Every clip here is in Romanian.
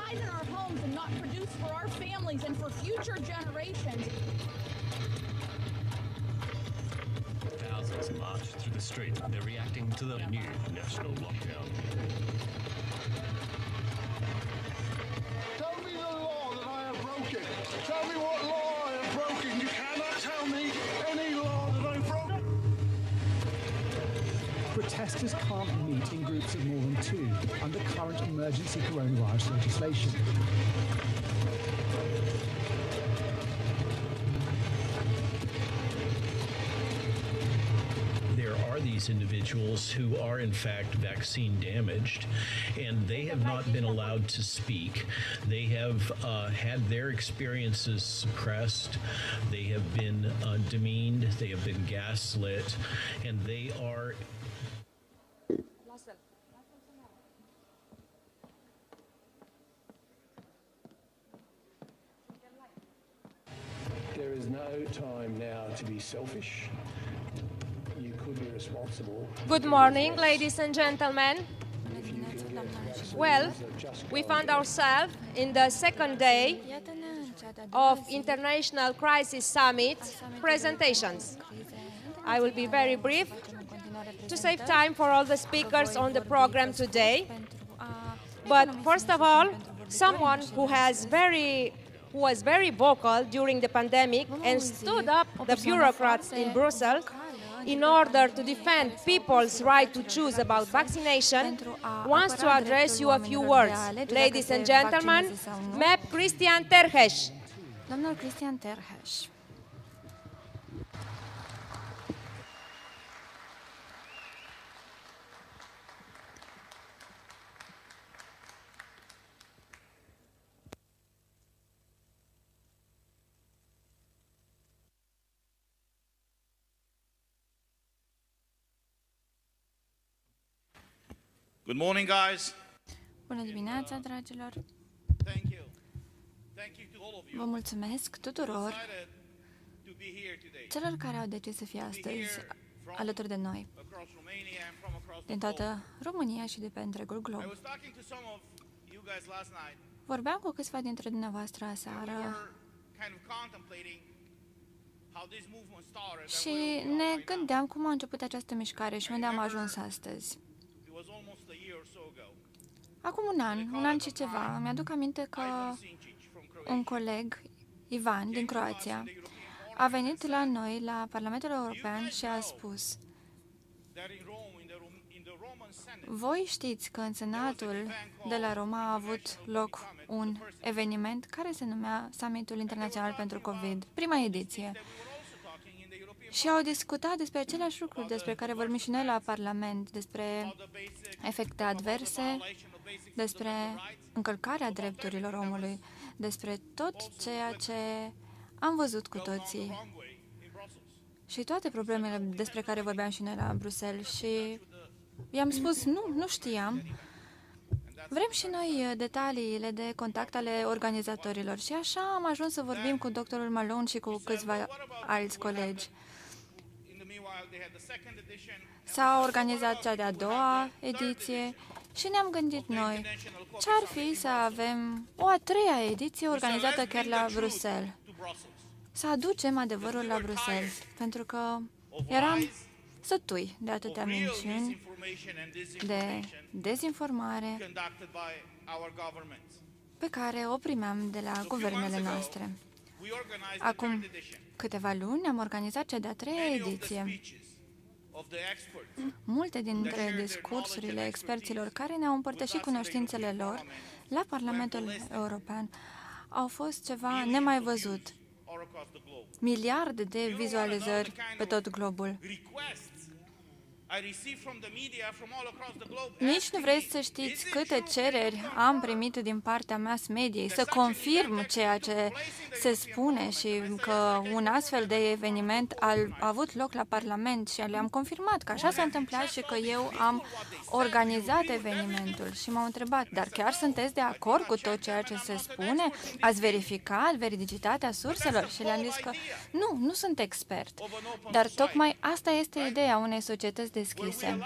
reside in our homes and not produce for our families and for future generations. Thousands marched through the street. They're reacting to the new national lockdown. Tell me the law that I have broken. Tell me what law I have broken. You cannot tell me any law that I've broken. Protesters can't meet in groups of more than two under current emergency coronavirus legislation. These individuals who are in fact vaccine damaged, and they have not been allowed to speak. They have had their experiences suppressed. They have been demeaned. They have been gaslit, and they are. There is no time now to be selfish. Good morning, ladies and gentlemen. Well, we found ourselves in the second day of International Crisis Summit presentations. I will be very brief to save time for all the speakers on the program today. But first of all, someone who was very vocal during the pandemic and stood up the bureaucrats in Brussels in order to defend people's right to choose about vaccination, wants to address you a few words. Ladies and gentlemen, MEP Cristian Terhes. Domnul Cristian Terhes. Good morning, guys. Bună dimineața, dragilor. Vă mulțumesc tuturor celor care au decis să fie astăzi alături de noi, din toată România și de pe întregul glob. Vorbeam cu câțiva dintre dumneavoastră aseară și ne gândeam cum a început această mișcare și unde am ajuns astăzi. Acum un an și ceva, îmi aduc aminte că un coleg, Ivan, din Croația, a venit la noi, la Parlamentul European și a spus: voi știți că în Senatul de la Roma a avut loc un eveniment care se numea Summitul Internațional pentru COVID, prima ediție. Și au discutat despre aceleași lucruri despre care vorbim și noi la Parlament, despre efecte adverse, despre încălcarea drepturilor omului, despre tot ceea ce am văzut cu toții și toate problemele despre care vorbeam și noi la Bruxelles. Și i-am spus, nu știam. Vrem și noi detaliile de contact ale organizatorilor. Și așa am ajuns să vorbim cu doctorul Malone și cu câțiva alți colegi. S-a organizat cea de-a doua ediție și ne-am gândit noi, ce-ar fi să avem o a treia ediție organizată chiar la Bruxelles? Să aducem adevărul la Bruxelles, pentru că eram sătui de atâtea minciuni, de dezinformare pe care o primeam de la guvernele noastre. Acum câteva luni am organizat cea de-a treia ediție. Multe dintre discursurile experților care ne-au împărtășit cunoștințele lor la Parlamentul European au fost ceva nemai văzut. Miliarde de vizualizări pe tot globul. Nici nu vreți să știți câte cereri am primit din partea mass mediei să confirm ceea ce se spune și că un astfel de eveniment a avut loc la Parlament și le-am confirmat că așa s-a întâmplat și că eu am organizat evenimentul. Și m-au întrebat, dar chiar sunteți de acord cu tot ceea ce se spune? Ați verificat veridicitatea surselor? Și le-am zis că nu sunt expert. Dar tocmai asta este ideea unei societăți deschise,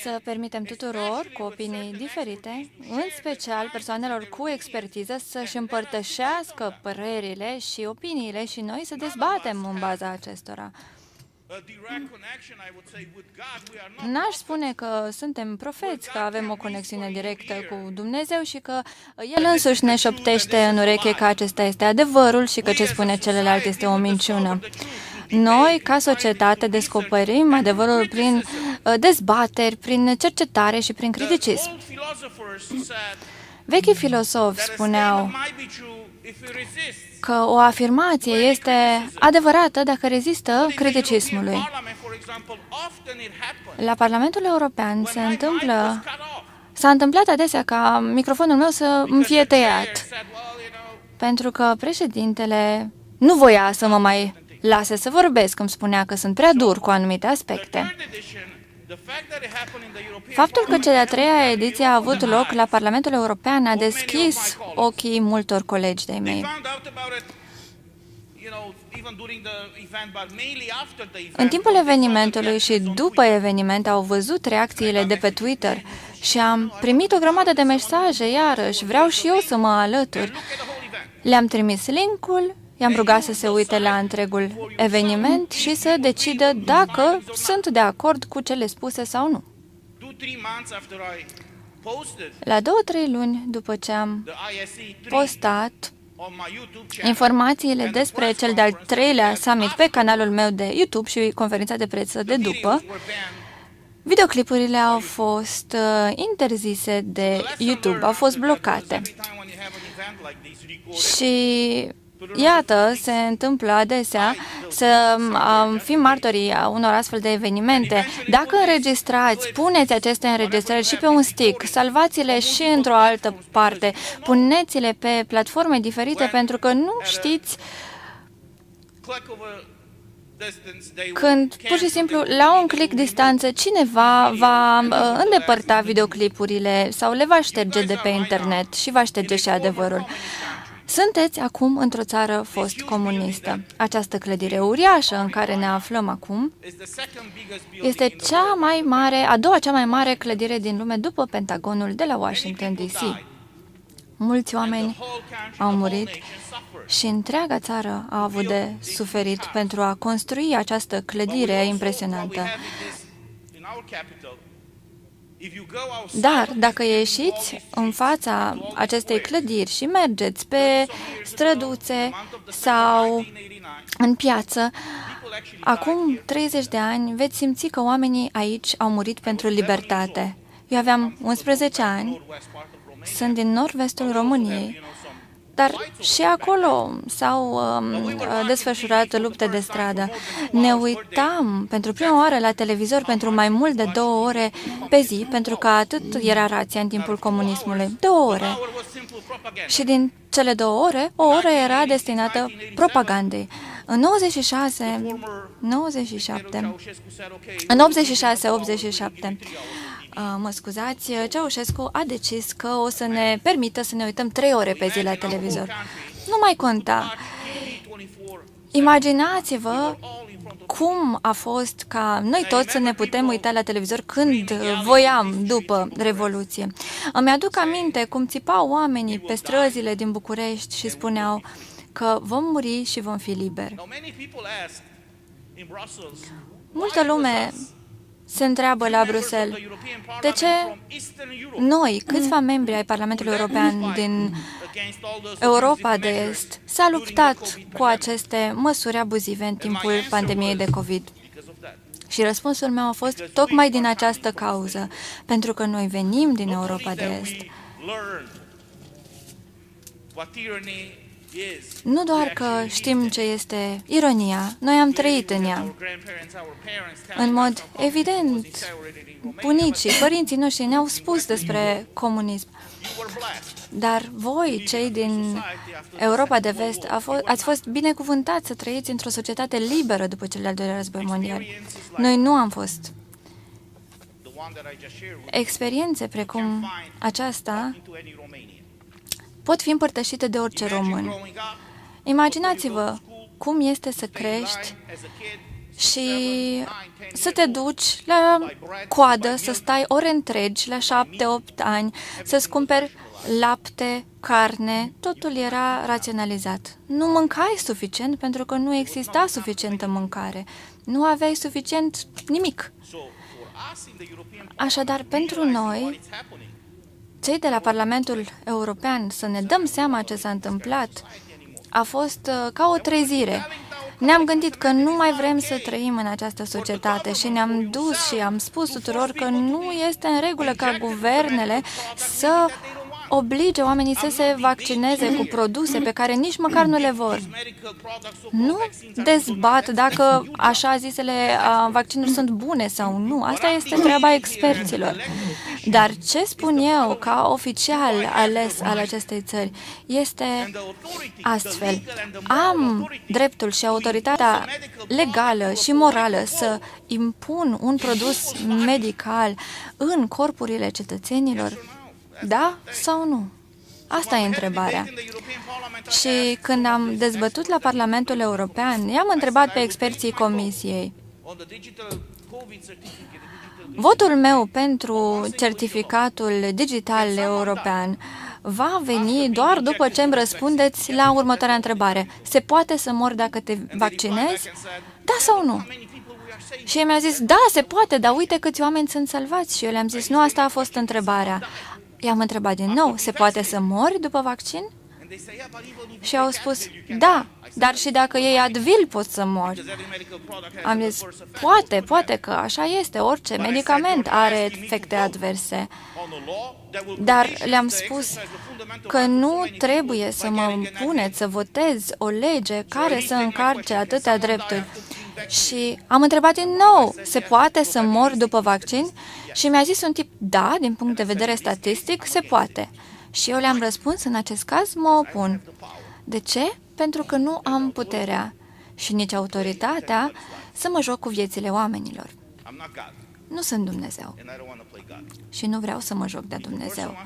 să permitem tuturor cu opinii diferite, în special persoanelor cu expertiză, să-și împărtășească părerile și opiniile și noi să dezbatem în baza acestora. N-aș spune că suntem profeți, că avem o conexiune directă cu Dumnezeu și că El însuși ne șoptește în ureche că acesta este adevărul și că ce spune celălalt este o minciună. Noi, ca societate, descoperim adevărul prin dezbateri, prin cercetare și prin criticism. Vechii filosofi spuneau că o afirmație este adevărată dacă rezistă criticismului. La Parlamentul European s-a întâmplat adesea ca microfonul meu să îmi fie tăiat, pentru că președintele nu voia să mă mai lase să vorbesc, îmi spunea că sunt prea dur cu anumite aspecte. Faptul că cea de-a treia ediție a avut loc la Parlamentul European a deschis ochii multor colegi de-ai mei. În timpul evenimentului și după eveniment au văzut reacțiile de pe Twitter și am primit o grămadă de mesaje, iarăși, vreau și eu să mă alătur. Le-am trimis link-ul, i-am rugat să se uite la întregul eveniment și să decidă dacă sunt de acord cu cele spuse sau nu. La 2-3 luni după ce am postat informațiile despre cel de-al treilea summit pe canalul meu de YouTube și conferința de presă de după, videoclipurile au fost interzise de YouTube, au fost blocate. Și iată, se întâmplă adesea să fim martorii a unor astfel de evenimente. Dacă înregistrați, puneți aceste înregistrări și pe un stick, salvați-le și într-o altă parte, puneți-le pe platforme diferite, pentru că nu știți când, pur și simplu, la un click distanță, cineva va îndepărta videoclipurile sau le va șterge de pe internet și va șterge și adevărul. Sunteți acum într-o țară fost comunistă. Această clădire uriașă în care ne aflăm acum este a doua cea mai mare clădire din lume după Pentagonul de la Washington, D.C. Mulți oameni au murit și întreaga țară a avut de suferit pentru a construi această clădire impresionantă. Dar dacă ieșiți în fața acestei clădiri și mergeți pe străduțe sau în piață, acum 30 de ani veți simți că oamenii aici au murit pentru libertate. Eu aveam 11 ani, sunt din nord-vestul României, dar și acolo s-au desfășurat lupte de stradă. Ne uitam pentru prima oară la televizor pentru mai mult de 2 ore pe zi, pentru că atât era rația în timpul comunismului. 2 ore. Și din cele 2 ore, o oră era destinată propagandei. În 86-87, mă scuzați, Ceaușescu a decis că o să ne permită să ne uităm 3 ore pe zi la televizor. Nu mai conta. Imaginați-vă cum a fost ca noi toți să ne putem uita la televizor când voiam după Revoluție. Îmi aduc aminte cum țipau oamenii pe străzile din București și spuneau că vom muri și vom fi liberi. Multă lume se întreabă la Bruxelles, de ce noi, câțiva membri ai Parlamentului European din Europa de Est, s-a luptat cu aceste măsuri abuzive în timpul pandemiei de COVID? Și răspunsul meu a fost tocmai din această cauză, pentru că noi venim din Europa de Est. Nu doar că știm ce este ironia, noi am trăit în ea. În mod evident, bunicii, părinții noștri ne-au spus despre comunism. Dar voi, cei din Europa de Vest, ați fost binecuvântați să trăiți într-o societate liberă după cel de-al doilea război mondial. Noi nu am fost. Experiențe precum aceasta pot fi împărtășite de orice român. Imaginați-vă cum este să crești și să te duci la coadă, să stai ore întregi, la 7-8 ani, să-ți cumperi lapte, carne, totul era raționalizat. Nu mâncai suficient pentru că nu exista suficientă mâncare. Nu aveai suficient nimic. Așadar, pentru noi, cei de la Parlamentul European, să ne dăm seama ce s-a întâmplat, a fost ca o trezire. Ne-am gândit că nu mai vrem să trăim în această societate și ne-am dus și am spus tuturor că nu este în regulă ca guvernele să oblige oamenii să se vaccineze cu produse pe care nici măcar nu le vor. Nu dezbat dacă așa zisele vaccinuri sunt bune sau nu. Asta este treaba experților. Dar ce spun eu ca oficial ales al acestei țări este astfel. Am dreptul și autoritatea legală și morală să impun un produs medical în corpurile cetățenilor? Da sau nu? Asta e întrebarea. Și când am dezbătut la Parlamentul European, i-am întrebat pe experții Comisiei. Votul meu pentru certificatul digital european va veni doar după ce îmi răspundeți la următoarea întrebare. Se poate să mor dacă te vaccinezi? Da sau nu? Și el mi-a zis, da, se poate, dar uite câți oameni sunt salvați. Și eu le-am zis, nu, asta a fost întrebarea. I-am întrebat din nou, se poate să mori după vaccin? Și au spus, da, dar și dacă iei Advil poți să mori. Am zis, poate că așa este, orice medicament are efecte adverse. Dar le-am spus că nu trebuie să mă puneți să votez o lege care să încarce atâtea drepturi. Și am întrebat din nou, se poate să mor după vaccin? Și mi-a zis un tip, da, din punct de vedere statistic, se poate. Și eu le-am răspuns, în acest caz, mă opun. De ce? Pentru că nu am puterea și nici autoritatea să mă joc cu viețile oamenilor. Nu sunt Dumnezeu și nu vreau să mă joc de Dumnezeu.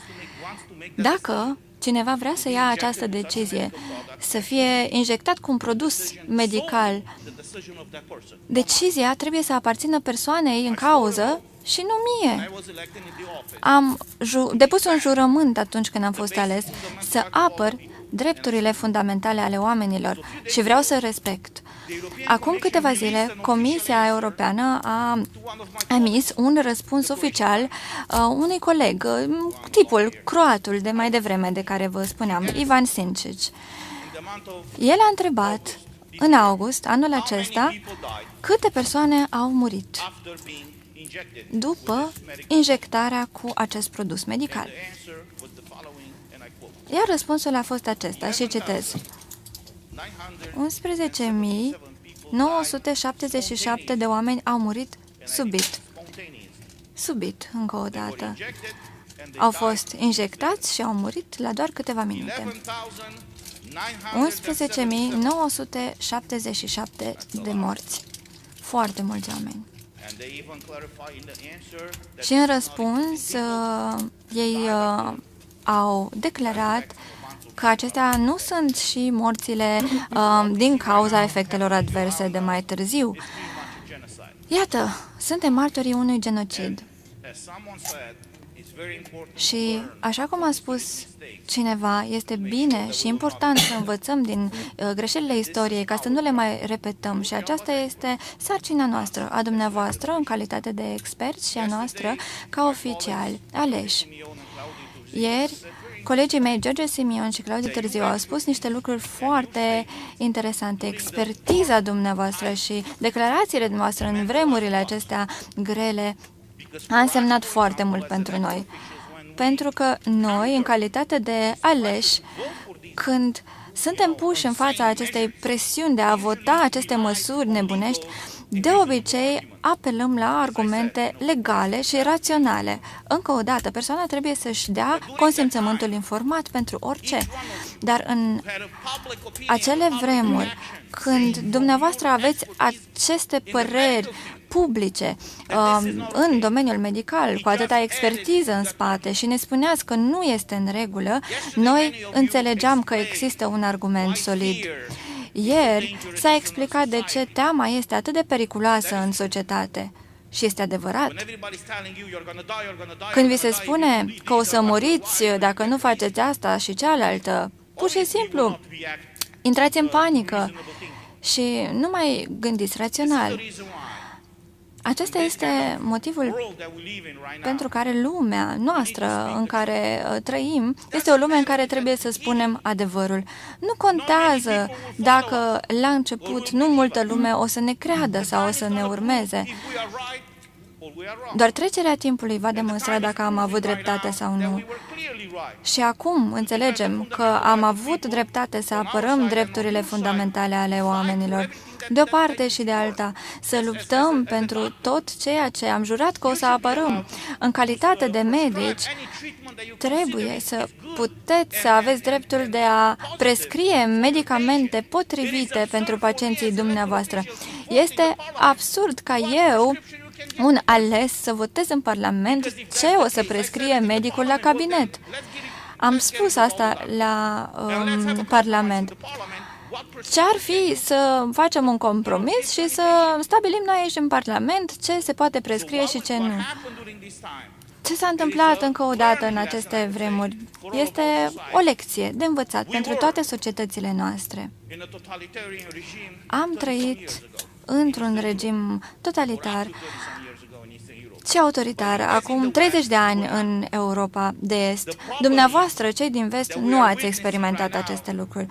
Dacă cineva vrea să ia această decizie, să fie injectat cu un produs medical, decizia trebuie să aparțină persoanei în cauză și nu mie. Am depus un jurământ atunci când am fost ales să apăr drepturile fundamentale ale oamenilor și vreau să respect. Acum câteva zile, Comisia Europeană a emis un răspuns oficial unui coleg, tipul croatul de mai devreme de care vă spuneam, Ivan Sinčić. El a întrebat în august anul acesta câte persoane au murit după injectarea cu acest produs medical. Iar răspunsul a fost acesta și citez. 11.977 de oameni au murit subit. Subit, încă o dată. Au fost injectați și au murit la doar câteva minute. 11.977 de morți. Foarte mulți oameni. Și în răspuns, ei au declarat că acestea nu sunt și morțile din cauza efectelor adverse de mai târziu. Iată, suntem martorii unui genocid. Și, așa cum a spus cineva, este bine și important să învățăm din greșelile istoriei ca să nu le mai repetăm și aceasta este sarcina noastră, a dumneavoastră în calitate de experți și a noastră ca oficiali aleși. Ieri, colegii mei, George Simion și Claudiu Târziu, au spus niște lucruri foarte interesante. Expertiza dumneavoastră și declarațiile dumneavoastră în vremurile acestea grele a însemnat foarte mult pentru noi. Pentru că noi, în calitate de aleși, când suntem puși în fața acestei presiuni de a vota aceste măsuri nebunești, de obicei apelăm la argumente legale și raționale. Încă o dată, persoana trebuie să-și dea consimțământul informat pentru orice. Dar în acele vremuri, când dumneavoastră aveți aceste păreri publice în domeniul medical, cu atâta expertiză în spate și ne spuneați că nu este în regulă, noi înțelegeam că există un argument solid. Ieri s-a explicat de ce teama este atât de periculoasă în societate. Și este adevărat. Când vi se spune că o să muriți dacă nu faceți asta și cealaltă, pur și simplu intrați în panică și nu mai gândiți rațional. Acesta este motivul pentru care lumea noastră în care trăim este o lume în care trebuie să spunem adevărul. Nu contează dacă la început nu multă lume o să ne creadă sau o să ne urmeze. Doar trecerea timpului va demonstra dacă am avut dreptate sau nu. Și acum înțelegem că am avut dreptate să apărăm drepturile fundamentale ale oamenilor, de o parte și de alta, să luptăm pentru tot ceea ce am jurat că o să apărăm. În calitate de medici, trebuie să puteți să aveți dreptul de a prescrie medicamente potrivite pentru pacienții dumneavoastră. Este absurd ca eu, un ales, să votez în Parlament ce o să prescrie medicul la cabinet. Am spus asta la Parlament. Ce-ar fi să facem un compromis și să stabilim noi aici în Parlament ce se poate prescrie și ce nu? Ce s-a întâmplat încă o dată în aceste vremuri? Este o lecție de învățat pentru toate societățile noastre. Am trăit într-un regim totalitar și autoritar acum 30 de ani în Europa de Est. Dumneavoastră, cei din Vest, nu ați experimentat aceste lucruri.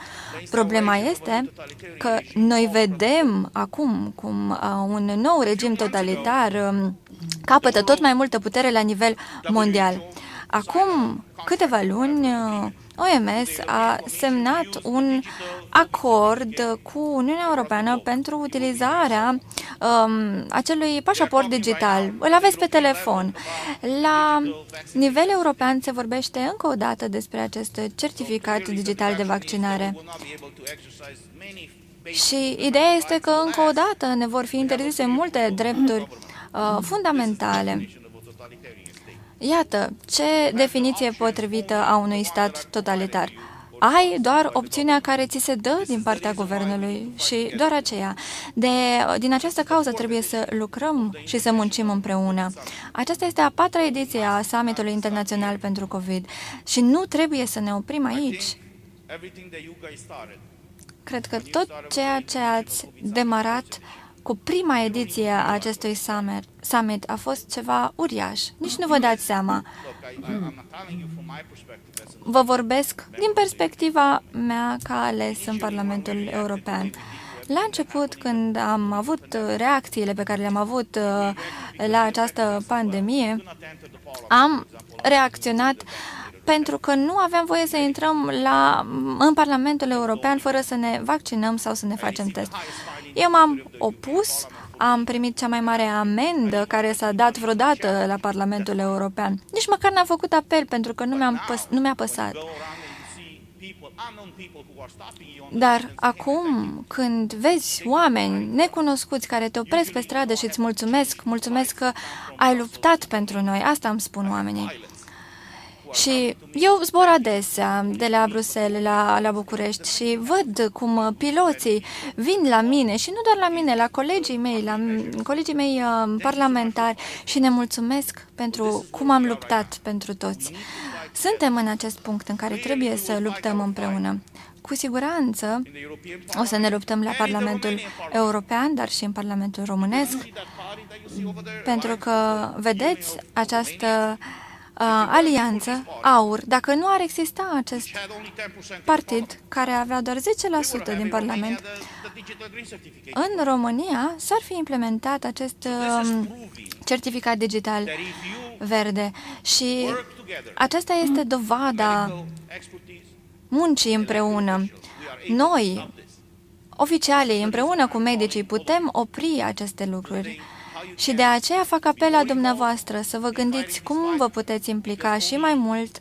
Problema este că noi vedem acum cum un nou regim totalitar capătă tot mai multă putere la nivel mondial. Acum câteva luni, OMS a semnat un acord cu Uniunea Europeană pentru utilizarea acelui pașaport digital. Îl aveți pe telefon. La nivel european se vorbește încă o dată despre acest certificat digital de vaccinare. Și ideea este că încă o dată ne vor fi interzise multe drepturi fundamentale. Iată, ce definiție potrivită a unui stat totalitar. Ai doar opțiunea care ți se dă din partea guvernului și doar aceea. Din această cauză trebuie să lucrăm și să muncim împreună. Aceasta este a 4-a ediție a Summitului Internațional pentru COVID și nu trebuie să ne oprim aici. Cred că tot ceea ce ați demarat cu prima ediție a acestui summit a fost ceva uriaș. Nici nu vă dați seama. Vă vorbesc din perspectiva mea ca ales în Parlamentul European. La început, când am avut reacțiile pe care le-am avut la această pandemie, am reacționat pentru că nu aveam voie să intrăm în Parlamentul European fără să ne vaccinăm sau să ne facem test. Eu m-am opus, am primit cea mai mare amendă care s-a dat vreodată la Parlamentul European. Nici măcar n-am făcut apel pentru că nu mi-a păsat. Dar acum, când vezi oameni necunoscuți care te opresc pe stradă și îți mulțumesc că ai luptat pentru noi, asta îmi spun oamenii. Și eu zbor adesea de la Bruxelles la București și văd cum piloții vin la mine și nu doar la mine, la colegii mei parlamentari și ne mulțumesc pentru cum am luptat pentru toți. Suntem în acest punct în care trebuie să luptăm împreună. Cu siguranță o să ne luptăm la Parlamentul European, dar și în Parlamentul Românesc, pentru că, vedeți, această alianță, A.U.R, dacă nu ar exista acest partid care avea doar 10% din Parlament, în România s-ar fi implementat acest certificat digital verde și aceasta este dovada muncii împreună. Noi, oficialii, împreună cu medicii, putem opri aceste lucruri. Și de aceea fac apel la dumneavoastră să vă gândiți cum vă puteți implica și mai mult,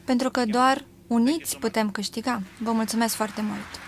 pentru că doar uniți putem câștiga. Vă mulțumesc foarte mult!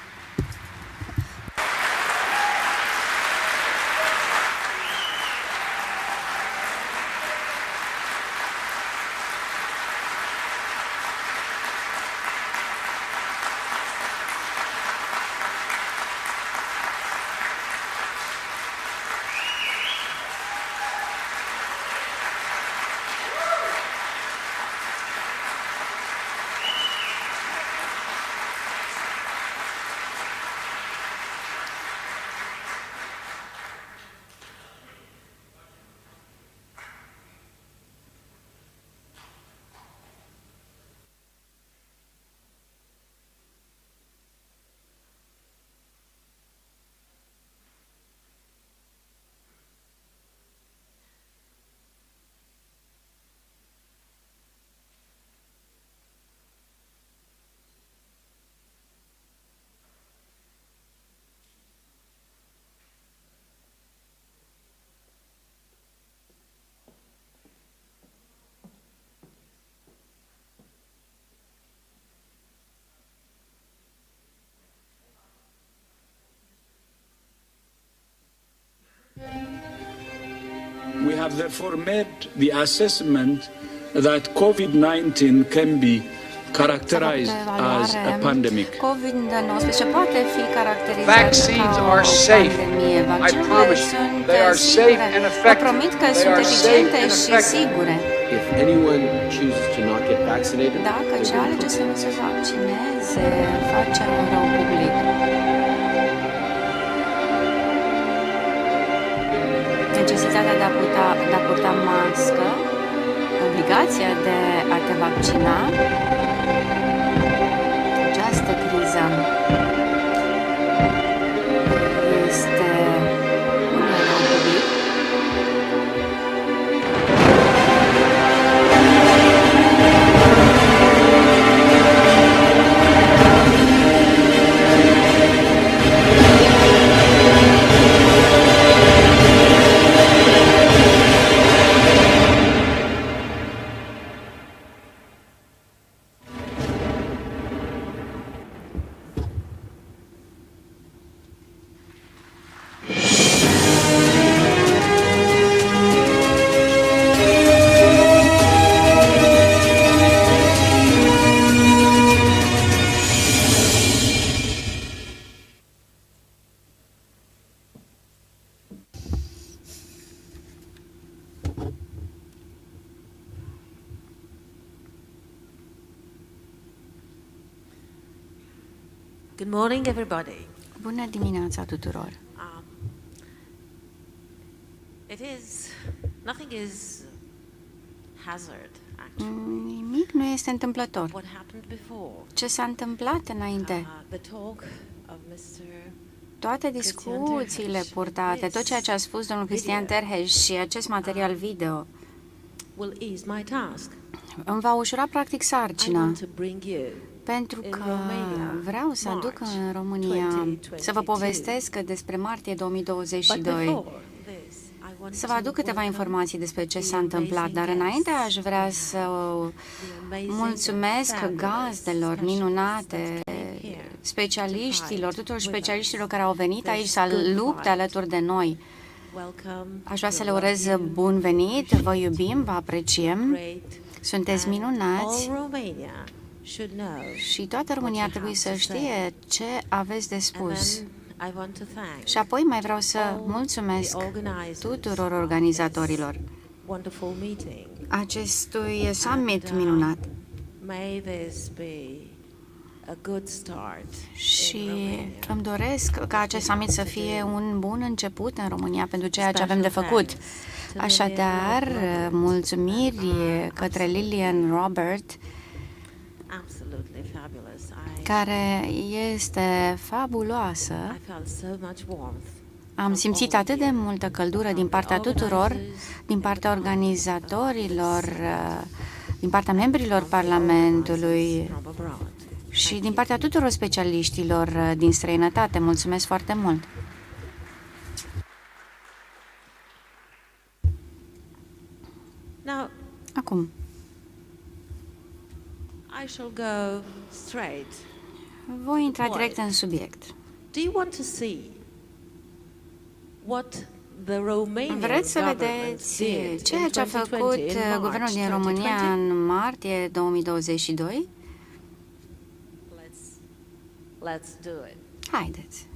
have therefore made the assessment that COVID-19 can be characterized as a pandemic. COVID-19 poate fi caracterizat Vaccines ca o are safe. pandemie. I promise you, they are safe and Vă effective. promit că They sunt are safe eficiente and și effective. sigure. If anyone chooses to not get vaccinated, Dacă ce alege să nu se vaccineze, face un rău public. Necesitatea de a purta mască, obligația de a te vaccina, această criză este un rău public. Good morning, everybody. Bună dimineața tuturor. Nothing is hazard, actually. Nimic nu este întâmplător. What happened before? Ce s-a întâmplat înainte? The talk of Mr. Toate discuțiile purtate, tot ceea ce a spus domnul Cristian Terheș și acest material video will ease my task. îmi va ușura practic I sarcina, want to bring you pentru că vreau să aduc în România, să vă povestesc despre martie 2022, să vă aduc câteva informații despre ce s-a întâmplat, dar înainte aș vrea să mulțumesc gazdelor minunate, specialiștilor, tuturor specialiștilor care au venit aici să lupte alături de noi. Aș vrea să le urez bun venit, vă iubim, vă apreciem, sunteți minunați și toată România ar trebui să știe ce aveți de spus. Și apoi mai vreau să mulțumesc tuturor organizatorilor acestui summit minunat. Și îmi doresc ca acest summit să fie un bun început în România pentru ceea ce avem de făcut. Așadar, mulțumiri către Lillian Robert, care este fabuloasă. Am simțit atât de multă căldură din partea tuturor, din partea organizatorilor, din partea membrilor Parlamentului și din partea tuturor specialiștilor din străinătate. Mulțumesc foarte mult! Acum, voi intra direct în subiect. Vreți să vedeți ceea ce a făcut guvernul din România în martie 2022? Haideți.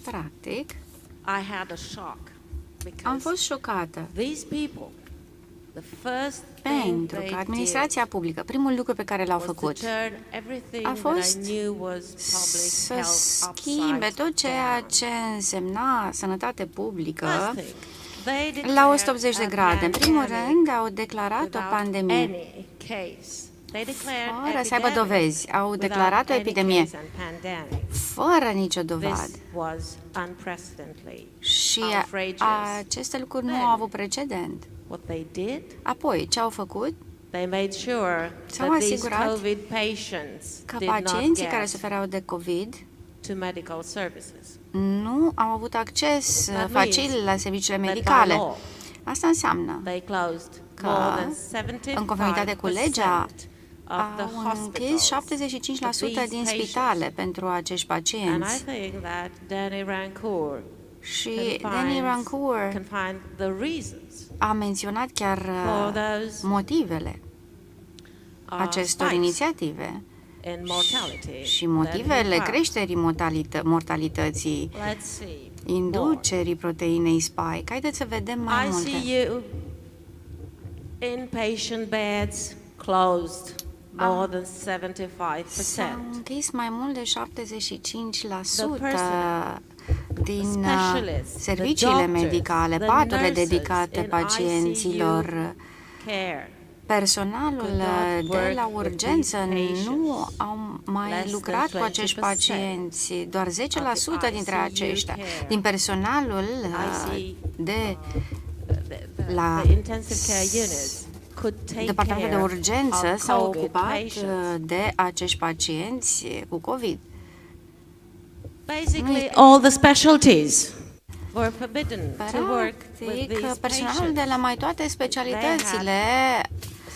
Practic, am fost șocată pentru că administrația publică, primul lucru pe care l-au făcut a fost să schimbe tot ceea ce însemna sănătate publică la 180 de grade. În primul rând, au declarat o pandemie fără să aibă dovezi. Au declarat o epidemie fără nicio dovadă. Și aceste lucruri nu au avut precedent. Apoi, ce au făcut? S-au asigurat că pacienții care suferau de COVID nu au avut acces facil la serviciile medicale. Asta înseamnă că, în conformitate cu legea, au închis 75% din spitale pentru acești pacienți. Și Denis Rancourt a menționat chiar motivele acestor inițiative și motivele creșterii mortalității, inducerii proteinei spike. Haideți să vedem mai multe. Inpatient beds closed more than 75%. S-au închis mai mult de 75% din serviciile medicale, paturile dedicate pacienților. Personalul de la urgență nu au mai lucrat cu acești pacienți, doar 10% dintre aceștia. Din personalul de la departamentul de urgență s-au ocupat de acești pacienți cu COVID. Basically, all the specialties were forbidden to work with these personalul de la mai toate specialitățile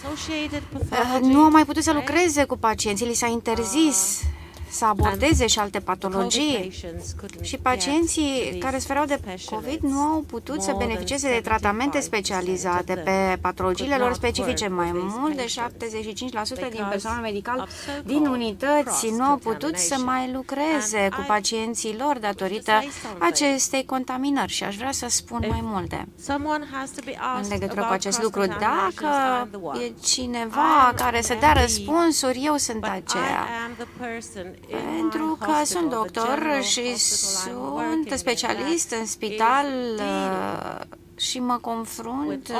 patients. nu au mai putut să lucreze cu pacienții, li s-a interzis să abordeze și alte patologii și pacienții care suferau de COVID nu au putut să beneficieze de tratamente specializate pe patologiile lor specifice. Mai mult de 75% din personalul medical din unități nu au putut să mai lucreze cu pacienții lor datorită acestei contaminări și aș vrea să spun mai multe în legătură cu acest lucru. Dacă e cineva care să dea răspunsuri, eu sunt aceea. Pentru că sunt doctor și sunt specialist în spital și mă confrunt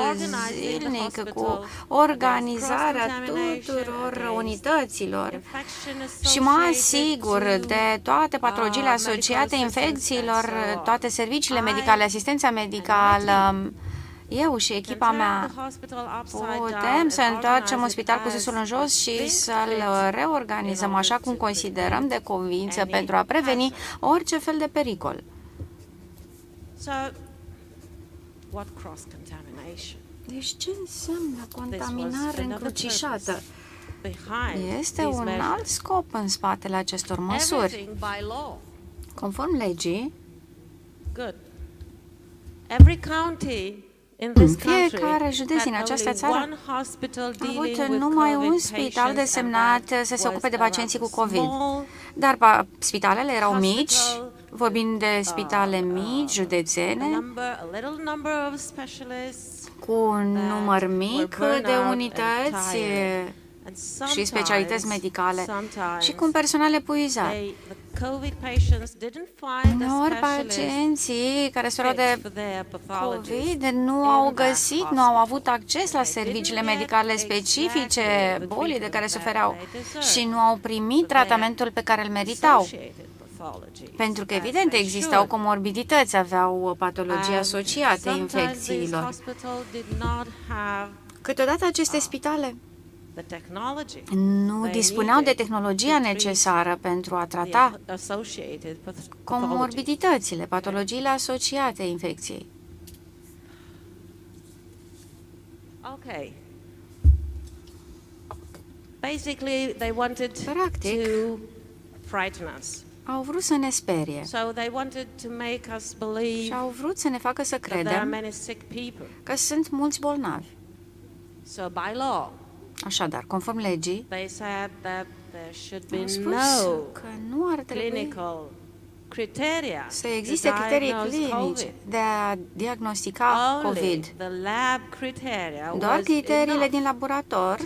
zilnic cu organizarea tuturor unităților și mă asigur de toate patologiile asociate infecțiilor, toate serviciile medicale, asistența medicală. Eu și echipa mea putem să întoarcem un spital cu susul în jos și să-l reorganizăm așa cum considerăm de cuvință pentru a preveni orice fel de pericol. Deci ce înseamnă contaminare încrucișată? Este un alt scop în spatele acestor măsuri. Conform legii, fiecare județ din această țară a avut numai un spital desemnat să se ocupe de pacienții cu COVID. Dar spitalele erau mici, vorbim de spitale mici, județene, cu un număr mic de unități și specialități medicale și cu un personal epuizat. Uneori pacienții care suferau de COVID nu au găsit, nu au avut acces la serviciile medicale specifice bolii de care sufereau și nu au primit tratamentul pe care îl meritau. Pentru că, evident, existau comorbidități, aveau patologii asociate infecțiilor. Câteodată aceste spitale nu dispuneau de tehnologia necesară pentru a trata comorbiditățile, patologiile asociate infecției. Practic, au vrut să ne sperie și au vrut să ne facă să credem că sunt mulți bolnavi. Așadar, conform legii, au spus că nu ar trebui să existe criterii clinice de a diagnostica COVID. Doar criteriile din laborator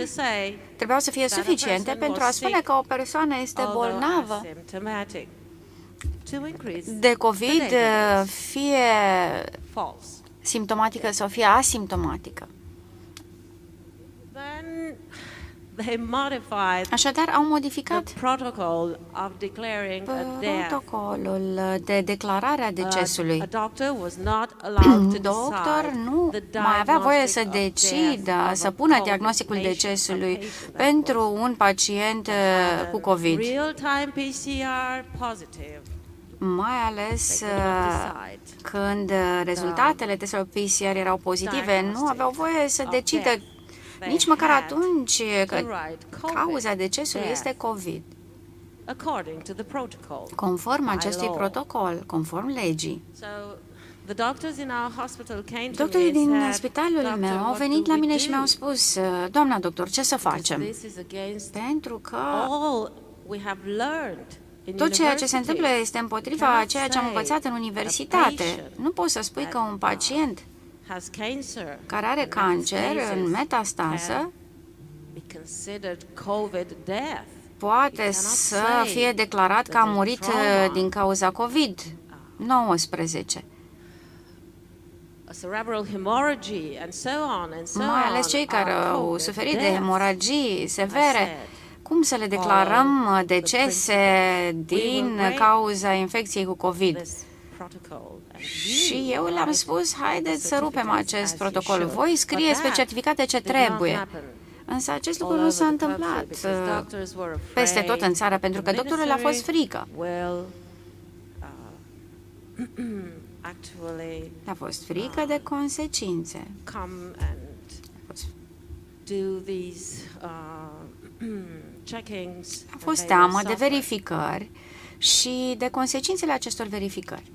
trebuiau să fie suficiente pentru a spune că o persoană este bolnavă de COVID, fie simptomatică sau fie asimptomatică. Așadar, au modificat protocolul de declarare a decesului. Doctor nu mai avea voie să decidă, să pună diagnosticul decesului pentru un pacient cu COVID. Mai ales când rezultatele testelor PCR erau pozitive, nu aveau voie să decidă nici măcar atunci că cauza decesului este COVID. conform acestui protocol, conform legii. Doctorii din spitalul meu au venit la mine și mi-au spus, doamna doctor, ce să facem? Pentru că tot ceea ce se întâmplă este împotriva ceea ce am învățat în universitate. Nu poți să spui că un pacient care are cancer în metastază poate să fie declarat că a murit din cauza COVID-19. Mai ales cei care au suferit de hemoragii severe, cum să le declarăm decese din cauza infecției cu COVID? Și eu le-am spus, haideți să rupem acest protocol. Voi scrieți pe certificate ce trebuie. Însă acest lucru nu s-a întâmplat peste tot în țară, pentru că doctorul a fost frică. A fost frică de consecințe. A fost teamă de verificări și de consecințele acestor verificări.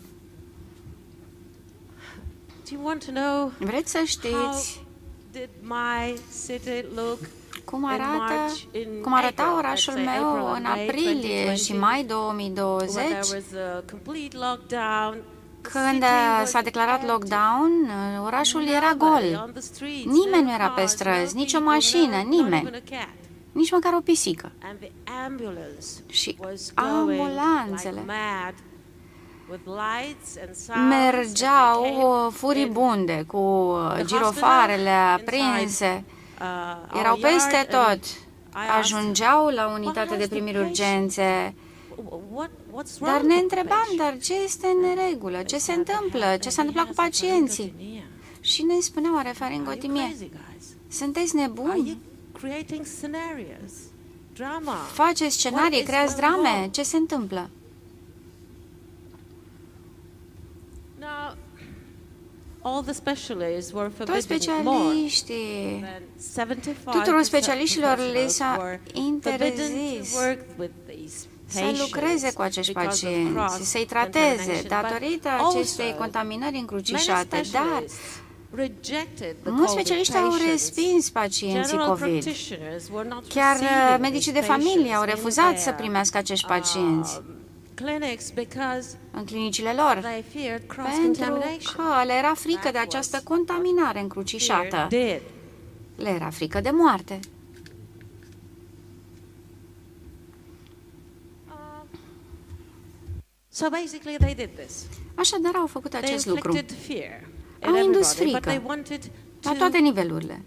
Vreți să știți cum arăta orașul meu în aprilie și mai 2020, când s-a declarat lockdown, orașul era gol. Nimeni nu era pe străzi, nici o mașină, nimeni, nici măcar o pisică. Și ambulanțele mergeau furibunde, cu girofarele aprinse, erau peste tot, ajungeau la unitatea de primiri urgențe. Dar ne întrebam, dar ce este în neregulă? Ce se întâmplă? Ce s-a întâmplat cu pacienții? Și ne spuneau, oare faringotimie, sunteți nebuni? Faceți scenarii, creați drame? Ce se întâmplă? Toți specialiștii, tuturor specialiștilor le s-a interzis să lucreze cu acești pacienți, să-i trateze datorită acestei contaminări încrucișate, dar mulți specialiști au respins pacienții COVID. Chiar medicii de familie au refuzat să primească acești pacienți în clinicile lor, pentru că le era frică de această contaminare încrucișată. Le era frică de moarte. Așadar au făcut acest lucru. Au indus frică la toate nivelurile,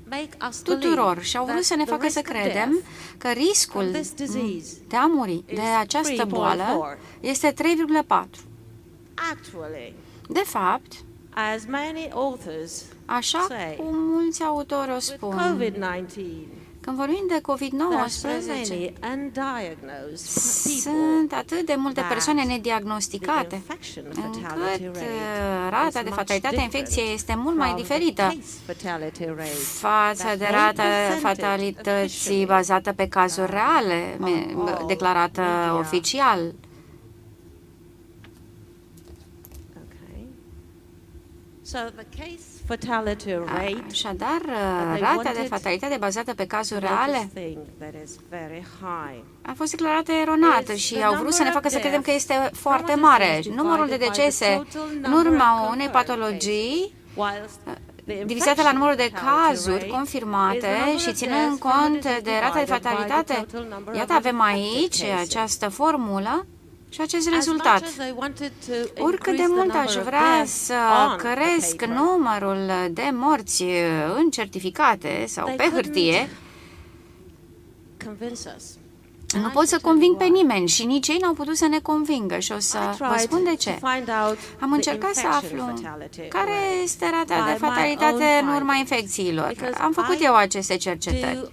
tuturor, și au vrut să ne facă să credem că riscul de a muri de această boală este 3,4. De fapt, așa cum mulți autori o spun, când vorbim de COVID-19, sunt atât de multe persoane nediagnosticate, încât rata de fatalitate a infecției este mult mai diferită față de rata fatalității bazată pe cazuri reale, declarată oficial. Așadar, rata de fatalitate bazată pe cazuri reale a fost declarată eronată și au vrut să ne facă să credem că este foarte mare. Numărul de decese în urma unei patologii divizată la numărul de cazuri confirmate și ținând cont de rata de fatalitate, iată, avem aici această formulă și acest rezultat. Oricât de mult aș vrea să cresc numărul de morți în certificate sau pe hârtie, nu pot să conving pe nimeni și nici ei n-au putut să ne convingă și o să vă spun de ce. Am încercat să aflu care este rata de fatalitate în urma infecțiilor. Am făcut eu aceste cercetări.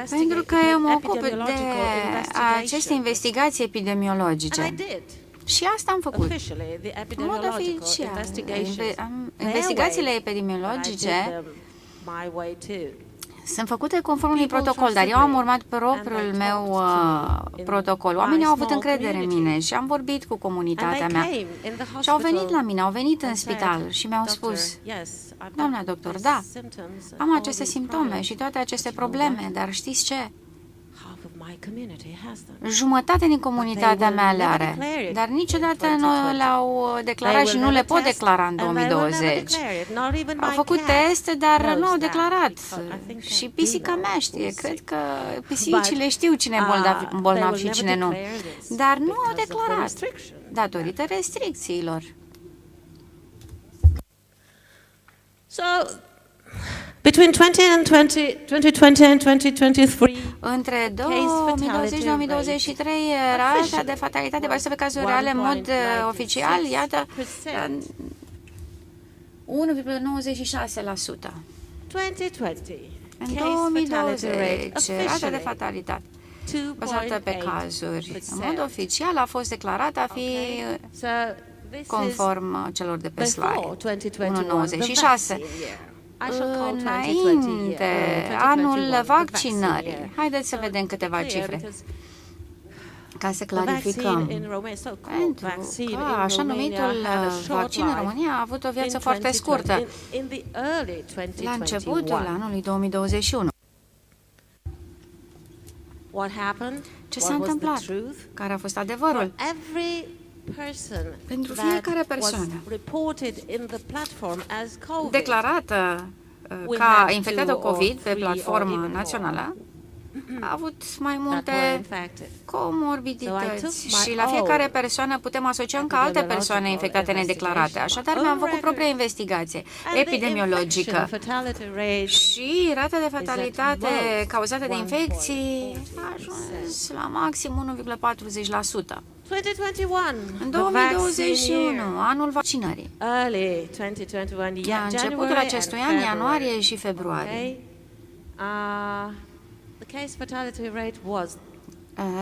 Pentru că eu mă ocup de aceste investigații epidemiologice. Și asta am făcut. În mod oficial. Investigațiile epidemiologice sunt făcute conform unui protocol, dar eu am urmat propriul meu protocol. Oamenii au avut încredere în mine și am vorbit cu comunitatea mea. Și au venit la mine, au venit în spital și mi-au spus, doamna doctor, da, am aceste simptome și toate aceste probleme, dar știți ce? Jumătate din comunitatea mea le are, dar niciodată nu le-au declarat și nu le pot declara în 2020. Au făcut teste, dar nu au declarat. Și pisica mea știe, cred că pisicile știu cine e bolnav și cine nu. Dar nu au declarat, datorită restricțiilor. Between 2020 and 2023, între 2020 și 2023, rata de fatalitate bazată pe cazuri reale în mod oficial, iată, 1,96%. În 2020, rata de fatalitate bazată pe cazuri în mod oficial a fost declarată a fi conform celor de pe slide, 1,96%. Înainte, anul vaccinării. Haideți să vedem câteva cifre, ca să clarificăm. Pentru că așa numitul vaccin în România a avut o viață foarte scurtă, la începutul anului 2021. Ce s-a întâmplat? Care a fost adevărul? Pentru fiecare persoană declarată ca infectată COVID pe platformă națională a avut mai multe comorbidități și la fiecare persoană putem asocia încă alte persoane infectate nedeclarate. Așadar, mi-am făcut propria investigație epidemiologică și rata de fatalitate cauzată de infecții a ajuns la maxim 1,40%. În 2021, anul vaccinării. La începutul acestui an, ianuarie și februarie,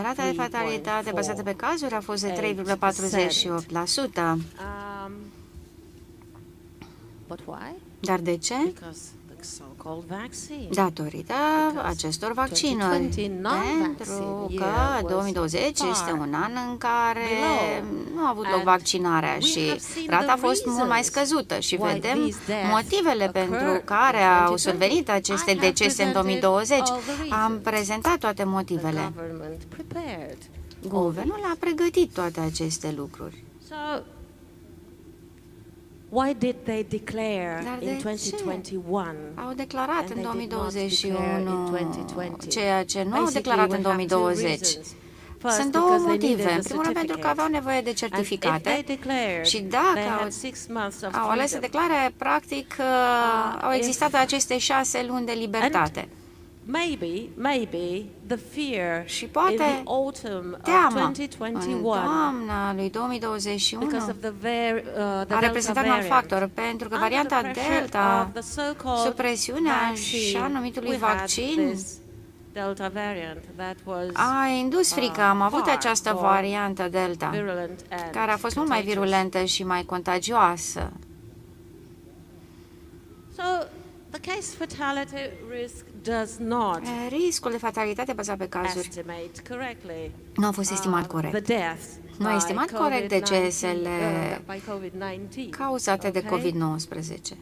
rata de fatalitate bazată pe cazuri a fost de 3,48%. Dar de ce? Datorită acestor vaccinuri. Pentru că 2020 este un an în care nu a avut loc vaccinarea și rata a fost mult mai scăzută și vedem motivele pentru care au survenit aceste decese în 2020. Am prezentat toate motivele. Guvernul a pregătit toate aceste lucruri. Why did they declare in 2021? Au declarat în 2021 ceea ce nu au declarat în 2020. Sunt două motive. În primul rând pentru că aveau nevoie de certificate și dacă au ales să declare, practic au existat aceste 6 luni de libertate. Maybe the fear și poate teama în toamna lui 2021 a reprezentat un factor, pentru că varianta Delta, sub presiunea și a numitului vaccin, a indus frica. Am avut această variantă Delta, care a fost mult mai virulentă și mai contagioasă. Riscul de fatalitate bazat pe cazuri nu a fost estimat corect. Nu a estimat corect decesele cauzate de COVID-19.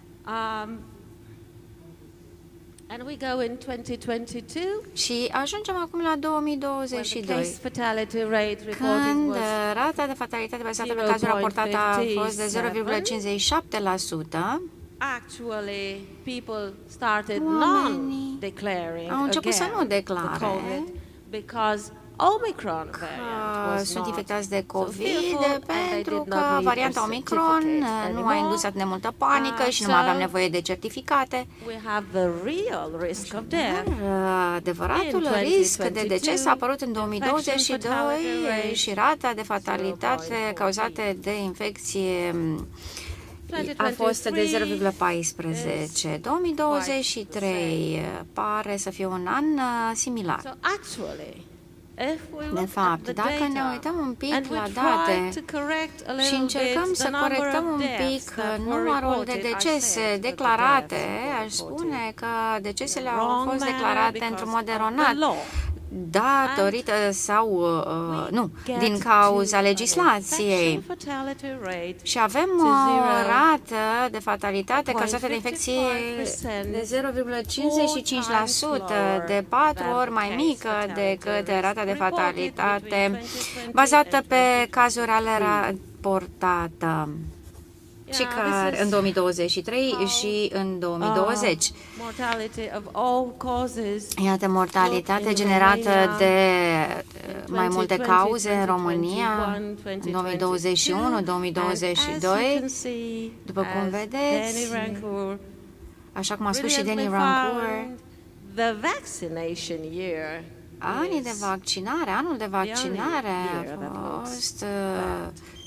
Și ajungem acum la 2022, când rata de fatalitate bazată pe cazuri raportate a fost de 0,57%. Oamenii au început să nu declare că sunt infectați de COVID pentru că varianta Omicron nu a indus atât de multă panică și nu mai aveam nevoie de certificate. Adevăratul risc de deces a apărut în 2022 și rata de fatalitate cauzate de infecție a fost de 0,14. 2023 pare să fie un an similar. De fapt, dacă ne uităm un pic la date și încercăm să corectăm un pic numărul de decese declarate, aș spune că decesele au fost declarate într-un mod eronat, datorită sau nu, din cauza legislației. Și avem o rată de fatalitate cauzată de infecție de 0,55%, de 4 ori mai mică decât rata de fatalitate bazată pe cazuri ale raportate. Și care în 2023 și în 2020. Iată, mortalitate generată de mai multe cauze în România în 2021, 2022. După cum vedeți, așa cum a spus și Danny Rancourt, anii de vaccinare, anul de vaccinare a fost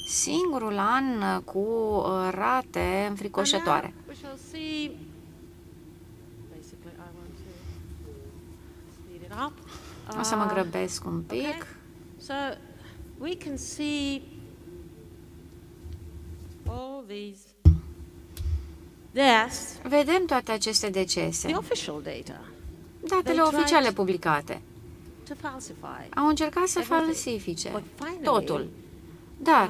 singurul an cu rate înfricoșătoare. O să mă grăbesc un pic. Vedem toate aceste decese. Datele oficiale publicate au încercat să falsifice totul. Dar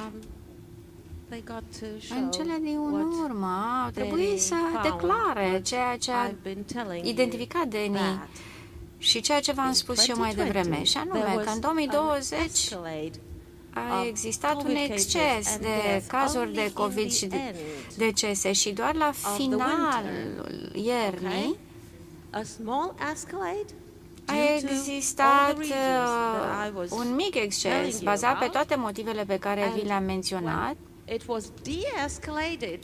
în cele din urmă au trebuit să declare ceea ce a identificat Danny și ceea ce v-am spus și eu mai devreme, și anume că în 2020 a existat un exces de cazuri de COVID și de decese și doar la finalul iernii a existat un mic exces bazat pe toate motivele pe care vi le-am menționat.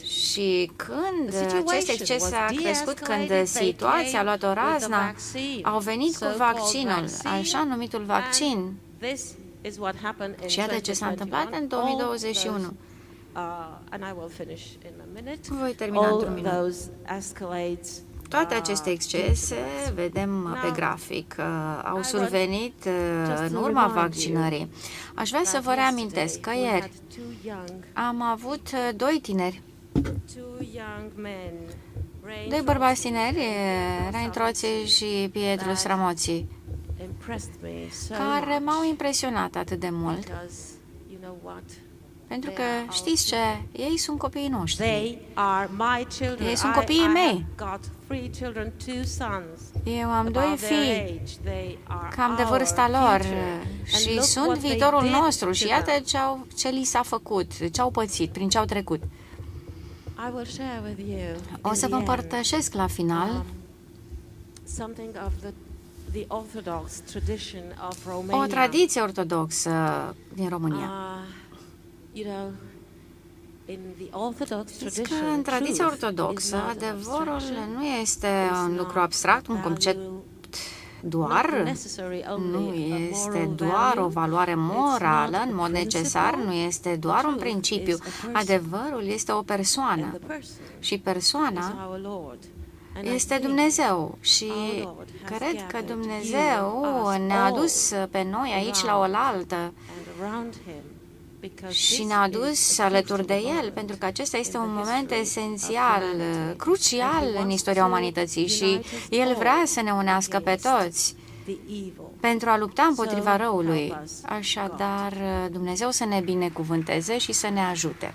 Și când acest exces a crescut, când situația a luat o razna, au venit cu vaccinul, așa numitul vaccin. Și iată ce s-a întâmplat în 2021. Voi termina într-un minut. Toate aceste excese, vedem pe grafic, au survenit în urma vaccinării. Aș vrea să vă reamintesc că ieri am avut doi tineri, doi bărbați tineri, Rain Troțe și Pietro Stramozzi, care m-au impresionat atât de mult. Pentru că, știți ce? Ei sunt copiii noștri. Ei sunt copiii mei. Eu am doi fii, cam de vârsta lor, și sunt viitorul nostru. Și iată ce li s-a făcut, ce au pățit, prin ce au trecut. O să vă împărtășesc la final o tradiție ortodoxă din România. Știți că în tradiția ortodoxă adevărul nu este un lucru abstract, un concept doar, nu este doar o valoare morală în mod necesar, nu este doar un principiu. Adevărul este o persoană și persoana este Dumnezeu și cred că Dumnezeu ne-a adus pe noi aici la oaltă și ne-a adus alături de El, pentru că acesta este un moment esențial, crucial în istoria umanității și El vrea să ne unească pe toți pentru a lupta împotriva răului. Așadar, Dumnezeu să ne binecuvânteze și să ne ajute.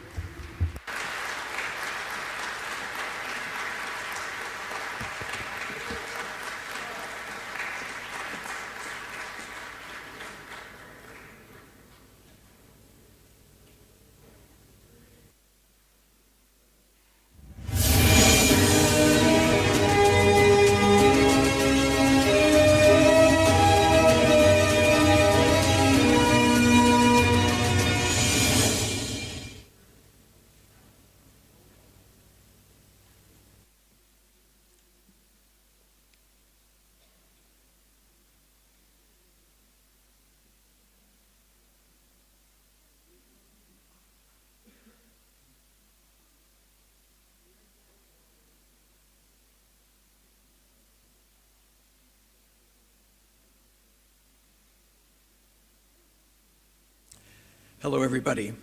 Hello, everybody.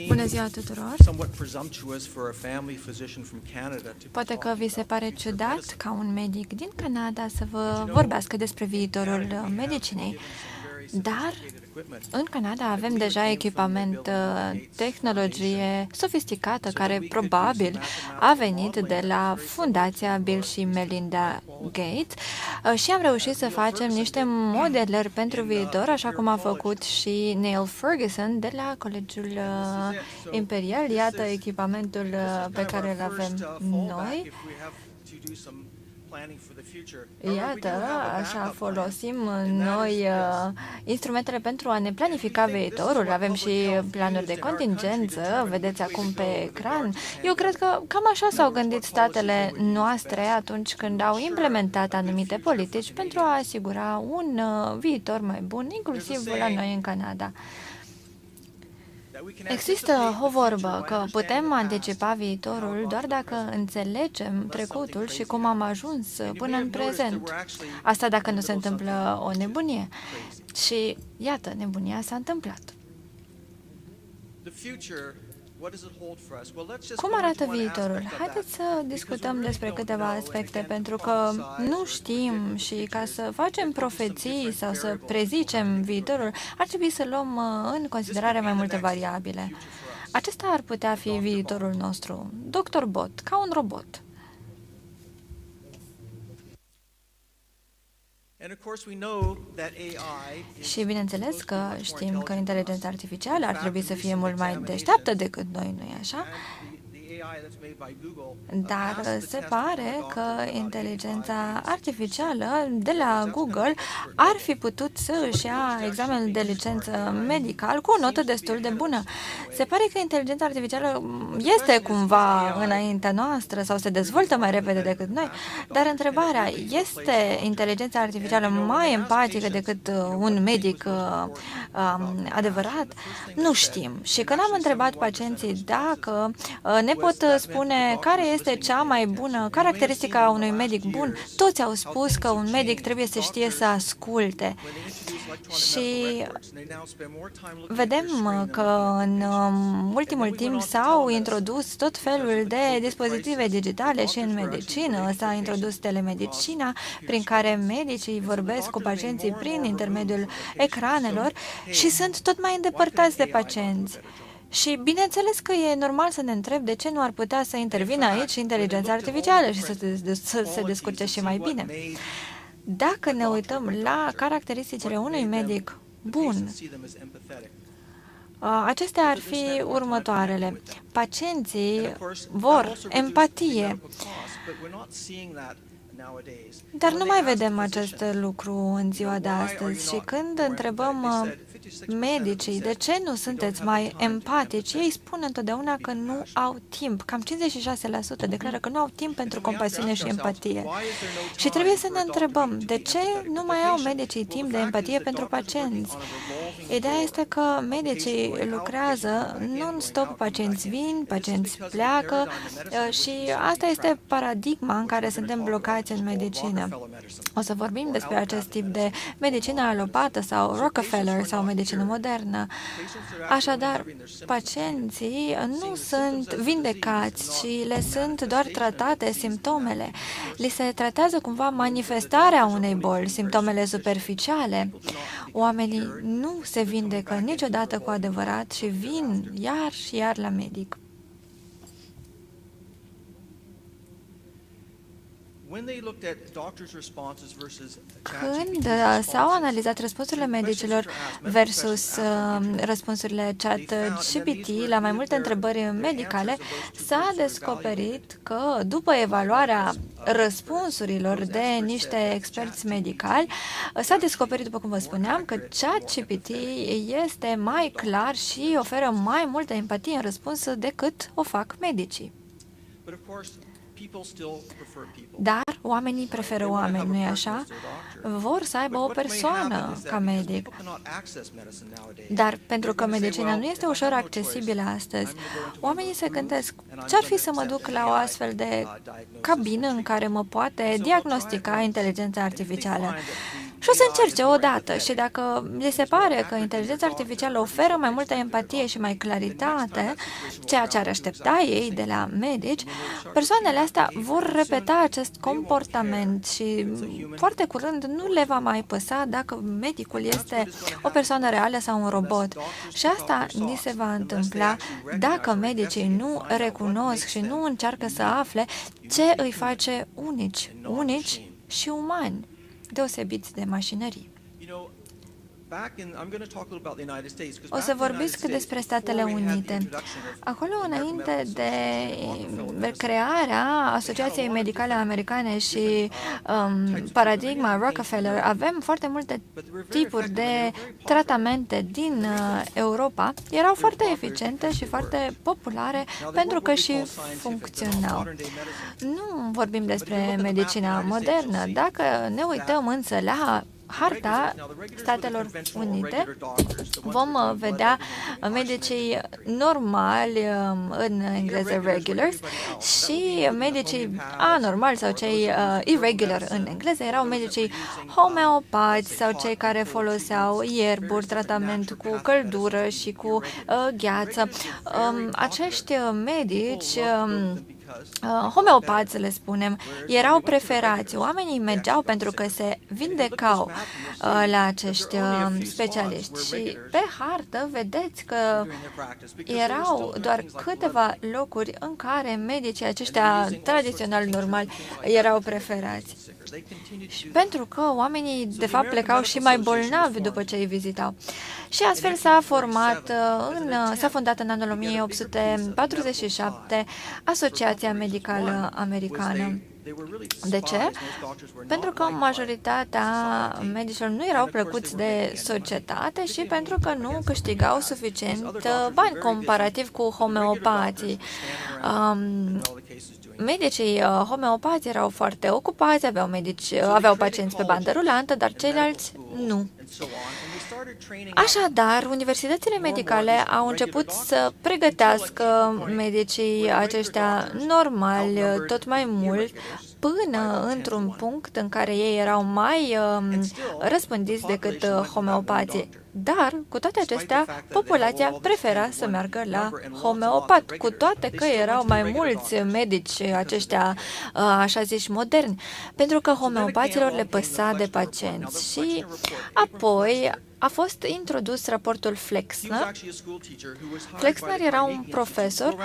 Bună ziua tuturor! Poate că vi se pare ciudat ca un medic din Canada să vă vorbească despre viitorul medicinei, dar în Canada avem deja echipament, tehnologie sofisticată care probabil a venit de la Fundația Bill și Melinda Gates și am reușit să facem niște modelări pentru viitor, așa cum a făcut și Neil Ferguson de la Colegiul Imperial. Iată echipamentul pe care îl avem noi. Iată, așa folosim noi instrumentele pentru a ne planifica viitorul. Avem și planuri de contingență, vedeți acum pe ecran. Eu cred că cam așa s-au gândit statele noastre atunci când au implementat anumite politici pentru a asigura un viitor mai bun, inclusiv la noi în Canada. Există o vorbă că putem anticipa viitorul doar dacă înțelegem trecutul și cum am ajuns până în prezent. Asta dacă nu se întâmplă o nebunie. Și iată, nebunia s-a întâmplat. Cum arată viitorul? Haideți să discutăm despre câteva aspecte, pentru că nu știm și ca să facem profeții sau să prezicem viitorul, ar trebui să luăm în considerare mai multe variabile. Acesta ar putea fi viitorul nostru, Dr. Bot, ca un robot. Și bineînțeles că știm că inteligența artificială ar trebui să fie mult mai deșteaptă decât noi, nu-i așa? Dar se pare că inteligența artificială de la Google ar fi putut să își ia examenul de licență medical cu o notă destul de bună. Se pare că inteligența artificială este cumva înaintea noastră sau se dezvoltă mai repede decât noi, dar întrebarea, este inteligența artificială mai empatică decât un medic adevărat? Nu știm. Și când am întrebat pacienții dacă ne pot spune care este cea mai bună caracteristică a unui medic bun, toți au spus că un medic trebuie să știe să asculte. Și vedem că în ultimul timp s-au introdus tot felul de dispozitive digitale și în medicină. S-a introdus telemedicina, prin care medicii vorbesc cu pacienții prin intermediul ecranelor și sunt tot mai îndepărtați de pacienți. Și bineînțeles că e normal să ne întreb de ce nu ar putea să intervină aici inteligența artificială și să se descurce și mai bine. Dacă ne uităm la caracteristicile unui medic bun, acestea ar fi următoarele. Pacienții vor empatie, dar nu mai vedem acest lucru în ziua de astăzi și când întrebăm medicii de ce nu sunteți mai empatici, ei spun întotdeauna că nu au timp. Cam 56% declară că nu au timp pentru compasiune și empatie. Și trebuie să ne întrebăm de ce nu mai au medicii timp de empatie pentru pacienți. Ideea este că medicii lucrează non-stop, pacienți vin, pacienți pleacă și asta este paradigma în care suntem blocați în medicină. O să vorbim despre acest tip de medicină alopată sau Rockefeller sau medicină modernă. Așadar, pacienții nu sunt vindecați, ci le sunt doar tratate simptomele. Li se tratează cumva manifestarea unei boli, simptomele superficiale. Oamenii nu se vindecă niciodată cu adevărat și vin iar și iar la medic. Când s-au analizat răspunsurile medicilor versus răspunsurile ChatGPT la mai multe întrebări medicale, s-a descoperit că după evaluarea răspunsurilor de niște experți medicali, s-a descoperit, după cum vă spuneam, că ChatGPT este mai clar și oferă mai multă empatie în răspuns decât o fac medicii. Dar oamenii preferă oameni, nu-i așa? Vor să aibă o persoană ca medic. Dar pentru că medicina nu este ușor accesibilă astăzi, oamenii se gândesc, ce-ar fi să mă duc la o astfel de cabină în care mă poate diagnostica inteligența artificială? și o să încerce odată. Și dacă li se pare că inteligența artificială oferă mai multă empatie și mai claritate, ceea ce ar aștepta ei de la medici, persoanele astea vor repeta acest comportament și foarte curând nu le va mai păsa dacă medicul este o persoană reală sau un robot. Și asta ni se va întâmpla dacă medicii nu recunosc și nu încearcă să afle ce îi face unici și umani, deosebiți de mașinării. O să vorbesc despre Statele Unite. Acolo, înainte de crearea Asociației Medicale Americane și paradigma Rockefeller, avem foarte multe tipuri de tratamente din Europa. Erau foarte eficiente și foarte populare pentru că și funcționau. Nu vorbim despre medicina modernă. Dacă ne uităm însă la harta Statelor Unite, vom vedea medicii normali, în engleză regulars, și medicii anormali sau cei irregular în engleză erau medicii homeopați sau cei care foloseau ierburi, tratament cu căldură și cu gheață. Acești medici homeopați, le spunem, erau preferați. Oamenii mergeau pentru că se vindecau la acești specialiști. Și pe hartă vedeți că erau doar câteva locuri în care medicii aceștia tradițional normali erau preferați. Și pentru că oamenii, de fapt, plecau și mai bolnavi după ce îi vizitau. Și astfel s-a fondat în anul 1847 Asociația Medicală Americană. De ce? Pentru că majoritatea medicilor nu erau plăcuți de societate și pentru că nu câștigau suficient bani comparativ cu homeopații. Medicii homeopați erau foarte ocupați, aveau pacienți pe bandă rulantă, dar ceilalți nu. Așadar, universitățile medicale au început să pregătească medicii aceștia normali tot mai mult, până într-un punct în care ei erau mai răspândiți decât homeopații. Dar, cu toate acestea, populația prefera să meargă la homeopat, cu toate că erau mai mulți medici aceștia, așa ziși, moderni, pentru că homeopaților le păsa de pacienți. Și apoi a fost introdus raportul Flexner. Flexner era un profesor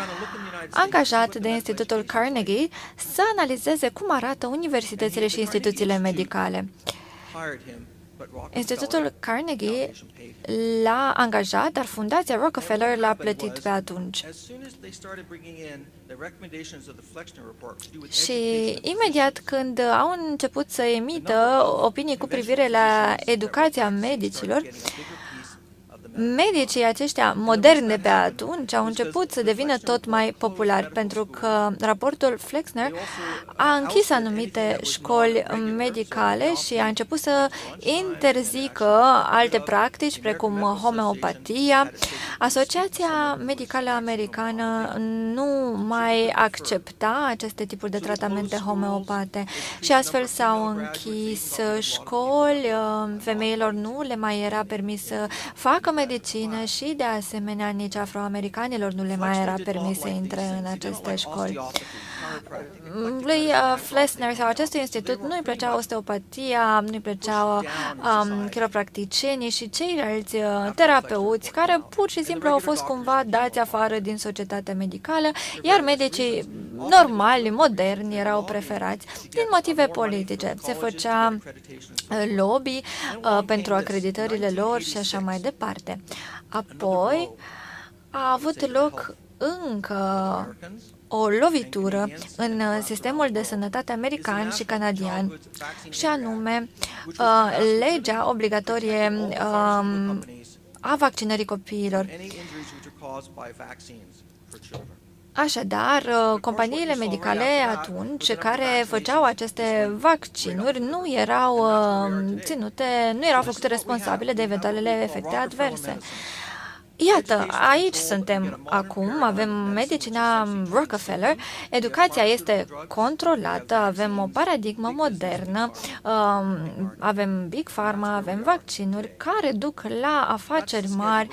angajat de Institutul Carnegie să analizeze cum arată universitățile și instituțiile medicale. Institutul Carnegie l-a angajat, dar Fundația Rockefeller l-a plătit pe atunci. Și imediat când au început să emită opinii cu privire la educația medicilor, medicii aceștia moderni de pe atunci au început să devină tot mai populari, pentru că raportul Flexner a închis anumite școli medicale și a început să interzică alte practici, precum homeopatia. Asociația Medicală Americană nu mai accepta aceste tipuri de tratamente homeopate și astfel s-au închis școli, femeilor nu le mai era permis să facă medicină și, de asemenea, nici afroamericanilor nu le mai era permis să intre în aceste școli. Lui Flexner sau acestui institut nu-i plăcea osteopatia, nu-i plăceau chiropracticienii și ceilalți terapeuți care pur și simplu au fost cumva dați afară din societatea medicală, iar medicii normali, moderni, erau preferați din motive politice. Se făcea lobby pentru acreditările lor și așa mai departe. Apoi a avut loc încă o lovitură în sistemul de sănătate american și canadian, și anume legea obligatorie a vaccinării copiilor. Așadar, companiile medicale atunci care făceau aceste vaccinuri nu erau făcute responsabile de eventualele efecte adverse. Iată, aici suntem acum, avem medicina Rockefeller, educația este controlată, avem o paradigmă modernă, avem Big Pharma, avem vaccinuri care duc la afaceri mari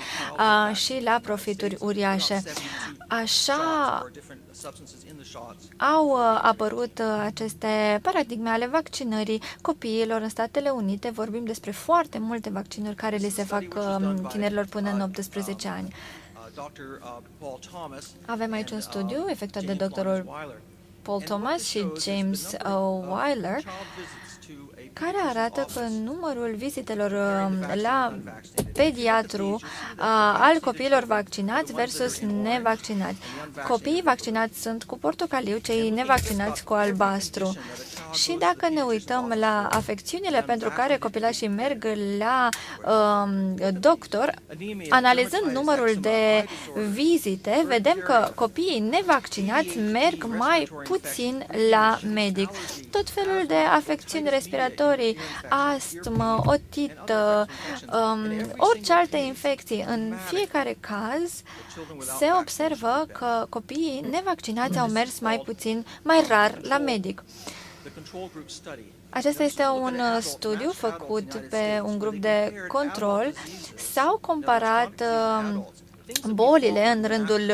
și la profituri uriașe. Așa au apărut aceste paradigme ale vaccinării copiilor în Statele Unite. Vorbim despre foarte multe vaccinuri care li se fac tinerilor până în 18 ani. Avem aici un studiu efectuat de doctorul Paul Thomas și James A.U.R. care arată că numărul vizitelor la pediatru al copiilor vaccinați versus nevaccinați. Copiii vaccinați sunt cu portocaliu, cei nevaccinați cu albastru. Și dacă ne uităm la afecțiunile pentru care copilașii merg la doctor, analizând numărul de vizite, vedem că copiii nevaccinați merg mai puțin la medic. Tot felul de afecțiuni respiratorii, astmă, otită, orice alte infecții. În fiecare caz se observă că copiii nevaccinați au mers mai rar la medic. Acesta este un studiu făcut pe un grup de control. S-au comparat bolile în rândul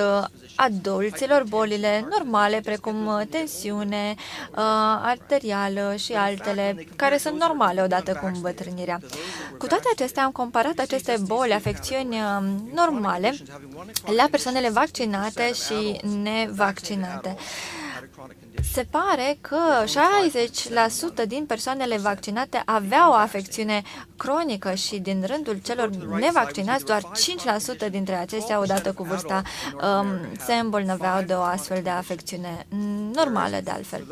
adulților, bolile normale, precum tensiune arterială și altele, care sunt normale odată cu îmbătrânirea. Cu toate acestea, am comparat aceste boli, afecțiuni normale, la persoanele vaccinate și nevaccinate. Se pare că 60% din persoanele vaccinate aveau o afecțiune cronică și din rândul celor nevaccinați, doar 5% dintre acestea, odată cu vârsta, se îmbolnăveau de o astfel de afecțiune normală, de altfel.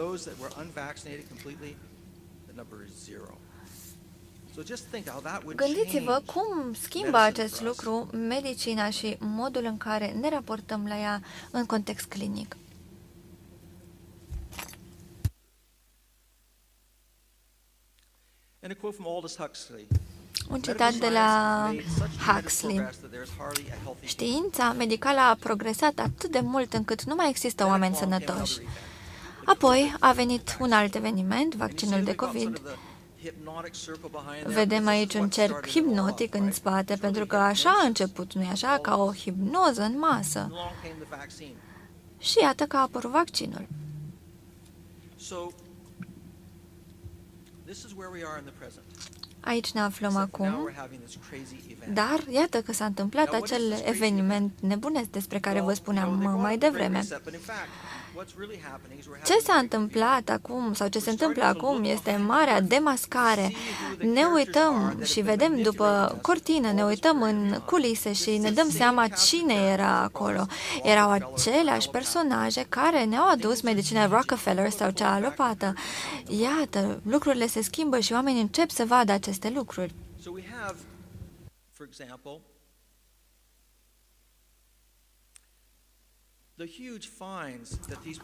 Gândiți-vă cum schimbă acest lucru medicina și modul în care ne raportăm la ea în context clinic. Un citat de la Huxley. Știința medicală a progresat atât de mult încât nu mai există oameni sănătoși. Apoi a venit un alt eveniment, vaccinul de COVID. Vedem aici un cerc hipnotic în spate, pentru că așa a început, nu-i așa, ca o hipnoză în masă. Și iată că a apărut vaccinul. Aici ne aflăm acum, dar iată că s-a întâmplat acel eveniment nebunesc despre care vă spuneam mai devreme. Ce s-a întâmplat acum, sau ce se întâmplă acum, este marea demascare. Ne uităm și vedem după cortină, ne uităm în culise și ne dăm seama cine era acolo. Erau aceleași personaje care ne-au adus medicina Rockefeller sau cea alopată. Iată, lucrurile se schimbă și oamenii încep să vadă aceste lucruri.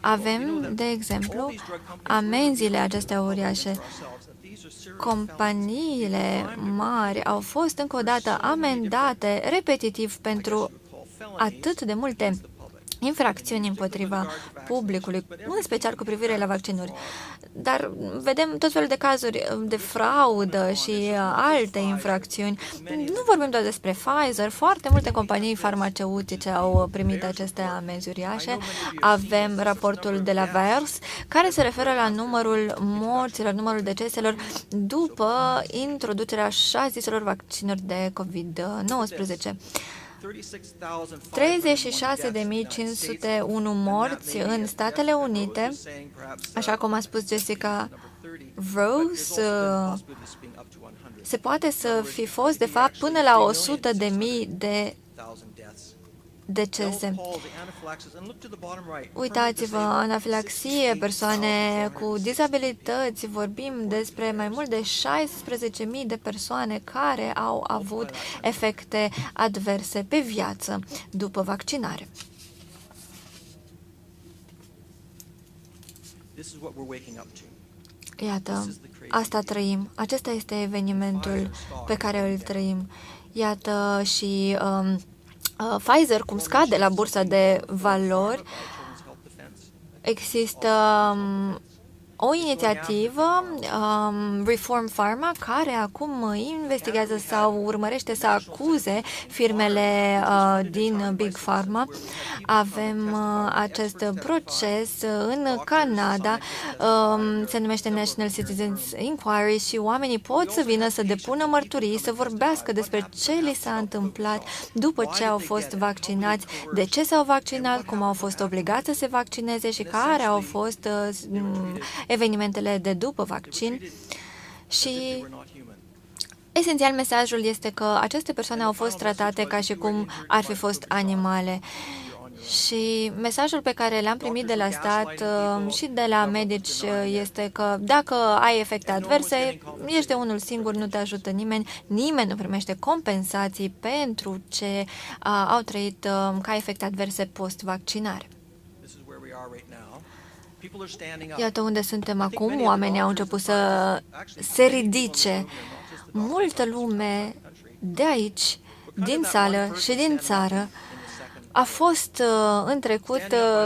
Avem, de exemplu, amenziile acestea uriașe. Companiile mari au fost încă o dată amendate repetitiv pentru atât de multe infracțiuni împotriva publicului, în special cu privire la vaccinuri. Dar vedem tot felul de cazuri de fraudă și alte infracțiuni. Nu vorbim doar despre Pfizer, foarte multe companii farmaceutice au primit aceste amenzi uriașe. Avem raportul de la VERS, care se referă la numărul morților, numărul deceselor după introducerea așa ziselor vaccinuri de COVID-19. 36.501 morți în Statele Unite, așa cum a spus Jessica Rose, se poate să fi fost, de fapt, până la 100.000 de decese. Uitați-vă, anafilaxie, persoane cu dizabilități, vorbim despre mai mult de 16.000 de persoane care au avut efecte adverse pe viață după vaccinare. Iată, asta trăim. Acesta este evenimentul pe care îl trăim. Iată și Pfizer, cum scade la bursa de valori, există o inițiativă, Reform Pharma, care acum investigează sau urmărește să acuze firmele din Big Pharma. Avem acest proces în Canada, se numește National Citizens Inquiry și oamenii pot să vină să depună mărturii, să vorbească despre ce li s-a întâmplat după ce au fost vaccinați, de ce s-au vaccinat, cum au fost obligați să se vaccineze și care au fost evenimentele de după vaccin. Și esențial mesajul este că aceste persoane au fost tratate ca și cum ar fi fost animale. Și mesajul pe care l-am primit de la stat și de la medici este că dacă ai efecte adverse, ești de unul singur, nu te ajută nimeni, nimeni nu primește compensații pentru ce au trăit ca efecte adverse post-vaccinare. Iată unde suntem acum, oamenii au început să se ridice. Multă lume de aici, din sală și din țară, a fost în trecut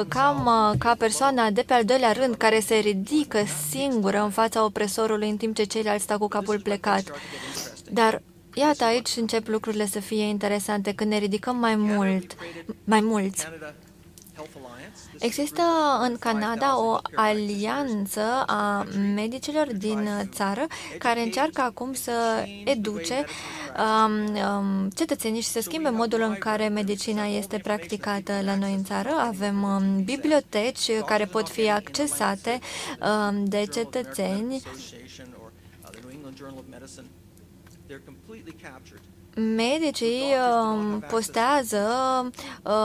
cam ca persoana de pe al doilea rând care se ridică singură în fața opresorului în timp ce ceilalți stau cu capul plecat. Dar iată aici încep lucrurile să fie interesante când ne ridicăm mai mulți. Există în Canada o alianță a medicilor din țară care încearcă acum să educe cetățenii și să schimbe modul în care medicina este practicată la noi în țară. Avem biblioteci care pot fi accesate de cetățeni. Medicii postează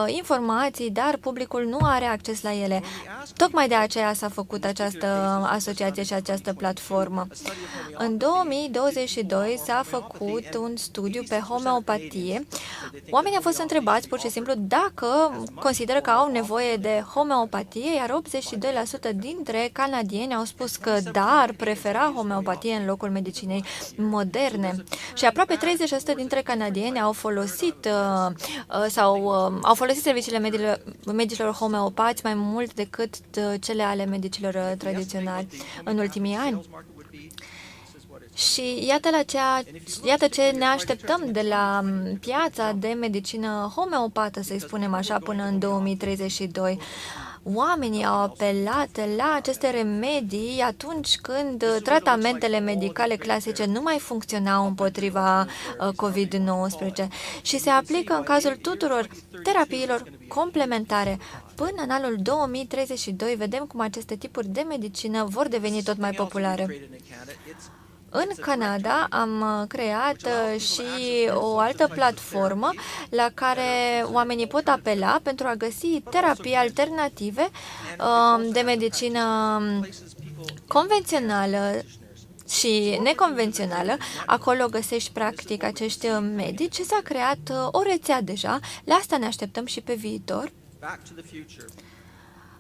informații, dar publicul nu are acces la ele. Tocmai de aceea s-a făcut această asociație și această platformă. În 2022 s-a făcut un studiu pe homeopatie. Oamenii au fost întrebați pur și simplu dacă consideră că au nevoie de homeopatie, iar 82% dintre canadieni au spus că da, ar prefera homeopatie în locul medicinei moderne. Și aproape 30% dintre canadieni au folosit au folosit serviciile medicilor homeopați mai mult decât cele ale medicilor tradiționali în ultimii ani. Și iată ce ne așteptăm de la piața de medicină homeopată, să-i spunem așa, până în 2032. Oamenii au apelat la aceste remedii atunci când tratamentele medicale clasice nu mai funcționau împotriva COVID-19 și se aplică în cazul tuturor terapiilor complementare. Până în anul 2032 vedem cum aceste tipuri de medicină vor deveni tot mai populare. În Canada am creat și o altă platformă la care oamenii pot apela pentru a găsi terapii alternative de medicină convențională și neconvențională. Acolo găsești practic acești medici și s-a creat o rețea deja. La asta ne așteptăm și pe viitor.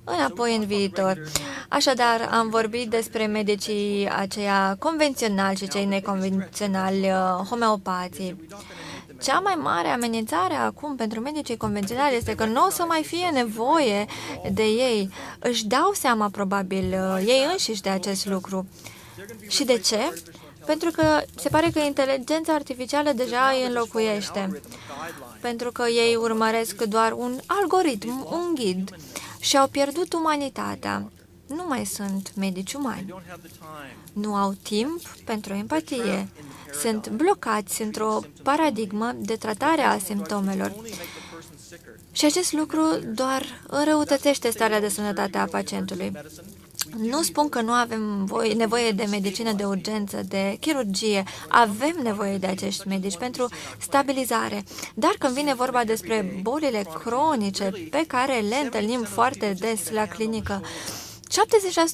Înapoi în viitor. Așadar, am vorbit despre medicii aceia convenționali și cei neconvenționali, homeopații. Cea mai mare amenințare acum pentru medicii convenționali este că nu o să mai fie nevoie de ei. Își dau seama, probabil, ei înșiși de acest lucru. Și de ce? Pentru că se pare că inteligența artificială deja îi înlocuiește. Pentru că ei urmăresc doar un algoritm, un ghid, și au pierdut umanitatea. Nu mai sunt medici umani. Nu au timp pentru empatie. Sunt blocați într-o paradigmă de tratare a simptomelor. Și acest lucru doar înrăutățește starea de sănătate a pacientului. Nu spun că nu avem nevoie de medicină de urgență, de chirurgie. Avem nevoie de acești medici pentru stabilizare. Dar când vine vorba despre bolile cronice pe care le întâlnim foarte des la clinică,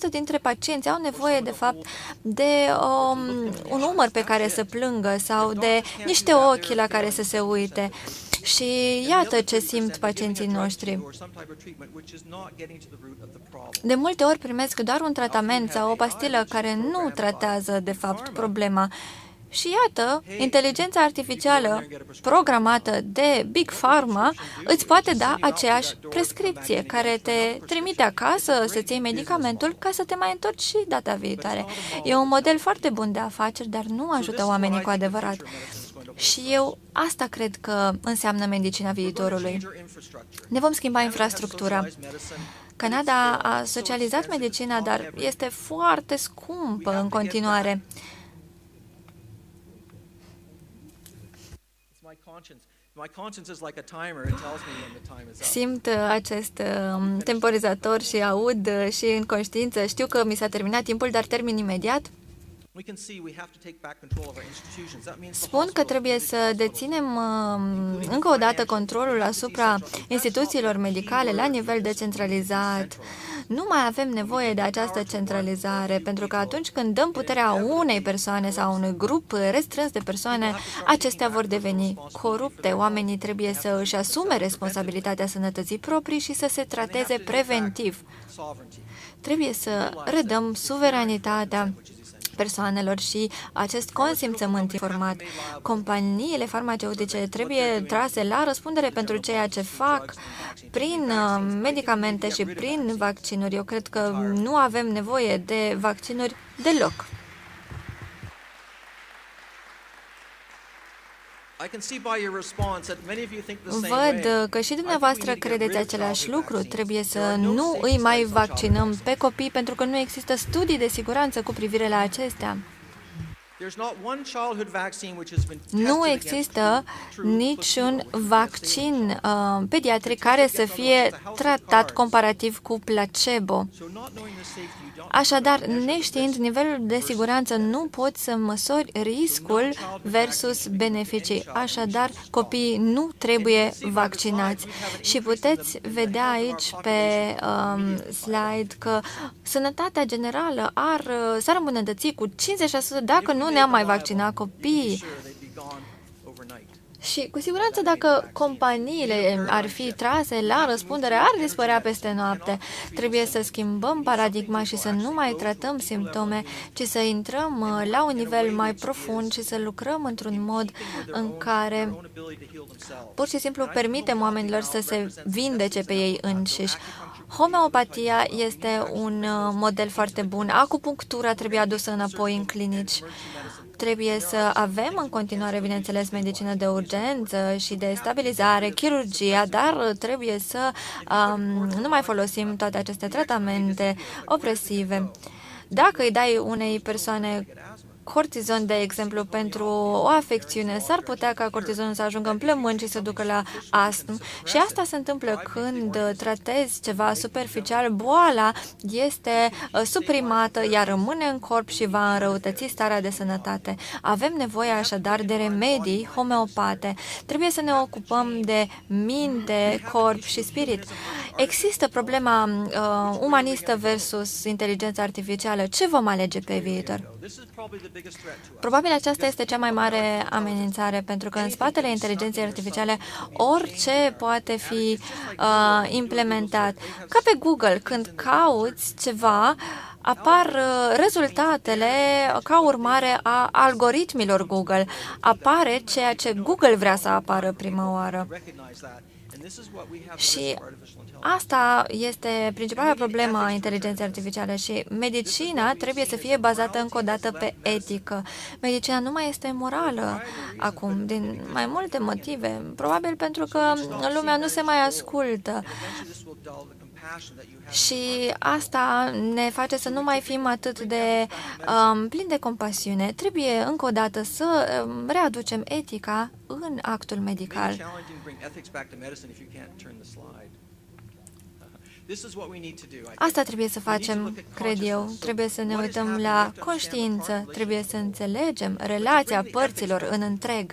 70% dintre pacienți au nevoie, de fapt, de un umăr pe care să plângă sau de niște ochi la care să se uite. Și iată ce simt pacienții noștri. De multe ori primesc doar un tratament sau o pastilă care nu tratează, de fapt, problema. Și iată, inteligența artificială programată de Big Pharma îți poate da aceeași prescripție care te trimite acasă să-ți iei medicamentul ca să te mai întorci și data viitoare. E un model foarte bun de afaceri, dar nu ajută oamenii cu adevărat. Și eu asta cred că înseamnă medicina viitorului. Ne vom schimba infrastructura. Canada a socializat medicina, dar este foarte scumpă în continuare. Simt acest temporizator și aud și în conștiință. Știu că mi s-a terminat timpul, dar termin imediat. Spun că trebuie să deținem încă o dată controlul asupra instituțiilor medicale la nivel decentralizat. Nu mai avem nevoie de această centralizare, pentru că atunci când dăm puterea unei persoane sau unui grup restrâns de persoane, acestea vor deveni corupte. Oamenii trebuie să își asume responsabilitatea sănătății proprii și să se trateze preventiv. Trebuie să redăm suveranitatea persoanelor și acest consimțământ informat. Companiile farmaceutice trebuie trase la răspundere pentru ceea ce fac prin medicamente și prin vaccinuri. Eu cred că nu avem nevoie de vaccinuri deloc. Văd că și dumneavoastră credeți același lucru. Trebuie să nu îi mai vaccinăm pe copii pentru că nu există studii de siguranță cu privire la acestea. Nu există niciun vaccin pediatric care să fie tratat comparativ cu placebo. Așadar, neștiind nivelul de siguranță, nu poți să măsori riscul versus beneficii. Așadar, copiii nu trebuie vaccinați. Și puteți vedea aici pe slide că sănătatea generală s-ar îmbunătăți cu 50% dacă nu ne-am mai vaccinat copiii. Și cu siguranță dacă companiile ar fi trase la răspundere, ar dispărea peste noapte. Trebuie să schimbăm paradigma și să nu mai tratăm simptome, ci să intrăm la un nivel mai profund și să lucrăm într-un mod în care pur și simplu permitem oamenilor să se vindece pe ei înșiși. Homeopatia este un model foarte bun. Acupunctura trebuie adusă înapoi în clinici. Trebuie să avem în continuare, bineînțeles, medicină de urgență și de stabilizare, chirurgia, dar trebuie să nu mai folosim toate aceste tratamente opresive. Dacă îi dai unei persoane cortizon, de exemplu, pentru o afecțiune, s-ar putea ca cortizonul să ajungă în plămâni și să ducă la astm. Și asta se întâmplă când tratezi ceva superficial, boala este suprimată, ea rămâne în corp și va înrăutăți starea de sănătate. Avem nevoie așadar de remedii homeopate. Trebuie să ne ocupăm de minte, corp și spirit. Există problema umanistă versus inteligența artificială. Ce vom alege pe viitor? Probabil aceasta este cea mai mare amenințare, pentru că în spatele inteligenței artificiale orice poate fi implementat. Ca pe Google, când cauți ceva, apar rezultatele ca urmare a algoritmilor Google. Apare ceea ce Google vrea să apară prima oară. Și asta este principala problemă a inteligenței artificiale și medicina trebuie să fie bazată încă o dată pe etică. Medicina nu mai este morală acum, din mai multe motive, probabil pentru că lumea nu se mai ascultă. Și asta ne face să nu mai fim atât de plini de compasiune. Trebuie încă o dată să readucem etica în actul medical. Asta trebuie să facem, cred eu. Trebuie să ne uităm la conștiință, trebuie să înțelegem relația părților în întreg.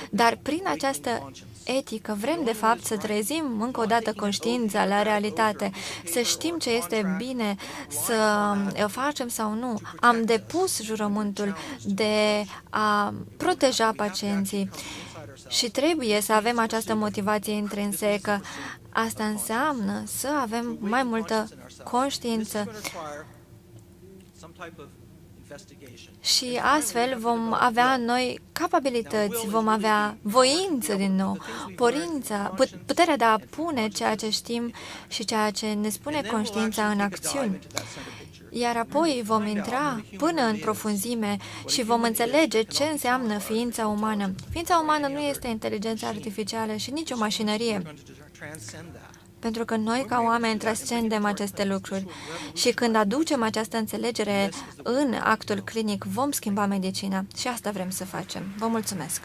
Dar prin această etică vrem, de fapt, să trezim încă o dată conștiința la realitate, să știm ce este bine să facem sau nu. Am depus jurământul de a proteja pacienții și trebuie să avem această motivație intrinsecă. Asta înseamnă să avem mai multă conștiință. Și astfel vom avea noi capabilități, vom avea voință din nou, puterea de a pune ceea ce știm și ceea ce ne spune conștiința în acțiuni. Iar apoi vom intra până în profunzime și vom înțelege ce înseamnă ființa umană. Ființa umană nu este inteligența artificială și nici o mașinărie. Pentru că noi, ca oameni, transcendem aceste lucruri. Și când aducem această înțelegere în actul clinic, vom schimba medicina. Și asta vrem să facem. Vă mulțumesc!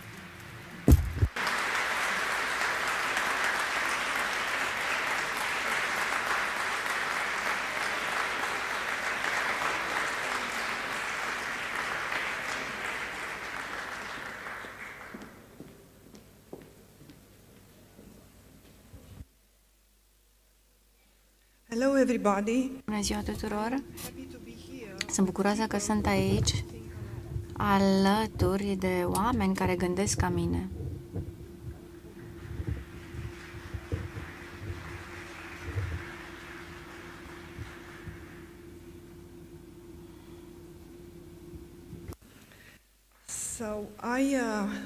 Hello everybody. Bună ziua tuturor. Sunt bucuroasă că sunt aici alături de oameni care gândesc ca mine.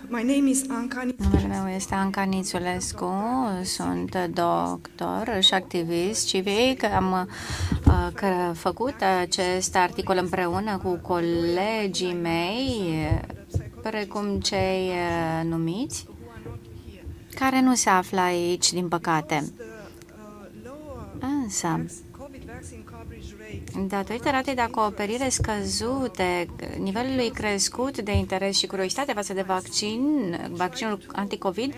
My name is Anca. Numele meu este Anca Nițulescu, sunt doctor și activist civic. Am făcut acest articol împreună cu colegii mei, precum cei numiți, care nu se află aici, din păcate. Însă, datorită ratei de acoperire scăzute, nivelului crescut de interes și curiozitate față de vaccinul anticovid,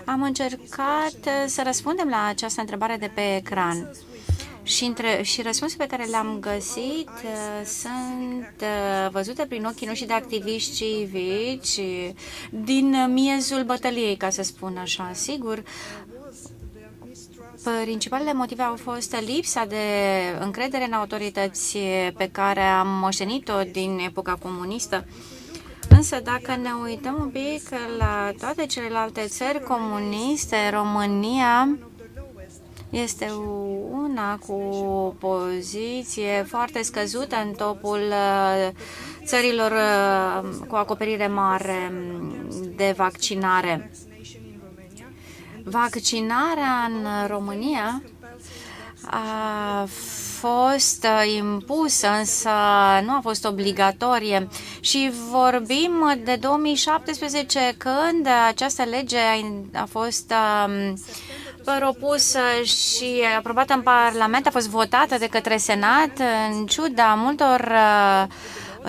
am încercat să răspundem la această întrebare de pe ecran. Și răspunsurile pe care le-am găsit sunt văzute prin ochii noștri de activiști civici din miezul bătăliei, ca să spun așa. Sigur, principalele motive au fost lipsa de încredere în autorități pe care am moștenit-o din epoca comunistă. Însă, dacă ne uităm un pic la toate celelalte țări comuniste, România este una cu o poziție foarte scăzută în topul țărilor cu acoperire mare de vaccinare. Vaccinarea în România a fost impusă, însă nu a fost obligatorie. Și vorbim de 2017, când această lege a fost propusă și aprobată în Parlament, a fost votată de către Senat, în ciuda multor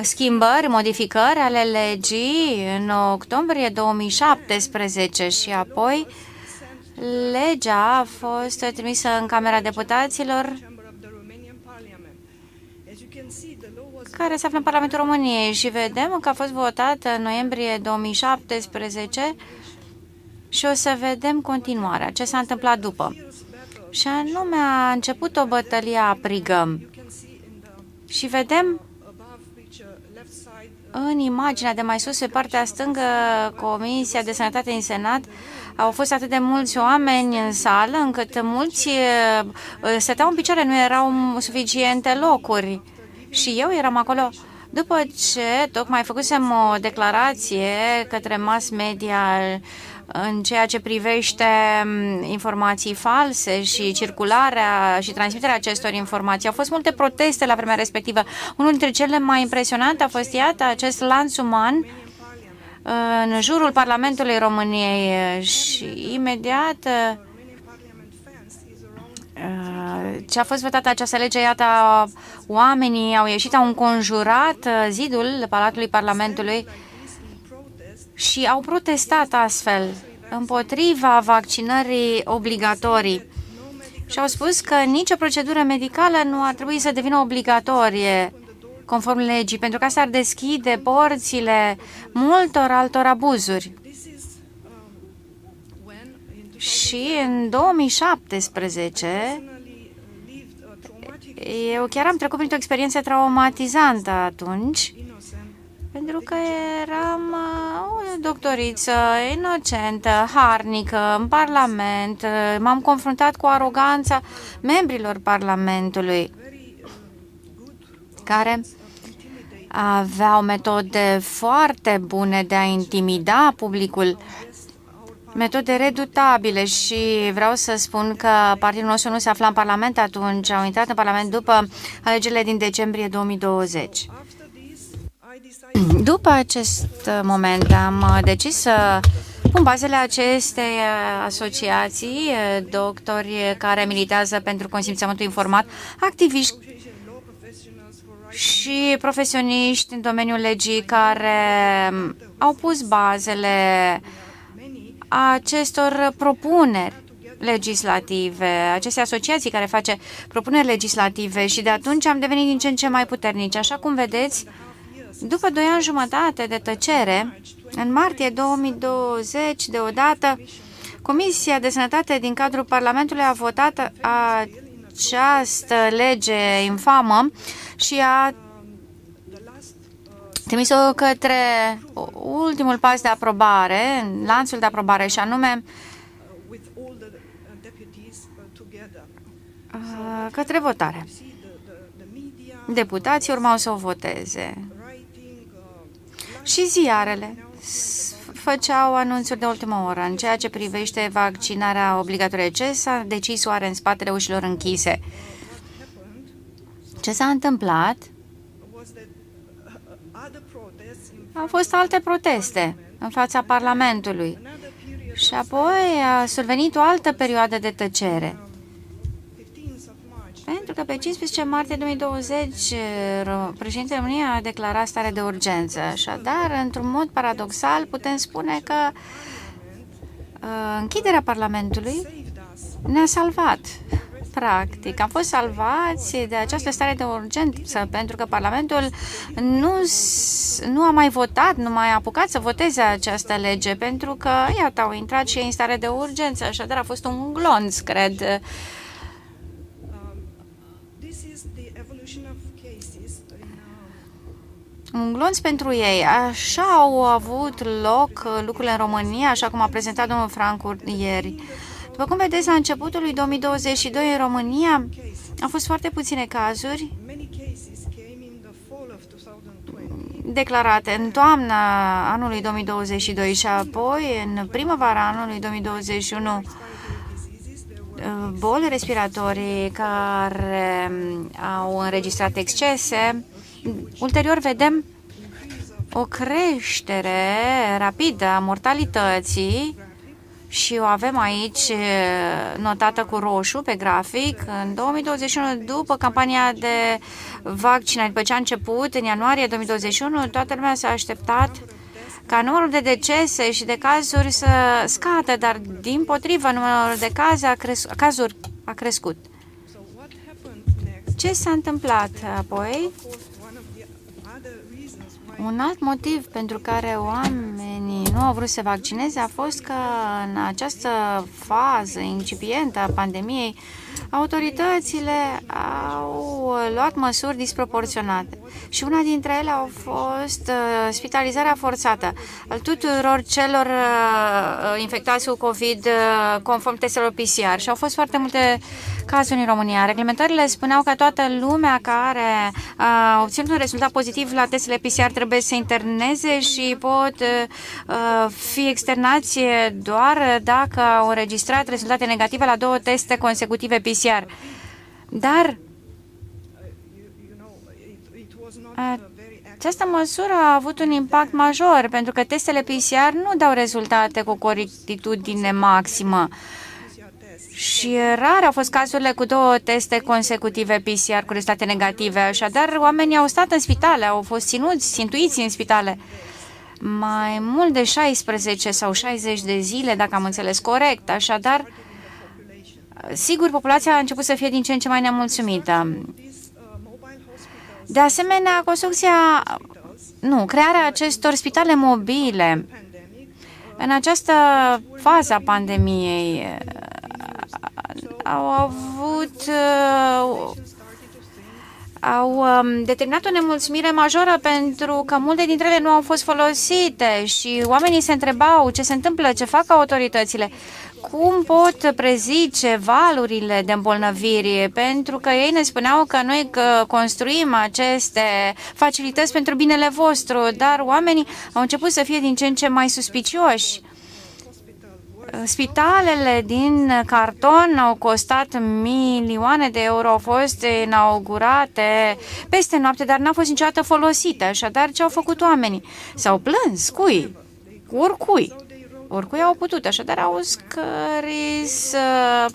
schimbări, modificări ale legii în octombrie 2017 și apoi legea a fost trimisă în Camera Deputaților, care se află în Parlamentul României, și vedem că a fost votată în noiembrie 2017 și o să vedem continuarea, ce s-a întâmplat după. Și anume a început o bătălie aprigă. Și vedem în imaginea de mai sus, pe partea stângă, Comisia de Sănătate din Senat. Au fost atât de mulți oameni în sală, încât mulți stăteau în picioare, nu erau suficiente locuri. Și eu eram acolo după ce tocmai făcusem o declarație către mass media în ceea ce privește informații false și circularea și transmiterea acestor informații. Au fost multe proteste la vremea respectivă. Unul dintre cele mai impresionante a fost, iată, acest lanț uman în jurul Parlamentului României și imediat ce a fost votată această lege, iată, oamenii au ieșit, au înconjurat zidul Palatului Parlamentului și au protestat astfel împotriva vaccinării obligatorii. Și au spus că nicio procedură medicală nu ar trebui să devină obligatorie conform legii, pentru că asta ar deschide porțile multor altor abuzuri. Și în 2017 eu chiar am trecut printr-o experiență traumatizantă atunci, pentru că eram o doctoriță inocentă, harnică, în Parlament. M-am confruntat cu aroganța membrilor Parlamentului, care aveau metode foarte bune de a intimida publicul, metode redutabile, și vreau să spun că partidul nostru nu se afla în Parlament atunci, au intrat în Parlament după alegerile din decembrie 2020. După acest moment am decis să pun bazele acestei asociații, doctori care militează pentru consimțământul informat, activiști și profesioniști în domeniul legii care au pus bazele acestor propuneri legislative, aceste asociații care face propuneri legislative, și de atunci am devenit din ce în ce mai puternici. Așa cum vedeți, după 2 ani jumătate de tăcere, în martie 2020, deodată, Comisia de Sănătate din cadrul Parlamentului a votat această lege infamă și a trimis-o către ultimul pas de aprobare, lanțul de aprobare, și anume către votare. Deputații urmau să o voteze și ziarele făceau anunțuri de ultimă oră în ceea ce privește vaccinarea obligatorie. Ce s-a decis oare în spatele ușilor închise? Ce s-a întâmplat? Au fost alte proteste în fața Parlamentului și apoi a survenit o altă perioadă de tăcere. Pentru că pe 15 martie 2020 președintele României a declarat stare de urgență. Așadar, într-un mod paradoxal, putem spune că închiderea Parlamentului ne-a salvat. Practic, am fost salvați de această stare de urgență pentru că Parlamentul nu a mai votat, nu mai a apucat să voteze această lege, pentru că, iată, au intrat și ei în stare de urgență. Așadar, a fost un glonț, cred. Un glonț pentru ei. Așa au avut loc lucrurile în România, așa cum a prezentat domnul Francu ieri. După cum vedeți, la începutul lui 2022 în România au fost foarte puține cazuri declarate în toamna anului 2022 și apoi în primăvara anului 2021 boli respiratorii care au înregistrat excese. Ulterior vedem o creștere rapidă a mortalității și o avem aici notată cu roșu pe grafic. În 2021, după campania de vaccinare, după ce a început în ianuarie 2021, toată lumea s-a așteptat ca numărul de decese și de cazuri să scadă, dar dimpotrivă numărul de cazuri a crescut. Ce s-a întâmplat apoi? Un alt motiv pentru care oamenii nu au vrut să se vaccineze a fost că în această fază incipientă a pandemiei, autoritățile au luat măsuri disproporționate și una dintre ele a fost spitalizarea forțată al tuturor celor infectați cu COVID conform testelor PCR și au fost foarte multe cazuri în România. Reglementările spuneau că toată lumea care a obținut un rezultat pozitiv la testele PCR trebuie să interneze și pot fi externați doar dacă au înregistrat rezultate negative la 2 teste consecutive PCR. Dar această măsură a avut un impact major pentru că testele PCR nu dau rezultate cu corectitudine maximă. Și rare au fost cazurile cu 2 teste consecutive PCR cu rezultate negative. Așadar, oamenii au stat în spitale, au fost țintuiți în spitale mai mult de 16 sau 60 de zile, dacă am înțeles corect. Așadar, sigur, populația a început să fie din ce în ce mai nemulțumită. De asemenea, crearea acestor spitale mobile în această fază a pandemiei au avut au determinat o nemulțumire majoră pentru că multe dintre ele nu au fost folosite și oamenii se întrebau ce se întâmplă, ce fac autoritățile, cum pot prezice valurile de îmbolnăviri, pentru că ei ne spuneau că noi construim aceste facilități pentru binele vostru, dar oamenii au început să fie din ce în ce mai suspicioși. Spitalele din carton au costat milioane de euro, au fost inaugurate peste noapte, dar n-au fost niciodată folosite. Așadar, ce au făcut oamenii? S-au plâns, cui? Oricui au putut, așadar au scris,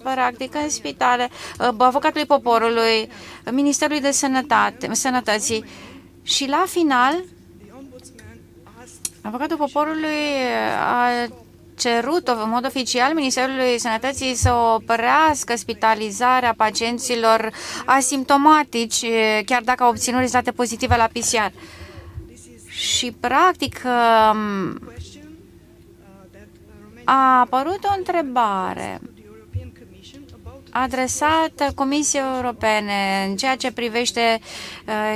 practic, în spitale, avocatului poporului, Ministerului de Sănătății și la final, avocatul poporului a cerut în mod oficial Ministerului Sănătății să oprească spitalizarea pacienților asimptomatici, chiar dacă au obținut rezultate pozitive la PCR. Și, practic, a apărut o întrebare adresată Comisiei Europene în ceea ce privește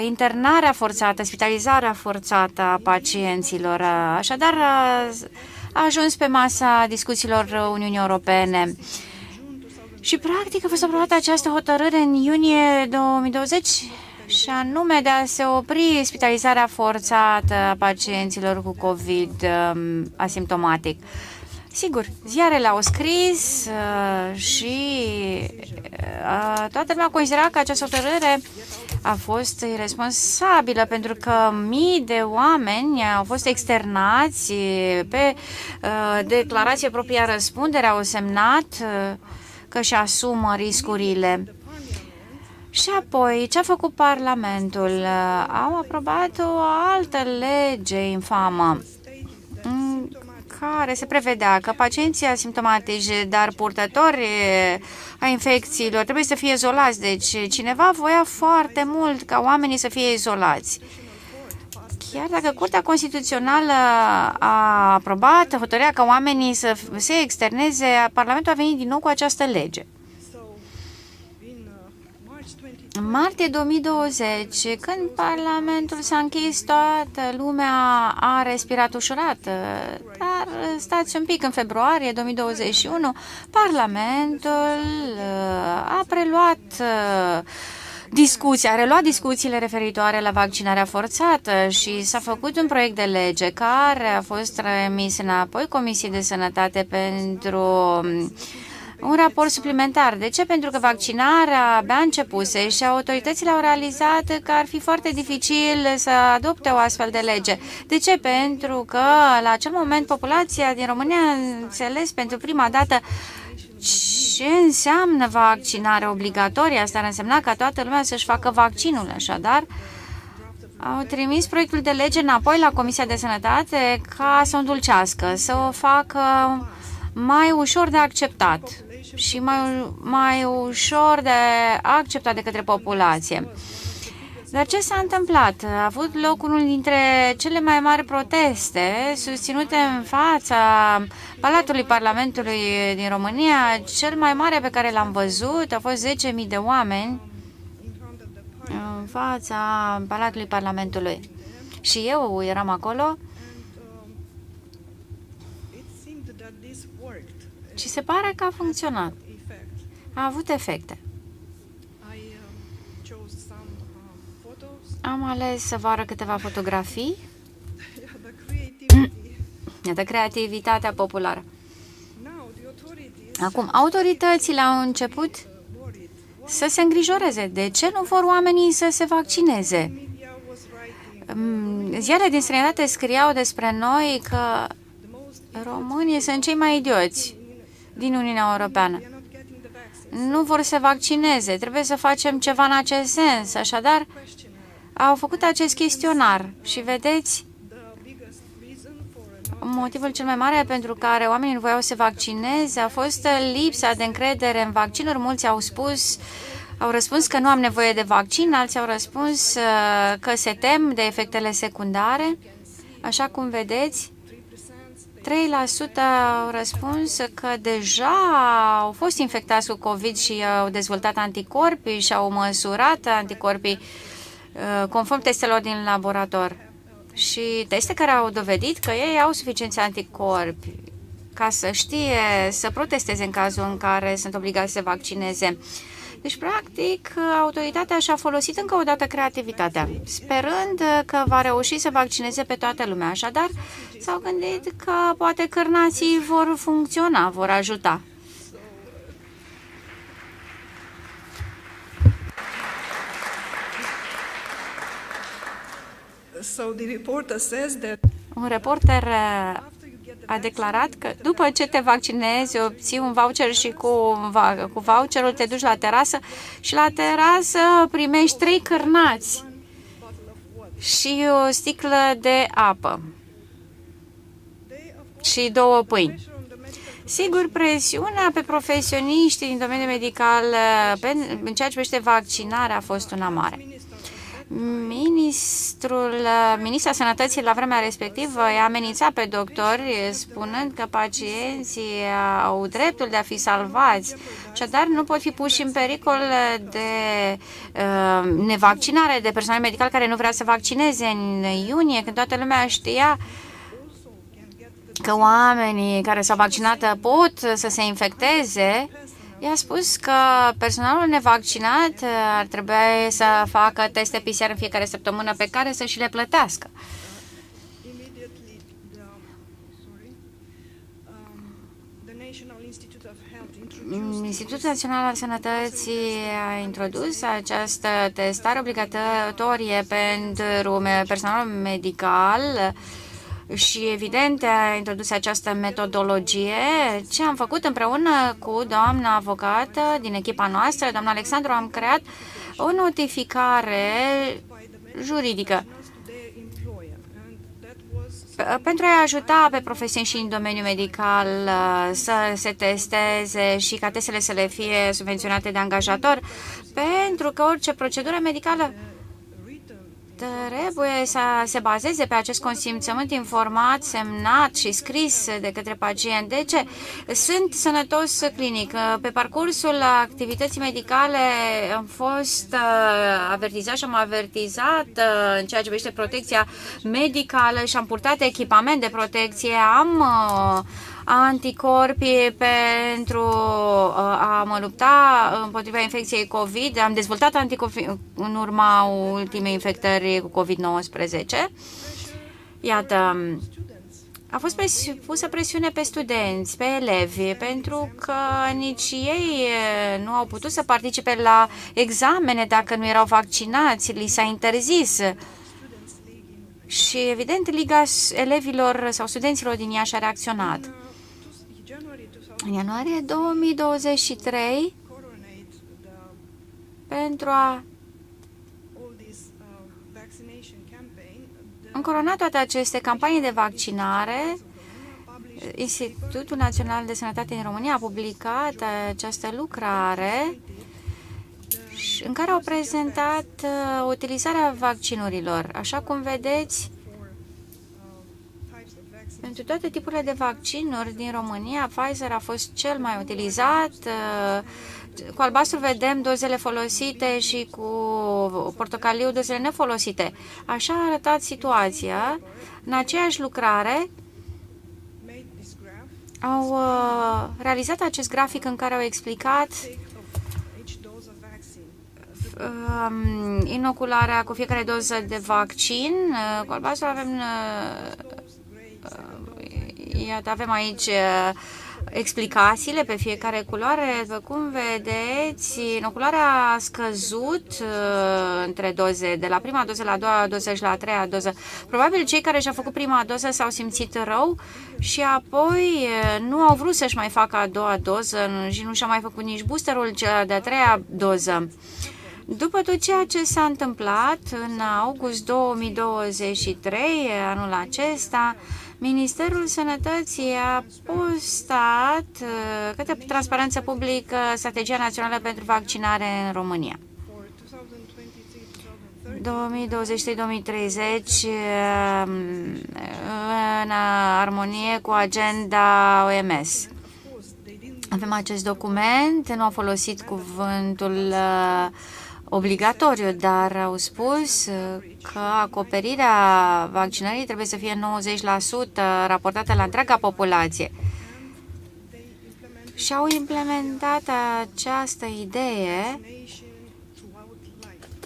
internarea forțată, spitalizarea forțată a pacienților. Așadar, a ajuns pe masa discuțiilor Uniunii Europene. Și, practic, a fost aprobată această hotărâre în iunie 2020 și anume de a se opri spitalizarea forțată a pacienților cu COVID asimptomatic. Sigur, ziarele au scris și toată lumea considera că această hotărâre a fost irresponsabilă pentru că mii de oameni au fost externați pe declarație propria răspundere, au semnat că își asumă riscurile. Și apoi, ce a făcut Parlamentul? Au aprobat o altă lege infamă care se prevedea că pacienții asimptomatici, dar purtători a infecțiilor, trebuie să fie izolați. Deci cineva voia foarte mult ca oamenii să fie izolați. Chiar dacă Curtea Constituțională a aprobat hotărârea ca oamenii să se externeze, Parlamentul a venit din nou cu această lege. În martie 2020, când Parlamentul s-a închis, toată lumea a respirat ușurat, dar stați un pic, în februarie 2021, Parlamentul a preluat discuția, a reluat discuțiile referitoare la vaccinarea forțată și s-a făcut un proiect de lege care a fost remis înapoi Comisiei de Sănătate pentru un raport suplimentar. De ce? Pentru că vaccinarea abia începuse și autoritățile au realizat că ar fi foarte dificil să adopte o astfel de lege. De ce? Pentru că la acel moment populația din România a înțeles pentru prima dată ce înseamnă vaccinare obligatorie. Asta ar însemna ca toată lumea să-și facă vaccinul. Așadar, au trimis proiectul de lege înapoi la Comisia de Sănătate ca să o îndulcească, să o facă mai ușor de acceptat și mai ușor de acceptat de către populație. Dar ce s-a întâmplat? A avut loc unul dintre cele mai mari proteste susținute în fața Palatului Parlamentului din România, cel mai mare pe care l-am văzut. Au fost 10.000 de oameni în fața Palatului Parlamentului. Și eu eram acolo. Și se pare că a funcționat. A avut efecte. Am ales să vă arăt câteva fotografii. Iată creativitatea populară. Acum, autoritățile au început să se îngrijoreze. De ce nu vor oamenii să se vaccineze? Ziarele din străinătate scriau despre noi că românii sunt cei mai idioți din Uniunea Europeană. Nu vor să vaccineze, trebuie să facem ceva în acest sens. Așadar, au făcut acest chestionar și vedeți, motivul cel mai mare pentru care oamenii nu voiau să se vaccineze a fost lipsa de încredere în vaccinuri. Mulți au răspuns că nu am nevoie de vaccin, alții au răspuns că se tem de efectele secundare. Așa cum vedeți, 3% au răspuns că deja au fost infectați cu COVID și au dezvoltat anticorpi și au măsurat anticorpii conform testelor din laborator. Și teste care au dovedit că ei au suficienți anticorpi ca să știe să protesteze în cazul în care sunt obligați să se vaccineze. Deci, practic, autoritatea și-a folosit încă o dată creativitatea, sperând că va reuși să vaccineze pe toată lumea. Așadar, s-au gândit că poate cârnații vor funcționa, vor ajuta. Un reporter a declarat că după ce te vaccinezi, obții un voucher și cu voucherul te duci la terasă și la terasă primești 3 cârnați și o sticlă de apă și 2 pâini. Sigur, presiunea pe profesioniștii din domeniul medical în ceea ce privește vaccinarea a fost una mare. Ministra Sănătății la vremea respectivă i-a amenințat pe doctori spunând că pacienții au dreptul de a fi salvați, așadar nu pot fi puși în pericol de nevaccinare de personal medical care nu vrea să vaccineze în iunie, când toată lumea știa că oamenii care s-au vaccinat pot să se infecteze. I-a spus că personalul nevaccinat ar trebui să facă teste PCR în fiecare săptămână pe care să și le plătească. Institutul Național al Sănătății a introdus această testare obligatorie pentru personalul medical și, evident, a introdus această metodologie. Ce am făcut împreună cu doamna avocată din echipa noastră, doamna Alexandru, am creat o notificare juridică pentru a ajuta pe profesioniști în domeniul medical să se testeze și ca testele să le fie subvenționate de angajator, pentru că orice procedură medicală trebuie să se bazeze pe acest consimțământ informat, semnat și scris de către pacient. De ce? Sunt sănătos clinic. Pe parcursul activității medicale am fost avertizat și am avertizat în ceea ce privește protecția medicală și am purtat echipament de protecție. Am anticorpi pentru a mă lupta împotriva infecției COVID. Am dezvoltat anticorpi în urma ultimei infectări cu COVID-19. Iată, a fost pusă presiune pe studenți, pe elevi, pentru că nici ei nu au putut să participe la examene dacă nu erau vaccinați, li s-a interzis. Și, evident, Liga Elevilor sau Studenților din Iași a reacționat. În ianuarie 2023, pentru a încorona toate aceste campanii de vaccinare, Institutul Național de Sănătate din România a publicat această lucrare în care au prezentat utilizarea vaccinurilor. Așa cum vedeți, pentru toate tipurile de vaccinuri din România, Pfizer a fost cel mai utilizat. Cu albastru vedem dozele folosite și cu portocaliu dozele nefolosite. Așa a arătat situația. În aceeași lucrare au realizat acest grafic în care au explicat inocularea cu fiecare doză de vaccin. Cu albastru avem iată, avem aici explicațiile pe fiecare culoare. După cum vedeți, inocularea a scăzut între doze, de la prima doză la a doua doză și la a treia doză. Probabil cei care și-au făcut prima doză s-au simțit rău și apoi nu au vrut să-și mai facă a doua doză și nu și-au mai făcut nici boosterul, cea de-a treia doză. După tot ceea ce s-a întâmplat în august 2023, anul acesta, Ministerul Sănătății a postat către transparență publică Strategia Națională pentru Vaccinare în România. 2023-2030 în armonie cu agenda OMS. Avem acest document, nu am folosit cuvântul obligatoriu, dar au spus că acoperirea vaccinării trebuie să fie 90% raportată la întreaga populație. Și au implementat această idee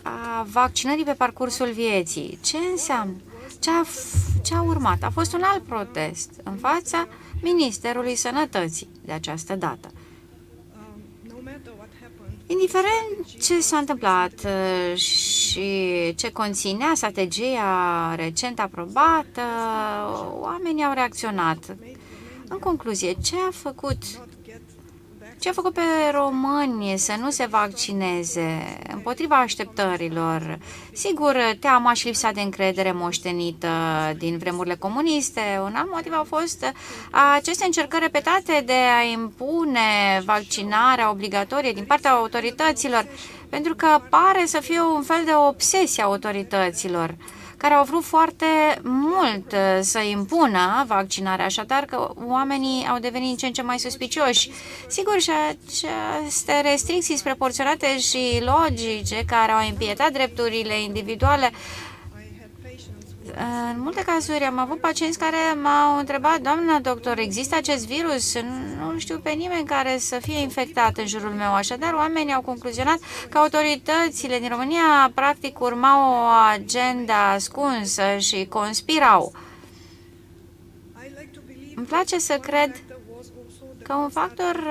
a vaccinării pe parcursul vieții. Ce înseamnă? Ce a urmat? A fost un alt protest în fața Ministerului Sănătății de această dată. Indiferent ce s-a întâmplat și ce conținea strategia recent aprobată, oamenii au reacționat. În concluzie, ce a făcut pe români să nu se vaccineze împotriva așteptărilor? Sigur, teama și lipsa de încredere moștenită din vremurile comuniste. Un alt motiv au fost aceste încercări repetate de a impune vaccinarea obligatorie din partea autorităților, pentru că pare să fie un fel de obsesie a autorităților, care au vrut foarte mult să impună vaccinarea, așadar că oamenii au devenit din ce în ce mai suspicioși. Sigur, și aceste restricții disproporționate și logice care au împietat drepturile individuale. În multe cazuri am avut pacienți care m-au întrebat: doamna doctor, există acest virus? Nu știu pe nimeni care să fie infectat în jurul meu. Așadar, oamenii au concluzionat că autoritățile din România practic urmau o agenda ascunsă și conspirau. Îmi place să cred că un factor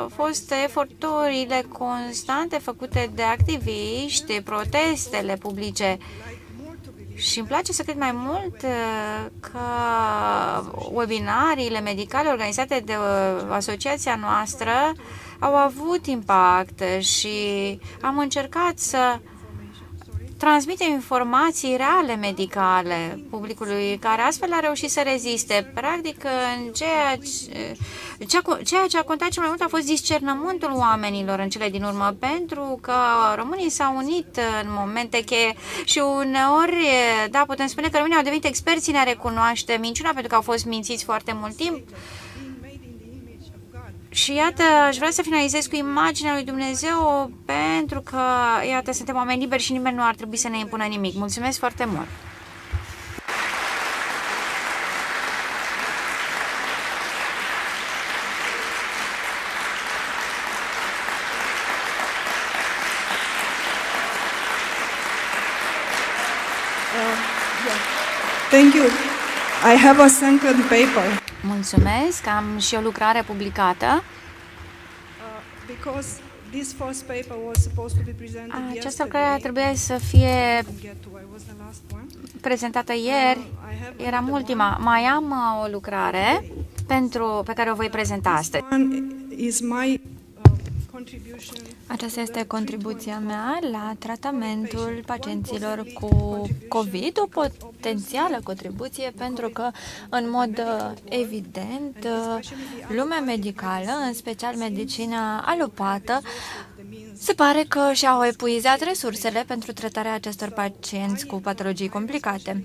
a fost eforturile constante făcute de activiști, protestele publice. Și îmi place să cred mai mult că webinariile medicale organizate de asociația noastră au avut impact și am încercat să transmitem informații reale medicale publicului, care astfel a reușit să reziste. Practic, ceea ce a contat cel mai mult a fost discernământul oamenilor în cele din urmă, pentru că românii s-au unit în momente cheie și uneori, da, putem spune că românii au devenit experți în a recunoaște minciuna, pentru că au fost mințiți foarte mult timp. Și iată, aș vrea să finalizez cu imaginea lui Dumnezeu, pentru că, iată, suntem oameni liberi și nimeni nu ar trebui să ne impună nimic. Mulțumesc foarte mult! Thank you. I have a second paper. Mulțumesc, am și o lucrare publicată. Această lucrare trebuia să fie prezentată ieri, era ultima. Mai am o lucrare pe care o voi prezenta astăzi. Aceasta este contribuția mea la tratamentul pacienților cu COVID, o potențială contribuție, pentru că, în mod evident, lumea medicală, în special medicina alopată, se pare că și-au epuizat resursele pentru tratarea acestor pacienți cu patologii complicate.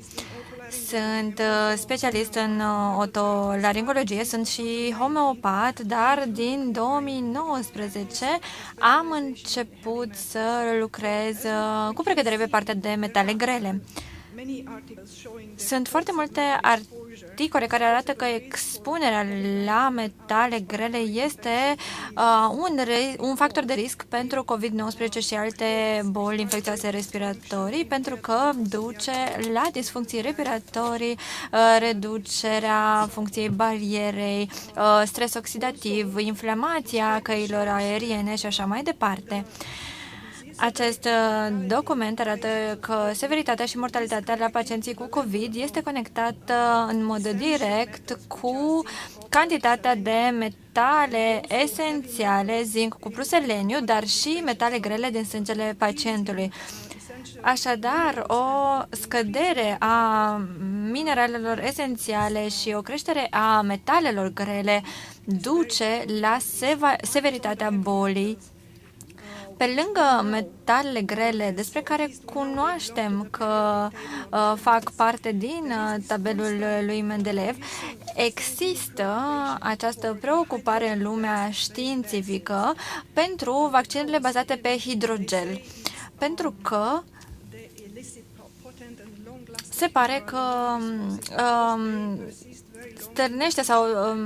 Sunt specialist în otolaringologie, sunt și homeopat, dar din 2019 am început să lucrez cu precădere pe partea de metale grele. Sunt foarte multe articole care arată că expunerea la metale grele este un factor de risc pentru COVID-19 și alte boli infecțioase respiratorii, pentru că duce la disfuncții respiratorii, reducerea funcției barierei, stres oxidativ, inflamația căilor aeriene și așa mai departe. Acest document arată că severitatea și mortalitatea la pacienții cu COVID este conectată în mod direct cu cantitatea de metale esențiale, zinc cupru seleniu, dar și metale grele din sângele pacientului. Așadar, o scădere a mineralelor esențiale și o creștere a metalelor grele duce la severitatea bolii. Pe lângă metalele grele, despre care cunoaștem că fac parte din tabelul lui Mendeleev, există această preocupare în lumea științifică pentru vaccinurile bazate pe hidrogel. pentru că se pare că stârnește sau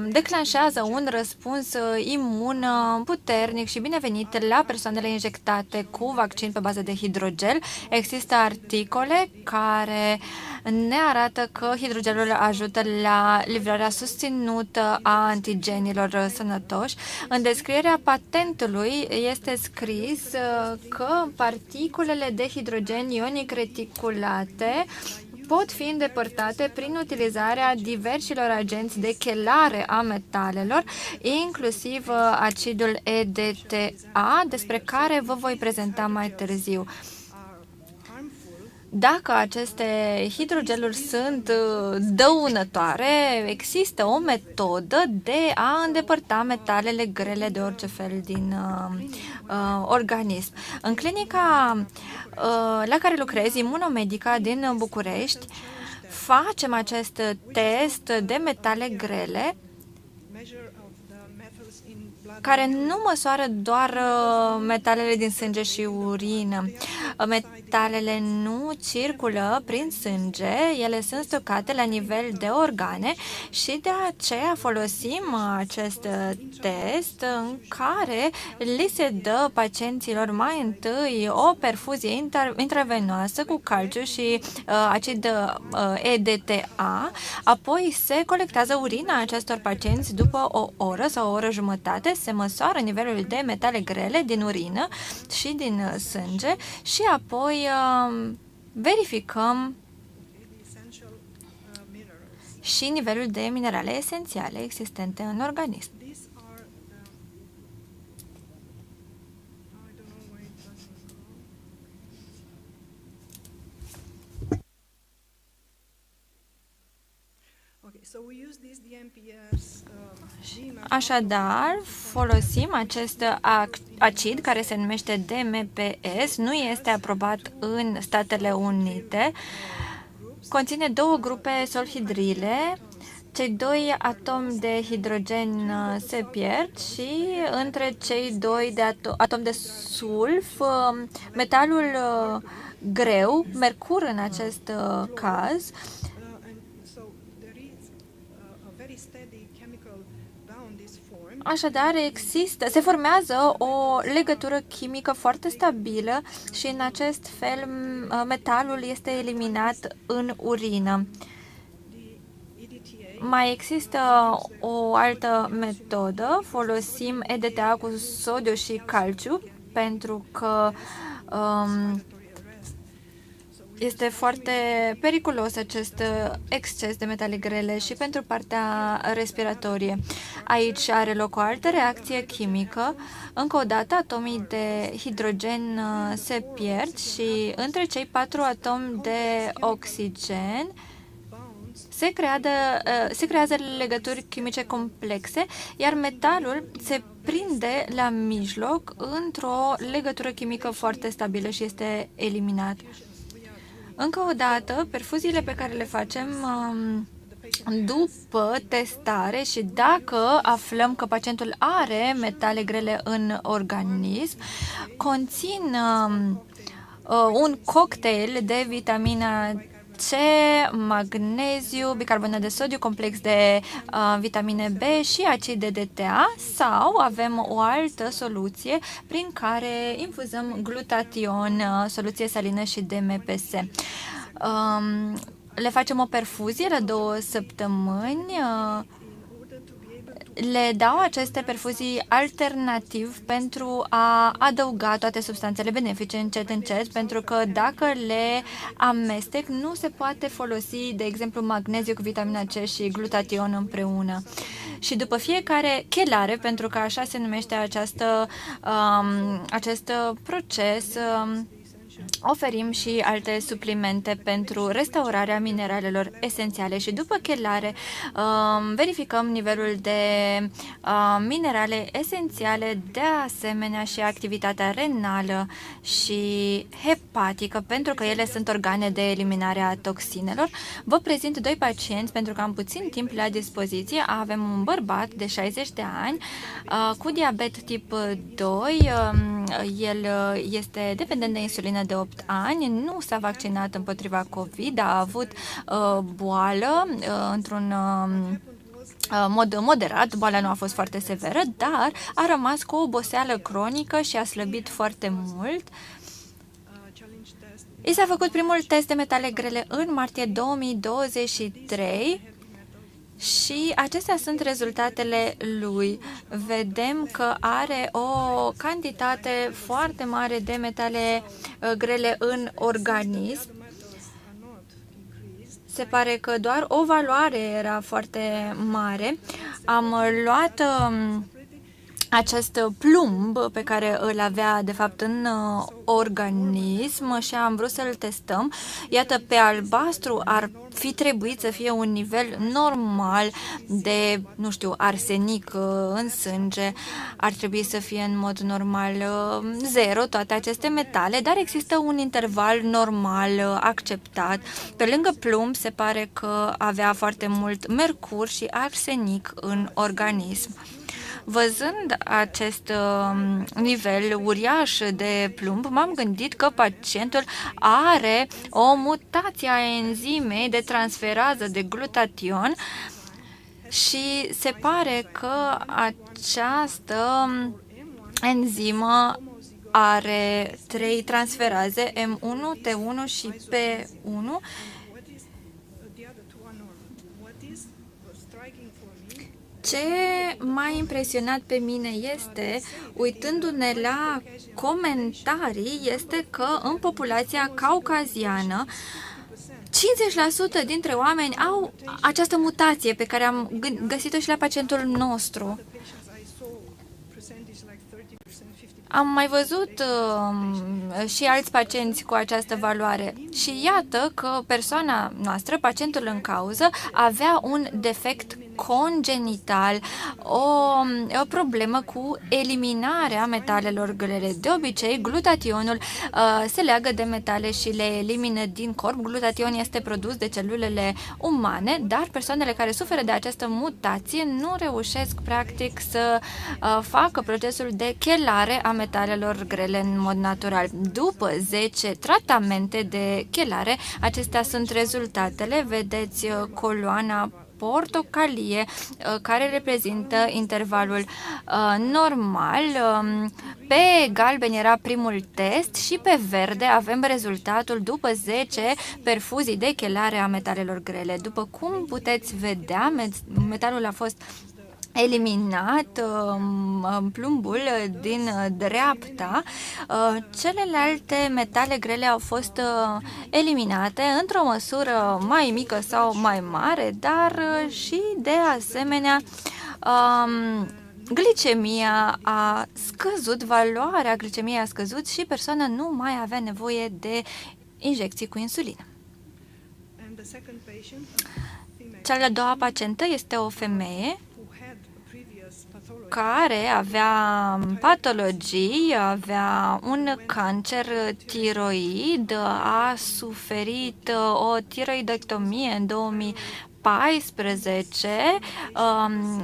declanșează un răspuns imun puternic și binevenit la persoanele injectate cu vaccin pe bază de hidrogel. Există articole care ne arată că hidrogelul ajută la livrarea susținută a antigenilor sănătoși. În descrierea patentului este scris că particulele de hidrogen ionic reticulate pot fi îndepărtate prin utilizarea diversilor agenți de chelare a metalelor, inclusiv acidul EDTA, despre care vă voi prezenta mai târziu. Dacă aceste hidrogeluri sunt dăunătoare, există o metodă de a îndepărta metalele grele de orice fel din organism. În clinica la care lucrez, Imunomedica din București, facem acest test de metale grele care nu măsoară doar metalele din sânge și urină. Metalele nu circulă prin sânge, ele sunt stocate la nivel de organe și de aceea folosim acest test în care li se dă pacienților mai întâi o perfuzie intravenoasă cu calciu și acid EDTA, apoi se colectează urina acestor pacienți după o oră sau o oră jumătate, se măsoară nivelul de metale grele din urină și din sânge și apoi verificăm și nivelul de minerale esențiale existente în organism. Așadar, folosim acest acid care se numește DMPS, nu este aprobat în Statele Unite, conține două grupe solhidrile, cei doi atomi de hidrogen se pierd și între cei doi de atom de sulf, metalul greu, mercur în acest caz, așadar, se formează o legătură chimică foarte stabilă și în acest fel metalul este eliminat în urină. Mai există o altă metodă, folosim EDTA cu sodiu și calciu pentru că este foarte periculos acest exces de metale grele și pentru partea respiratorie. Aici are loc o altă reacție chimică. Încă o dată, atomii de hidrogen se pierd și între cei 4 atomi de oxigen se creează legături chimice complexe, iar metalul se prinde la mijloc într-o legătură chimică foarte stabilă și este eliminat. Încă o dată, perfuziile pe care le facem după testare și dacă aflăm că pacientul are metale grele în organism, conțin un cocktail de vitamina C, magneziu, bicarbonat de sodiu, complex de vitamine B și acid DTA, sau avem o altă soluție prin care infuzăm glutation, soluție salină și DMPS. Le facem o perfuzie la 2 săptămâni, le dau aceste perfuzii alternativ pentru a adăuga toate substanțele benefice încet, pentru că dacă le amestec, nu se poate folosi, de exemplu, magneziu cu vitamina C și glutation împreună. Și după fiecare chelare, pentru că așa se numește acest proces, oferim și alte suplimente pentru restaurarea mineralelor esențiale și după chelare verificăm nivelul de minerale esențiale, de asemenea și activitatea renală și hepatică, pentru că ele sunt organe de eliminare a toxinelor. Vă prezint 2 pacienți pentru că am puțin timp la dispoziție. Avem un bărbat de 60 de ani cu diabet tip 2, El este dependent de insulină de 8 ani, nu s-a vaccinat împotriva COVID, a avut boală într-un mod moderat, boala nu a fost foarte severă, dar a rămas cu o oboseală cronică și a slăbit foarte mult. I s-a făcut primul test de metale grele în martie 2023 și acestea sunt rezultatele lui. Vedem că are o cantitate foarte mare de metale grele în organism. Se pare că doar o valoare era foarte mare. Am luat acest plumb pe care îl avea de fapt în organism și am vrut să-l testăm. Iată, pe albastru ar fi trebuit să fie un nivel normal de, nu știu, arsenic în sânge. Ar trebui să fie în mod normal 0 toate aceste metale, dar există un interval normal acceptat. Pe lângă plumb se pare că avea foarte mult mercur și arsenic în organism. Văzând acest nivel uriaș de plumb, m-am gândit că pacientul are o mutație a enzimei de transferază de glutation și se pare că această enzimă are 3 transferaze, M1, T1 și P1. Ce m-a impresionat pe mine este, uitându-ne la comentarii, este că în populația caucaziană 50% dintre oameni au această mutație pe care am găsit-o și la pacientul nostru. Am mai văzut și alți pacienți cu această valoare și iată că persoana noastră, pacientul în cauză, avea un defect congenital, o problemă cu eliminarea metalelor grele. De obicei, glutationul se leagă de metale și le elimină din corp. Glutation este produs de celulele umane, dar persoanele care suferă de această mutație nu reușesc practic să facă procesul de chelare a metalelor grele în mod natural. După 10 tratamente de chelare, acestea sunt rezultatele. Vedeți coloana portocalie, care reprezintă intervalul normal. Pe galben era primul test și pe verde avem rezultatul după 10 perfuzii de chelare a metalelor grele. După cum puteți vedea, metalul a fost eliminat, plumbul din dreapta. Celelalte metale grele au fost eliminate într-o măsură mai mică sau mai mare, dar și de asemenea glicemia a scăzut, valoarea glicemiei a scăzut și persoana nu mai avea nevoie de injecții cu insulină. Cea de-a doua pacientă este o femeie care avea patologii, avea un cancer tiroid, a suferit o tiroidectomie în 2014,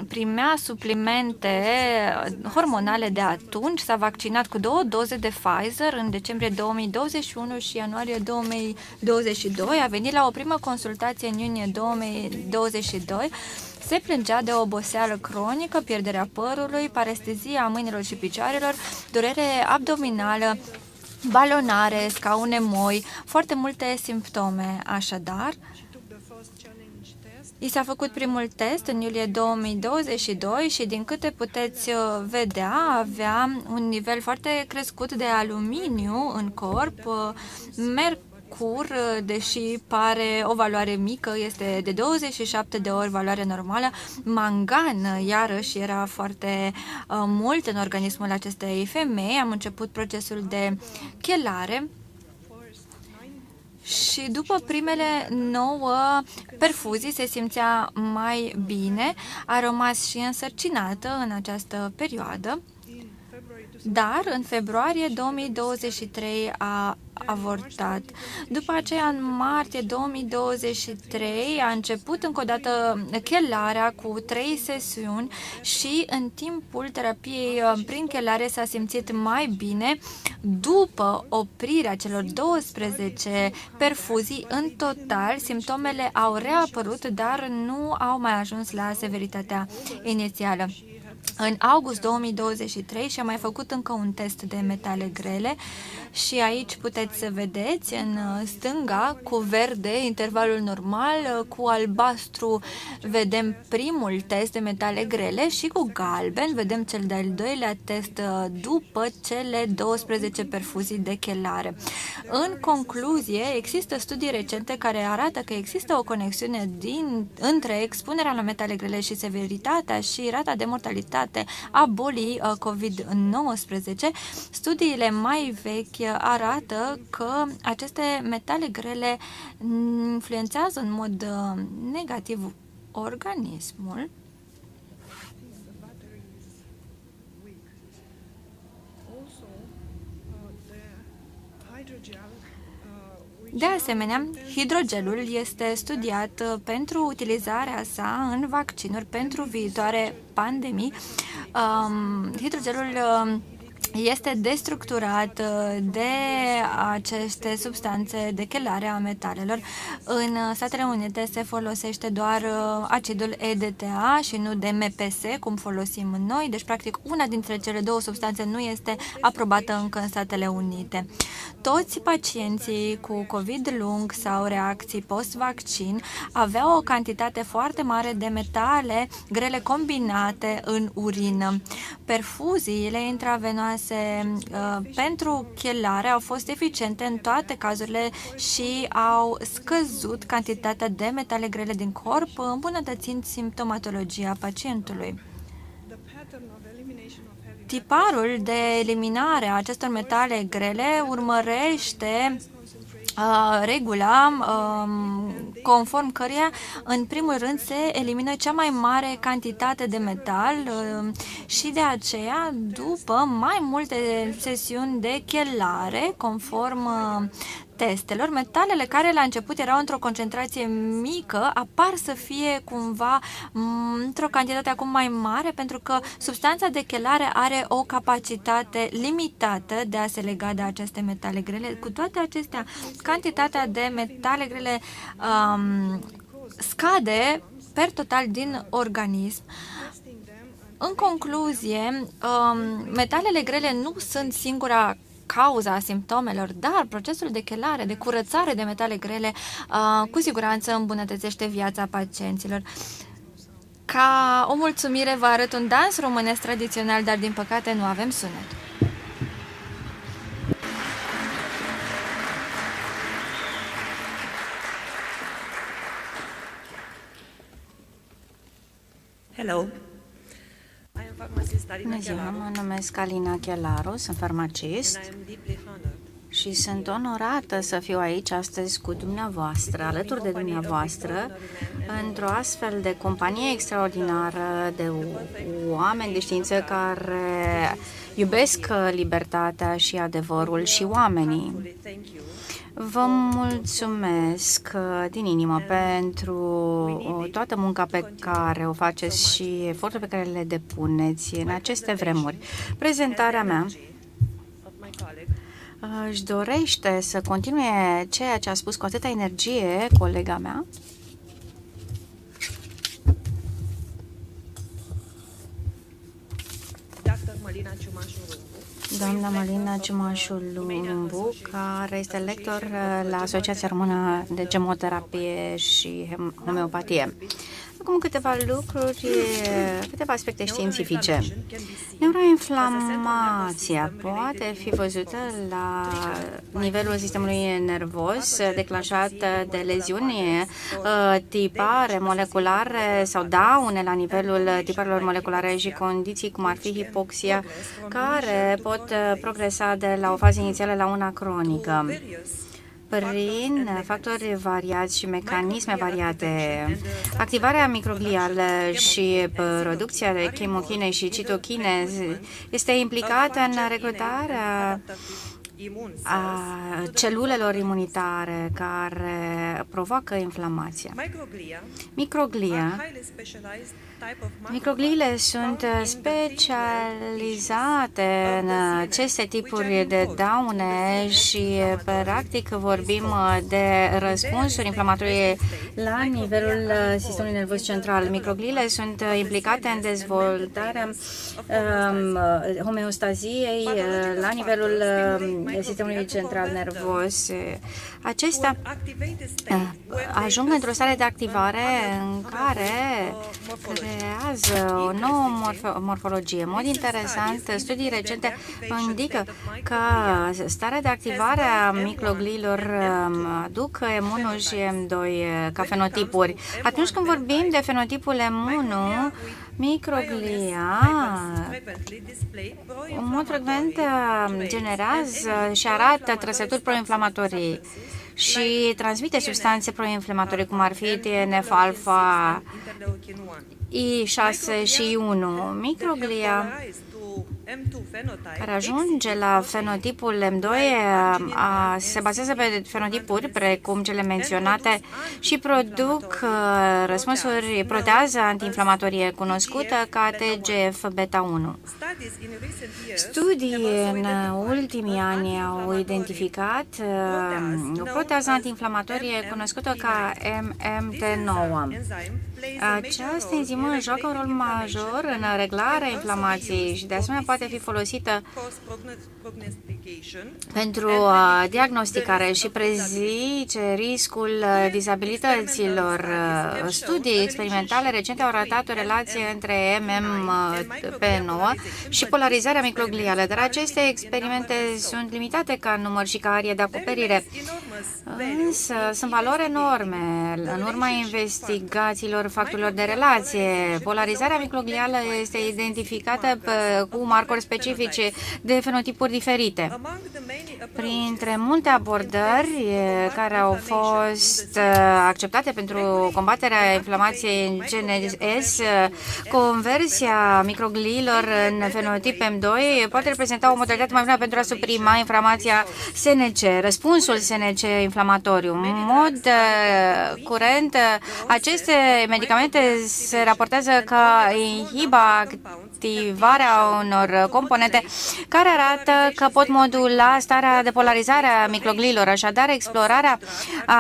primea suplimente hormonale de atunci, s-a vaccinat cu 2 doze de Pfizer în decembrie 2021 și ianuarie 2022, a venit la o primă consultație în iunie 2022, se plângea de oboseală cronică, pierderea părului, parestezia a mâinilor și picioarelor, durere abdominală, balonare, scaune moi, foarte multe simptome. Așadar, i s-a făcut primul test în iulie 2022 și din câte puteți vedea, avea un nivel foarte crescut de aluminiu în corp, mercur, deși pare o valoare mică, este de 27 de ori valoare normală. Mangan, iarăși, era foarte mult în organismul acestei femei. Am început procesul de chelare și după primele 9 perfuzii se simțea mai bine. A rămas și însărcinată în această perioadă. dar în februarie 2023 a avortat. După aceea, în martie 2023, a început încă o dată chelarea cu 3 sesiuni și în timpul terapiei prin chelare s-a simțit mai bine. După oprirea celor 12 perfuzii, în total, simptomele au reapărut, dar nu au mai ajuns la severitatea inițială. În august 2023 și-a mai făcut încă un test de metale grele și aici puteți să vedeți în stânga cu verde intervalul normal, cu albastru vedem primul test de metale grele și cu galben vedem cel de-al doilea test după cele 12 perfuzii de chelare. În concluzie, există studii recente care arată că există o conexiune între expunerea la metale grele și severitatea și rata de mortalitate a bolii COVID-19. Studiile mai vechi arată că aceste metale grele influențează în mod negativ organismul. De asemenea, hidrogelul este studiat pentru utilizarea sa în vaccinuri pentru viitoare pandemii. Hidrogelul este destructurat de aceste substanțe de chelare a metalelor. În Statele Unite se folosește doar acidul EDTA și nu de MPS, cum folosim noi. Deci, practic, una dintre cele două substanțe nu este aprobată încă în Statele Unite. Toți pacienții cu COVID lung sau reacții post-vaccin aveau o cantitate foarte mare de metale grele combinate în urină. Perfuziile intravenoase pentru chelare au fost eficiente în toate cazurile și au scăzut cantitatea de metale grele din corp, îmbunătățind simptomatologia pacientului. Tiparul de eliminare a acestor metale grele urmărește regula conform căreia în primul rând se elimină cea mai mare cantitate de metal și de aceea după mai multe sesiuni de chelare conform testelor, metalele care la început erau într-o concentrație mică apar să fie cumva într-o cantitate acum mai mare, pentru că substanța de chelare are o capacitate limitată de a se lega de aceste metale grele. Cu toate acestea, cantitatea de metale grele scade per total din organism. În concluzie, metalele grele nu sunt singura cauza a simptomelor, dar procesul de chelare, de curățare de metale grele, cu siguranță îmbunătățește viața pacienților. Ca o mulțumire vă arăt un dans românesc tradițional, dar din păcate nu avem sunet. Hello. Bună ziua, mă numesc Alina Chelaru, sunt farmacist și sunt onorată să fiu aici astăzi cu dumneavoastră, alături de dumneavoastră, într-o astfel de companie extraordinară de oameni de știință care iubesc libertatea și adevărul și oamenii. Vă mulțumesc din inimă pentru toată munca pe care o faceți și efortul pe care le depuneți în aceste vremuri. Prezentarea mea își dorește să continue ceea ce a spus cu atâta energie colega mea. Doamna Malina Ciumașu Lumbu, care este lector la Asociația Română de Gemoterapie și Homeopatie. Acum câteva lucruri, câteva aspecte științifice. Neuroinflamația poate fi văzută la nivelul sistemului nervos declanșat de leziuni tipare moleculare sau daune la nivelul tiparelor moleculare și condiții cum ar fi hipoxia, care pot progresa de la o fază inițială la una cronică. prin factori variați și mecanisme variate. Activarea microglială și producția de chemochine și citochine este implicată în recrutarea a celulelor imunitare care provoacă inflamația. Microgliile sunt specializate în aceste tipuri de daune și, practic, vorbim de răspunsuri inflamatorie la nivelul sistemului nervos central. Microgliile sunt implicate în dezvoltarea homeostaziei la nivelul sistemului central nervos. Acestea ajung într-o stare de activare în care creează o nouă morfologie. În mod interesant, studii recente indică că starea de activare a microgliilor aduc M1 și M2 ca fenotipuri. Atunci când vorbim de fenotipul M1, microglia în mod frecvent generează și arată trăsături proinflamatorii și transmite substanțe proinflamatorii, cum ar fi TNF-alfa, I6 și I1. Microglia care ajunge la fenotipul M2 se bazează pe fenotipuri precum cele menționate și produc răspunsuri, protează antiinflamatorie cunoscută ca TGF-beta-1. Studii în ultimii ani au identificat o protează antiinflamatorie cunoscută ca MMT9. Această enzimă joacă un rol major în reglarea inflamației și de asemenea poate fi folosită pentru diagnosticare și prezice riscul dizabilităților. Studii experimentale recente au arătat o relație între MMP9 și polarizarea microglială, dar aceste experimente sunt limitate ca număr și ca arie de acoperire. Însă sunt valori enorme în urma investigațiilor factorilor de relație. Polarizarea microglială este identificată cu marcori specifice de fenotipuri diferite. Printre multe abordări care au fost acceptate pentru combaterea inflamației în GNS, conversia microgliilor în fenotip M2 poate reprezenta o modalitate mai bună pentru a suprima inflamația SNC, răspunsul SNC inflamatoriu. În mod curent, aceste medicamente se raportează că inhibă activarea unor componente care arată că pot modula starea de polarizare a microgliilor. Așadar, explorarea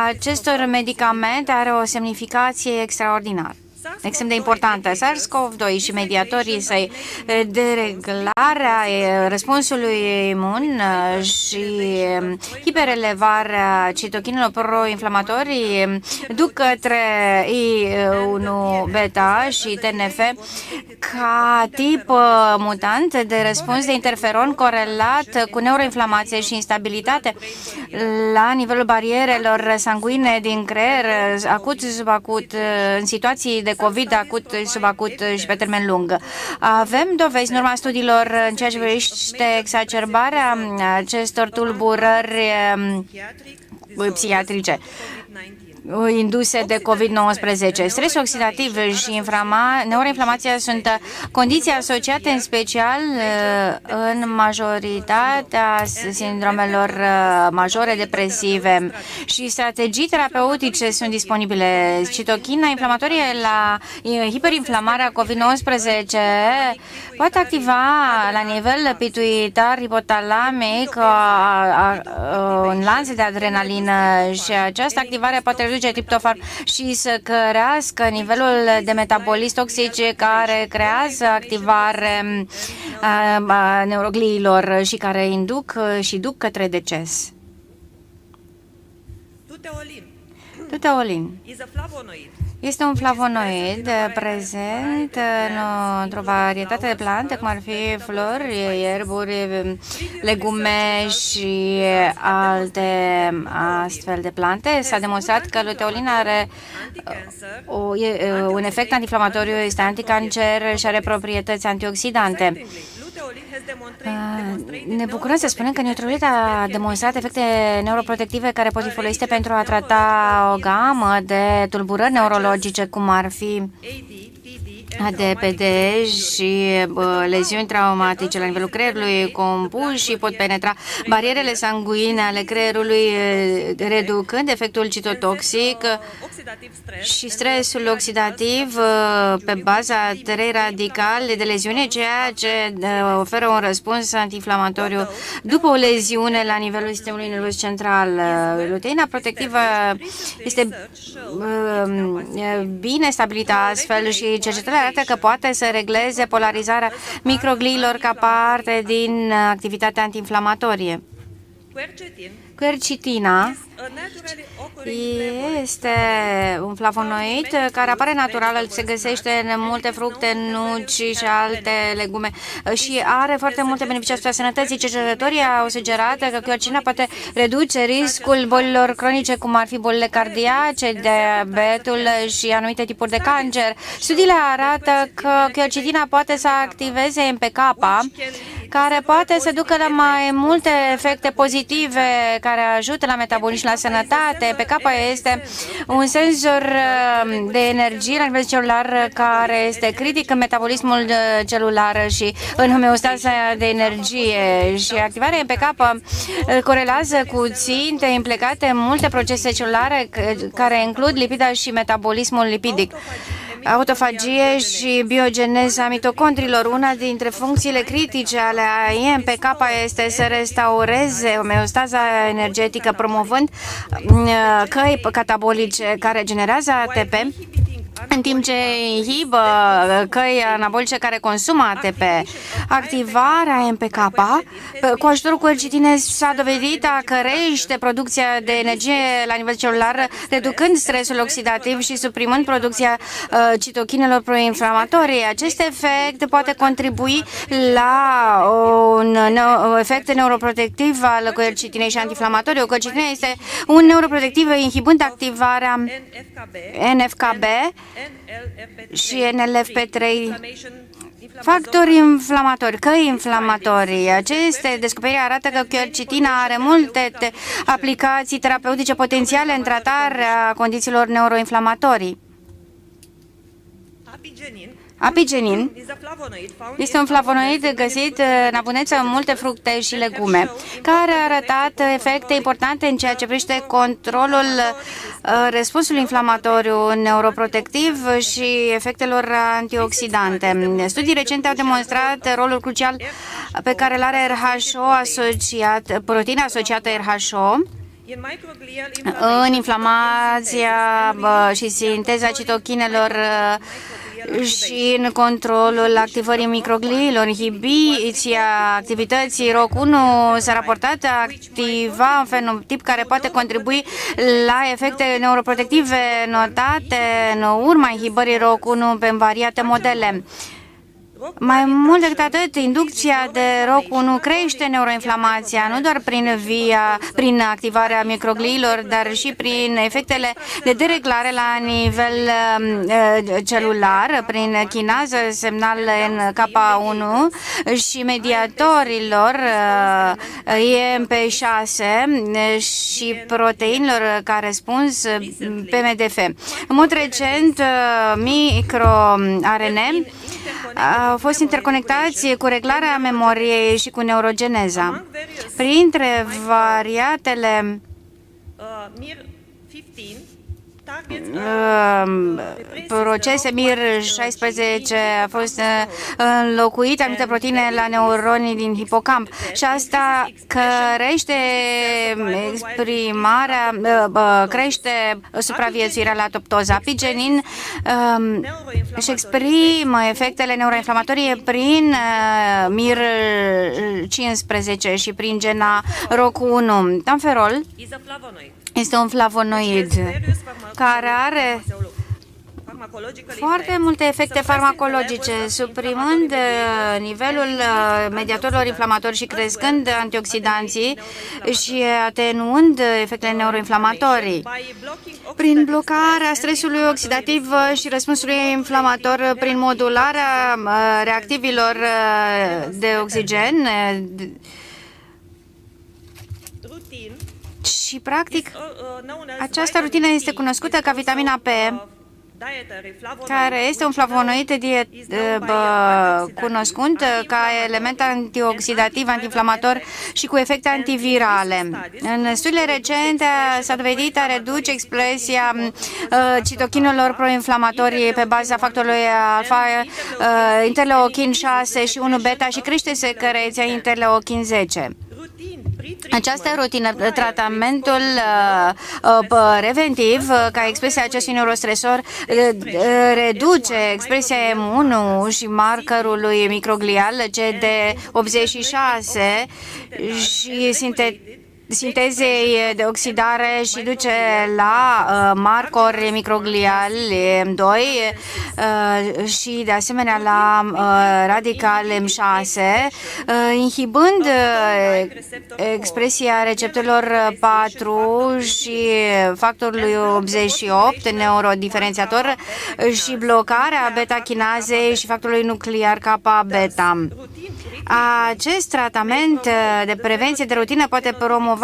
acestor medicamente are o semnificație extraordinară, extrem de importantă. SARS-CoV-2 și mediatorii săi, dereglarea răspunsului imun și hiperelevarea citochinelor proinflamatorii duc către I1-beta și TNF ca tip mutant de răspuns de interferon corelat cu neuroinflamație și instabilitate la nivelul barierelor sanguine din creier, acut, subacut, în situații de COVID acut, subacut și pe termen lung. Avem dovezi în urma studiilor în ceea ce privește exacerbarea acestor tulburări psihiatrice induse de COVID-19. Stresul oxidativ și neuroinflamația sunt condiții asociate în special în majoritatea sindromelor majore depresive și strategii terapeutice sunt disponibile. Citochina inflamatorie la hiperinflamarea COVID-19 poate activa la nivel pituitar hipotalamic un lanț de adrenalină și această activare poate reduce triptofan și să crească nivelul de metabolismi toxici care creează activare neurogliilor și care induc și duc către deces. Luteolin este un flavonoid prezent într-o varietate de plante, cum ar fi flori, ierburi, legume și alte astfel de plante. S-a demonstrat că luteolin are un efect antiinflamatoriu, este anticancer și are proprietăți antioxidante. Ne bucurăm să spunem că nitroglit a demonstrat efecte neuroprotective care pot fi folosite pentru a trata o gamă de tulburări neurologice, cum ar fi ADPD și leziuni traumatice la nivelul creierului compus și pot penetra barierele sanguine ale creierului, reducând efectul citotoxic și stresul oxidativ pe baza 3 radicale de leziune, ceea ce oferă un răspuns antiinflamatoriu după o leziune la nivelul sistemului nervos central. Luteina protectivă este bine stabilită astfel și cercetările arată că poate să regleze polarizarea microgliilor ca parte din activitatea antiinflamatorie. Quercetina este un flavonoid care apare natural, se găsește în multe fructe, nuci și alte legume și are foarte multe beneficii asupra sănătății. Cercetătorii au sugerat că quercetina poate reduce riscul bolilor cronice, cum ar fi bolile cardiace, diabetul și anumite tipuri de cancer. Studiile arată că quercetina poate să activeze MPK, care poate să ducă la mai multe efecte pozitive care ajută la metabolism și la sănătate. MPK este un senzor de energie la nivel celular care este critic în metabolismul celular și în homeostaza de energie, și activarea MPK corelează cu ținte implicate în multe procese celulare care includ lipida și metabolismul lipidic, autofagie și biogeneza mitocondrilor. Una dintre funcțiile critice ale MPK este să restaureze homeostaza energetică, promovând căi catabolice care generează ATP, în timp ce inhibă căi anabolice care consumă ATP. Activarea MPK cu ajutorul quercetinei s-a dovedit a crește producția de energie la nivel celular, reducând stresul oxidativ și suprimând producția citochinelor proinflamatorii. Acest efect poate contribui la un efect neuroprotectiv al quercetinei și antiinflamatoriu. Quercetina este un neuroprotectiv inhibând activarea NF-κB și NLFP3, factori inflamatori, căi inflamatorii. Aceste descoperiri arată că quercetina are multe aplicații terapeutice potențiale în tratarea condițiilor neuroinflamatorii. Apigenin este un flavonoid găsit în abundență în multe fructe și legume, care a arătat efecte importante în ceea ce privește controlul răspunsului inflamatoriu neuroprotectiv și efectelor antioxidante. Studii recente au demonstrat rolul crucial pe care îl are RHO asociat, proteina asociată RHO, în inflamația și sinteza citochinelor și în controlul activării microgliilor. Inhibiția activității ROC1 s-a raportat a activa un fenotip care poate contribui la efecte neuroprotective notate în urma inhibării ROC1 pe variate modele. Mai mult decât atât, inducția de ROC1 crește neuroinflamația, nu doar prin activarea microgliilor, dar și prin efectele de dereglare la nivel celular, prin chinază, semnal NK1 și mediatorilor EMP6 și proteinilor ca răspuns PMDF. În mod recent, microRNA au fost interconectați cu reglarea memoriei și cu neurogeneza. Printre variatele procese MIR16 a fost înlocuite anumite proteine la neuronii din hipocamp și asta crește exprimarea, crește supraviețuirea la apoptoză. Apigenin își exprimă efectele neuroinflamatorii prin MIR15 și prin gena ROC1. Tanferol este un flavonoid care are foarte multe efecte farmacologice, suprimând nivelul mediatorilor inflamatori și crescând antioxidanții și atenuând efectele neuroinflamatorii. Prin blocarea stresului oxidativ și răspunsului inflamator, prin modularea reactivilor de oxigen și, practic, această rutină este cunoscută ca vitamina P, care este un flavonoid cunoscut ca element antioxidativ, antiinflamator și cu efecte antivirale. În studiile recente s-a dovedit a reduce expresia citochinelor proinflamatorii pe baza factorului alfa, interleukin 6 și 1 beta și crește secreția interleukin 10. Această rutină, tratamentul preventiv, ca expresia acestui neurostresor, reduce expresia M1 și markerului microglial CD86 și sintezei de oxidare și duce la marcori microgliali M2 și de asemenea la radical M6, inhibând expresia receptorilor 4 și factorului 88 neurodiferențiator și blocarea beta-chinazei și factorului nuclear kappa-beta. Acest tratament de prevenție de rutină poate promova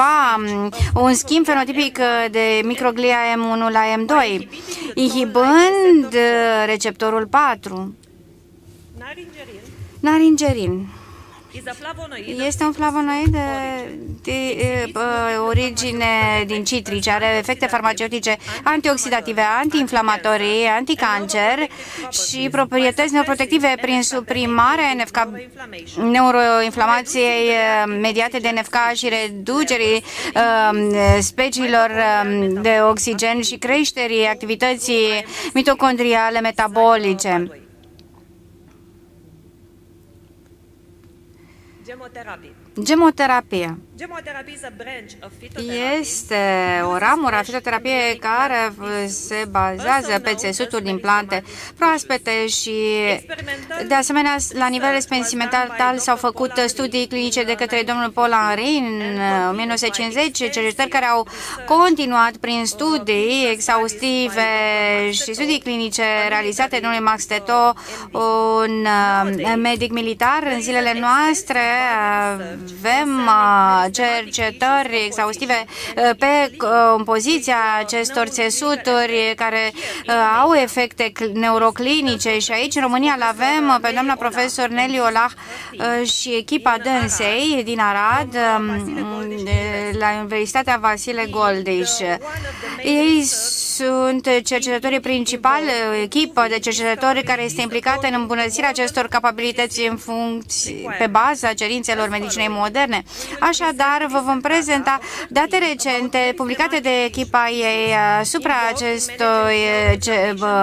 un schimb fenotipic de microglia M1 la M2, inhibând receptorul 4. Naringerin este un flavonoid de origine din citrice, are efecte farmaceutice antioxidative, antiinflamatorii, anticancer și proprietăți neuroprotective prin suprimarea neuroinflamației mediate de NFK și reducerii speciilor de oxigen și creșterii activității mitocondriale metabolice. Gemoterapie este o ramură a fitoterapiei care se bazează pe țesuturi din plante proaspete și, de asemenea, la nivel experimental s-au făcut studii clinice de către domnul Paul Henry în 1950, cercetări care au continuat prin studii exhaustive și studii clinice realizate de domnul Max Teto, un medic militar. În zilele noastre avem cercetări exhaustive pe compoziția acestor țesuturi care au efecte neuroclinice și aici în România le avem pe doamna profesor Nelly Olah și echipa dânsei din Arad la Universitatea Vasile Goldiș. Ei sunt cercetătorii principali, o echipă de cercetători care este implicată în îmbunătățirea acestor capabilități în pe baza cerințelor medicinei moderne. Așadar, vă vom prezenta date recente publicate de echipa ei asupra acestui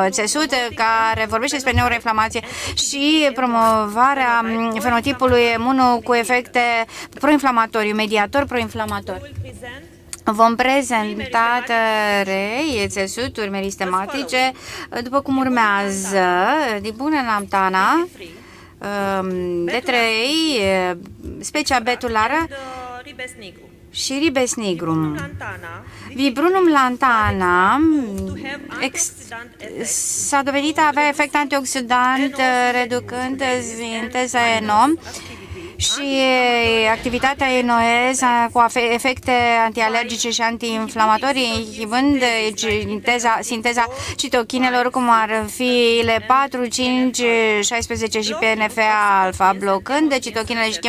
țesut care vorbește despre neuroinflamație și promovarea fenotipului M1 cu efecte proinflamatorii, mediator proinflamator. Vom prezenta trei țesuturi meristematice după cum urmează: dibunelantana, D3, specia betulară și ribes nigrum. Viburnum lantana s-a dovedit a avea efect antioxidant reducând sinteza NO și activitatea inoez cu efecte antialergice și antiinflamatorii, inhibând sinteza citochinelor, cum ar fi le 4, 5, 16 și PNF-alfa, blocând citochinele și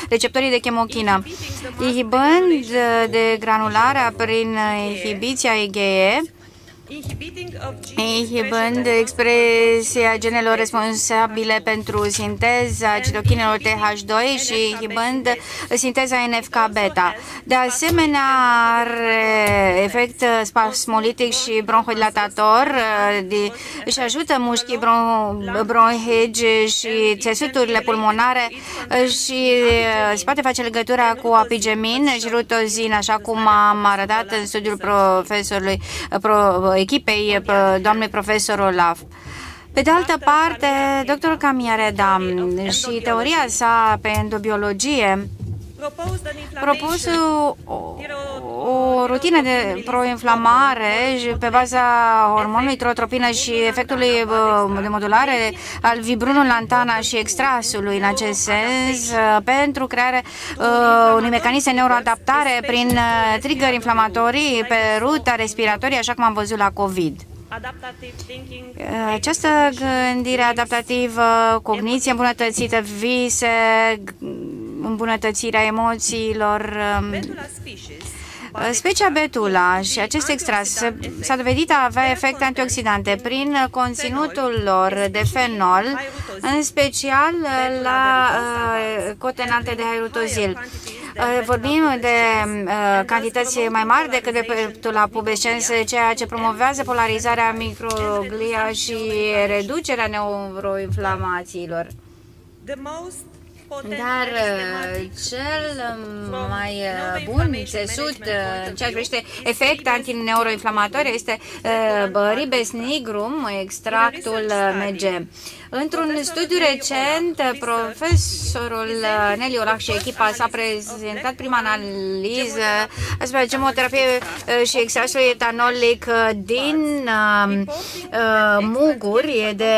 receptorii de chemochină, inhibând degranularea prin inhibiția IgE, inhibând expresia genelor responsabile pentru sinteza citochinelor TH2 și inhibând sinteza NFK-beta. De asemenea, are efect spasmolitic și bronhodilatator și ajută mușchii bronhici și țesuturile pulmonare și se poate face legătura cu apigemin și rutozin, așa cum am arătat în studiul echipei doamnei profesor Olaf. Pe de altă parte, dr. Camiareda și teoria sa pe endobiologie propus o rutină de proinflamare pe baza hormonului trotropină și efectului de modulare al vibrunul lantana și extrasului în acest sens pentru crearea unui mecanism de neuroadaptare prin trigger inflamatorii pe ruta respiratorie, așa cum am văzut la COVID. Această gândire adaptativă, cogniție îmbunătățită, vise, îmbunătățirea emoțiilor, specia betula și acest extras s-a dovedit a avea efecte antioxidante prin conținutul lor de fenol, în special la cotenante de hairutozil. Vorbim de cantități mai mari decât de betula pubescens, ceea ce promovează polarizarea microglia și reducerea neuroinflamațiilor. Dar cel mai bun țesut în ceea ce privește efect antineuroinflamatoriu este ribes nigrum, extractul MG. Într-un studiu recent, profesorul Nelly Olac și echipa s-a prezentat prima analiză asupra gemoterapie și extractul etanolic din muguri de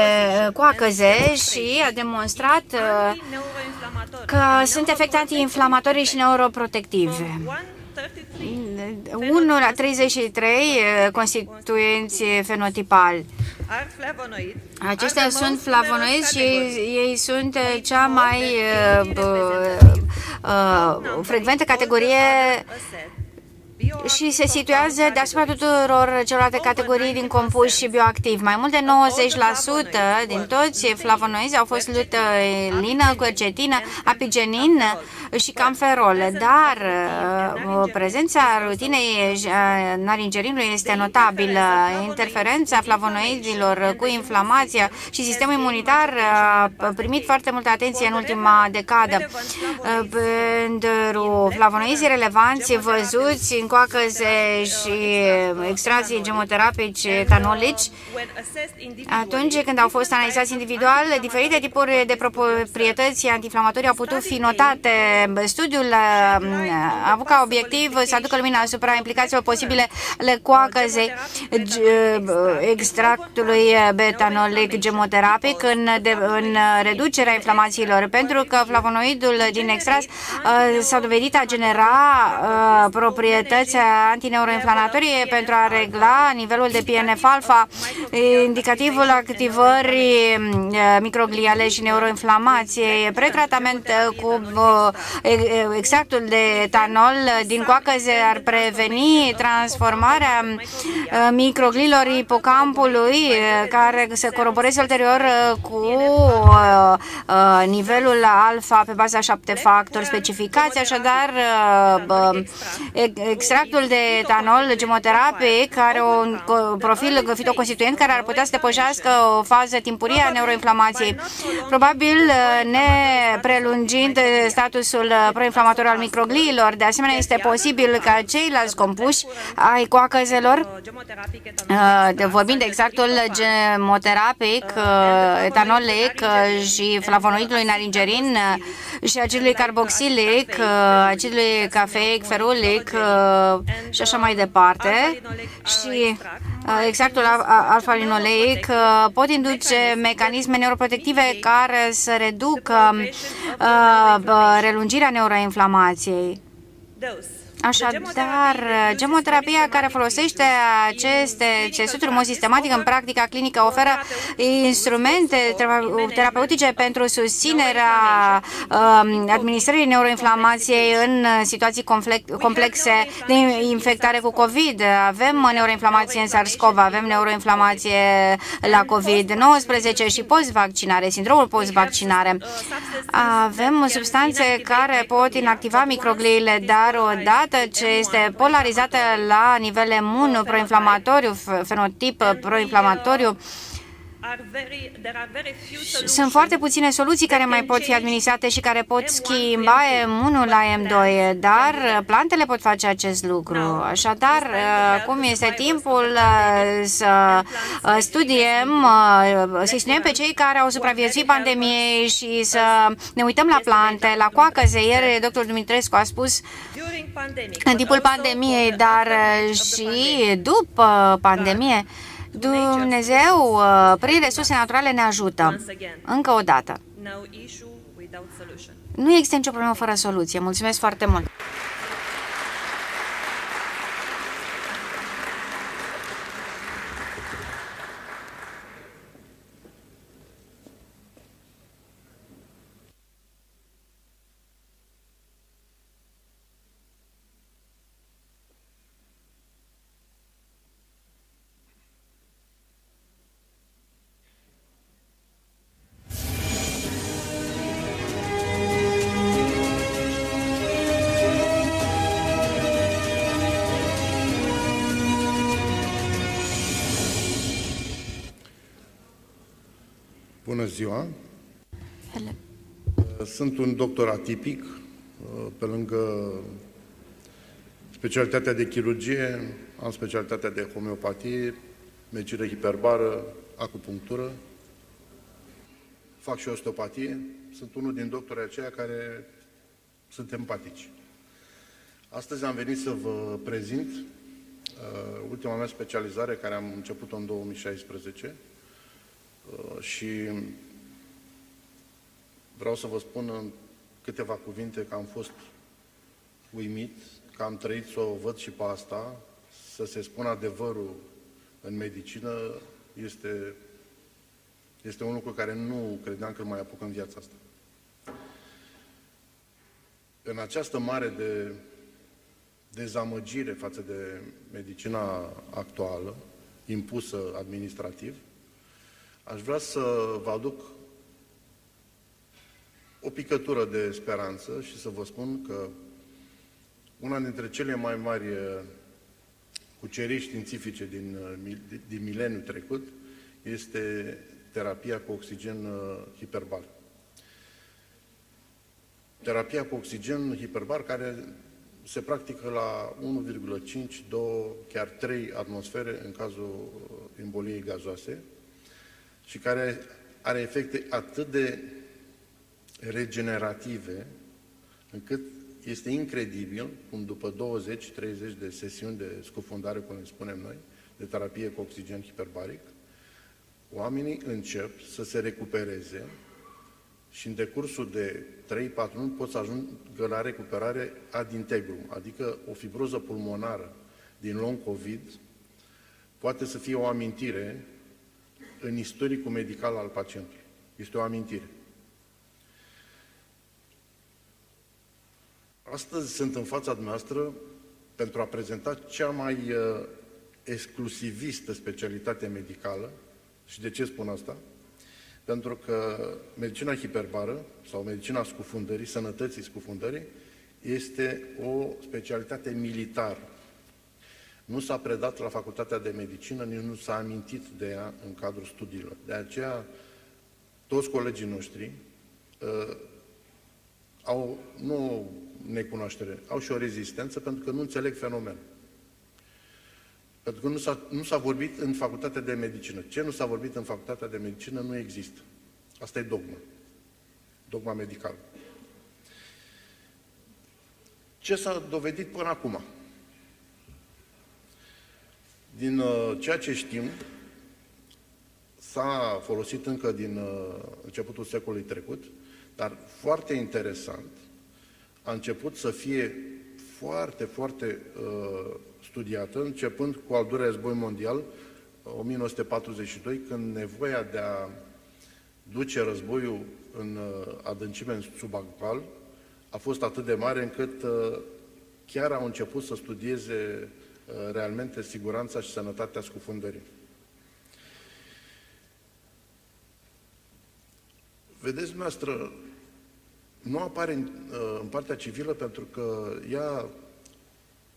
coacăze și a demonstrat că sunt efecte antiinflamatorii și neuroprotective. 1 la 33 constituenți fenotipali. Aceștia sunt flavonoizi și ei sunt cea mai frecventă categorie și se situează deasupra tuturor celelalte categorii din compuși și bioactivi. Mai mult de 90% din toți flavonoizi au fost luteolină, quercetină, apigenin și camferol, dar prezența rutinei naringerinului este notabilă. Interferența flavonoidilor cu inflamația și sistemul imunitar a primit foarte multă atenție în ultima decadă. Pentru flavonoizii relevanți văzuți în coacăze și extracții gemoterapici etanolici, atunci când au fost analizați individual, diferite tipuri de proprietăți antiinflamatorii au putut fi notate. Studiul a avut ca obiectiv să aducă lumina asupra implicațiilor posibile ale coacăzei extractului betanolic gemoterapic în reducerea inflamațiilor, pentru că flavonoidul din extras s-a dovedit a genera proprietăți antineuroinflamatorie pentru a regla nivelul de PNF-alfa, indicativul activării microgliale și neuroinflamației. Pretratament cu extractul de etanol din coacăze ar preveni transformarea microgliilor ipocampului, care se coroboreze ulterior cu nivelul alfa pe baza 7 factori specificați. Așadar, extractul de etanol gemoterapic are un profil fitoconstituent care ar putea să depășească o fază timpurie a neuroinflamației, probabil neprelungind statusul proinflamatoriu al microgliilor. De asemenea, este posibil ca ceilalți compuși ai coacăzelor, vorbind de extractul gemoterapic, etanolic și flavonoidului naringerin și acidului carboxilic, acidului cafeic, ferulic și așa mai departe, și extractul alfa-linoleic pot induce mecanisme neuroprotective care să reducă relungirea neuroinflamației. Așadar, gemoterapia care folosește aceste țesuturi în mod sistematic în practica clinică oferă instrumente terapeutice pentru susținerea administrării neuroinflamației în situații complexe de infectare cu COVID. Avem neuroinflamație în SARS-CoV, avem neuroinflamație la COVID-19 și post-vaccinare, sindromul post-vaccinare. Avem substanțe care pot inactiva microgliile, dar odată ce este polarizată la nivel imun proinflamatoriu, fenotip proinflamatoriu, Sunt foarte puține soluții care mai pot fi administrate și care pot schimba M1 la M2, dar plantele pot face acest lucru. Așadar, cum este timpul să studiem pe cei care au supraviețuit pandemiei și să ne uităm la plante, la coacăze. Ieri, dr. Dumitrescu a spus în timpul pandemiei, dar și după pandemie, Dumnezeu, prin resurse naturale, ne ajută. Încă o dată. Nu există nicio problemă fără soluție. Mulțumesc foarte mult! Bună ziua! Sunt un doctor atipic, pe lângă specialitatea de chirurgie, am specialitatea de homeopatie, medicină hiperbară, acupunctură, fac și osteopatie, sunt unul din doctorii aceia care sunt empatici. Astăzi am venit să vă prezint ultima mea specializare, care am început-o în 2016, și vreau să vă spun în câteva cuvinte că am fost uimit, că am trăit să o văd și pe asta, să se spună adevărul în medicină este un lucru care nu credeam că îl mai apuc în viața asta. În această mare de dezamăgire față de medicina actuală, impusă administrativ, aș vrea să vă aduc o picătură de speranță și să vă spun că una dintre cele mai mari cuceriri științifice din mileniul trecut este terapia cu oxigen hiperbar. Terapia cu oxigen hiperbar care se practică la 1,5, 2, chiar 3 atmosfere în cazul emboliei gazoase, și care are efecte atât de regenerative, încât este incredibil cum după 20-30 de sesiuni de scufundare, cum le spunem noi, de terapie cu oxigen hiperbaric, oamenii încep să se recupereze și în decursul de 3-4 luni pot să ajungă la recuperare ad integrum, adică o fibroză pulmonară din long COVID poate să fie o amintire în istoricul medical al pacientului. Este o amintire. Astăzi sunt în fața dumneavoastră pentru a prezenta cea mai exclusivistă specialitate medicală. Și de ce spun asta? Pentru că medicina hiperbară sau medicina scufundării, sănătății scufundării, este o specialitate militară. Nu s-a predat la Facultatea de Medicină, nici nu s-a amintit de ea în cadrul studiilor. De aceea, toți colegii noștri au nu o necunoaștere, au și o rezistență pentru că nu înțeleg fenomenul. Pentru că nu s-a vorbit în Facultatea de Medicină. Ce nu s-a vorbit în Facultatea de Medicină nu există. Asta e dogma. Dogma medicală. Ce s-a dovedit până acum? Din ceea ce știm, s-a folosit încă din începutul secolului trecut, dar foarte interesant, a început să fie foarte, foarte studiată, începând cu al doilea război mondial, 1942, când nevoia de a duce războiul în adâncime subaqual a fost atât de mare încât chiar au început să studieze realmente siguranța și sănătatea scufundării. Vedeți, dumneavoastră, nu apare în partea civilă pentru că ea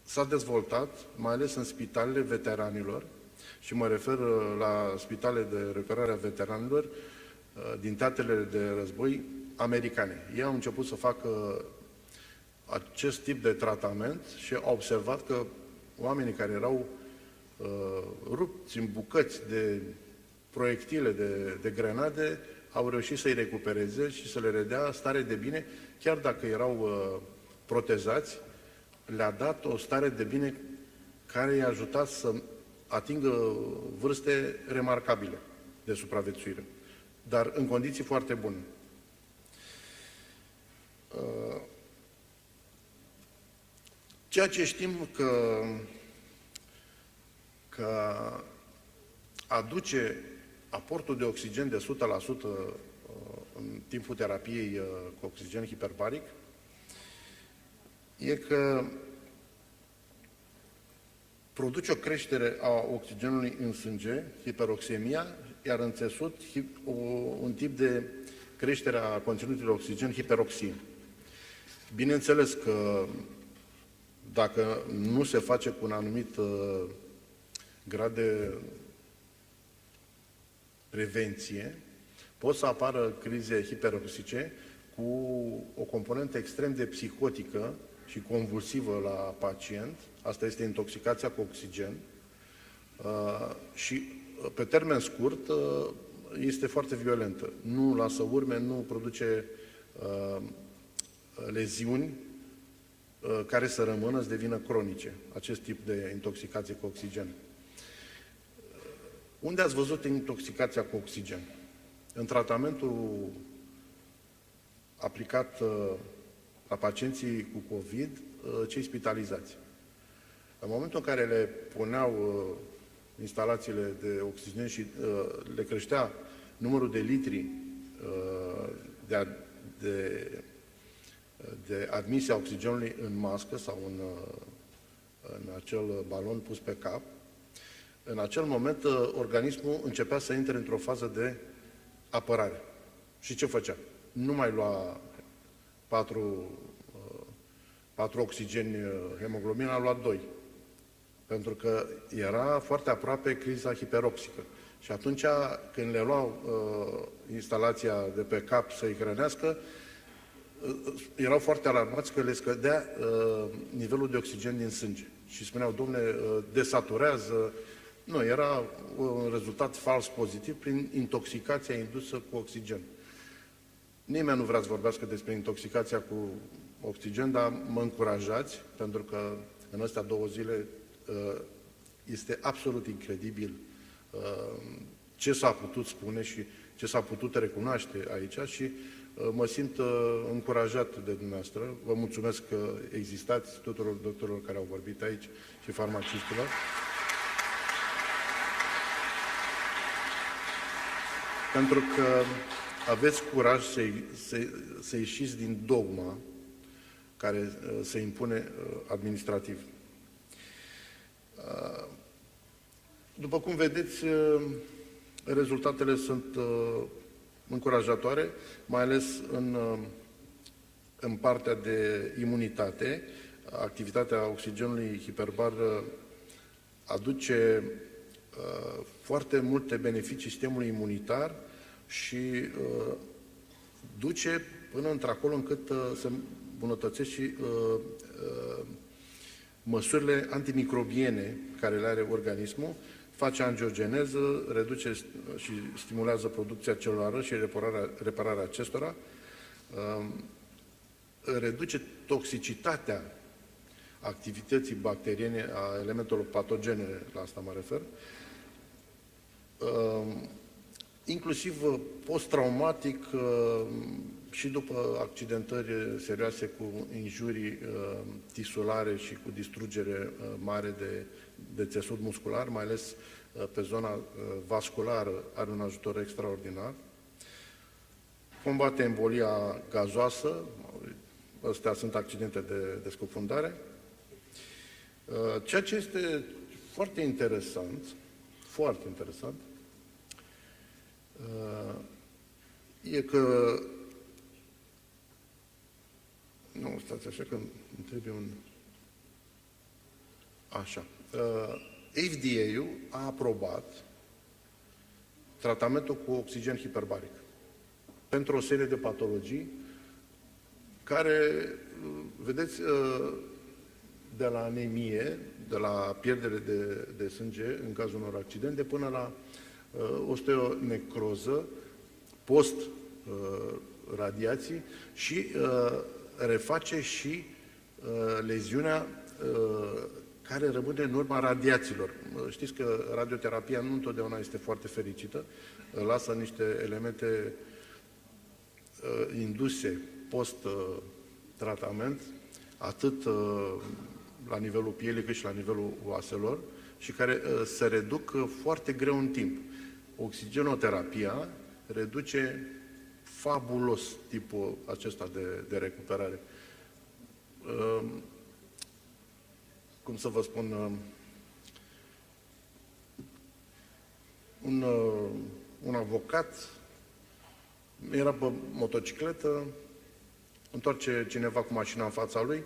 s-a dezvoltat, mai ales în spitalele veteranilor, și mă refer la spitale de recuperare a veteranilor din teatrele de război americane. Ei au început să facă acest tip de tratament și au observat că oamenii care erau rupți în bucăți de proiectile, de grenade, au reușit să-i recupereze și să le redea stare de bine, chiar dacă erau protezați, le-a dat o stare de bine care i-a ajutat să atingă vârste remarcabile de supraviețuire, dar în condiții foarte bune. Ceea ce știm că aduce aportul de oxigen de 100% în timpul terapiei cu oxigen hiperbaric e că produce o creștere a oxigenului în sânge, hiperoxemia, iar în țesut un tip de creștere a conținutului de oxigen, hiperoxie. Bineînțeles că dacă nu se face cu un anumit grad de prevenție, pot să apară crize hiperoxice cu o componentă extrem de psihotică și convulsivă la pacient. Asta este intoxicația cu oxigen. Și pe termen scurt este foarte violentă. Nu lasă urme, nu produce leziuni care să rămână, să devină cronice, acest tip de intoxicație cu oxigen. Unde ați văzut intoxicația cu oxigen? În tratamentul aplicat la pacienții cu COVID, cei spitalizați. În momentul în care le puneau instalațiile de oxigen și le creștea numărul de litri de admisie a oxigenului în mască sau în acel balon pus pe cap, în acel moment organismul începea să intre într-o fază de apărare. Și ce făcea? Nu mai lua 4 oxigeni hemoglobina, a luat 2. Pentru că era foarte aproape criza hiperoxică. Și atunci, când le luau instalația de pe cap să-i hrănească, erau foarte alarmați că le scădea nivelul de oxigen din sânge. Și spuneau, dom'le, desaturează. Nu, era un rezultat fals pozitiv prin intoxicația indusă cu oxigen. Nimeni nu vrea să vorbească despre intoxicația cu oxigen, dar mă încurajați, pentru că în astea 2 zile este absolut incredibil ce s-a putut spune și ce s-a putut recunoaște aici și mă simt încurajat de dumneavoastră. Vă mulțumesc că existați tuturor doctorilor care au vorbit aici și farmacistilor. Pentru că aveți curaj să ieșiți din dogma care se impune administrativ. După cum vedeți, rezultatele sunt încurajatoare, mai ales în partea de imunitate. Activitatea oxigenului hiperbar aduce foarte multe beneficii sistemului imunitar și duce până într-acolo încât se îmbunătățesc și măsurile antimicrobiene care le are organismul, face angiogeneză, reduce și stimulează producția celulară și repararea acestora, reduce toxicitatea activității bacteriene, a elementelor patogene, la asta mă refer, inclusiv post-traumatic și după accidentări serioase cu injurii tisulare și cu distrugere mare de țesut muscular, mai ales pe zona vasculară, are un ajutor extraordinar. Combate embolia gazoasă, astea sunt accidente de scufundare. Ceea ce este foarte interesant, e că... Nu, stați așa că îmi trebuie un... Așa. FDA-ul a aprobat tratamentul cu oxigen hiperbaric pentru o serie de patologii care, vedeți, de la anemie, de la pierdere de sânge în cazul unor accidente, până la osteonecroză, post-radiații și reface și leziunea care rămâne în urma radiațiilor. Știți că radioterapia nu întotdeauna este foarte fericită, lasă niște elemente induse post-tratament, atât la nivelul pielii cât și la nivelul oaselor, și care se reduc foarte greu în timp. Oxigenoterapia reduce fabulos tipul acesta de recuperare. Cum să vă spun, un avocat era pe motocicletă, întoarce cineva cu mașina în fața lui,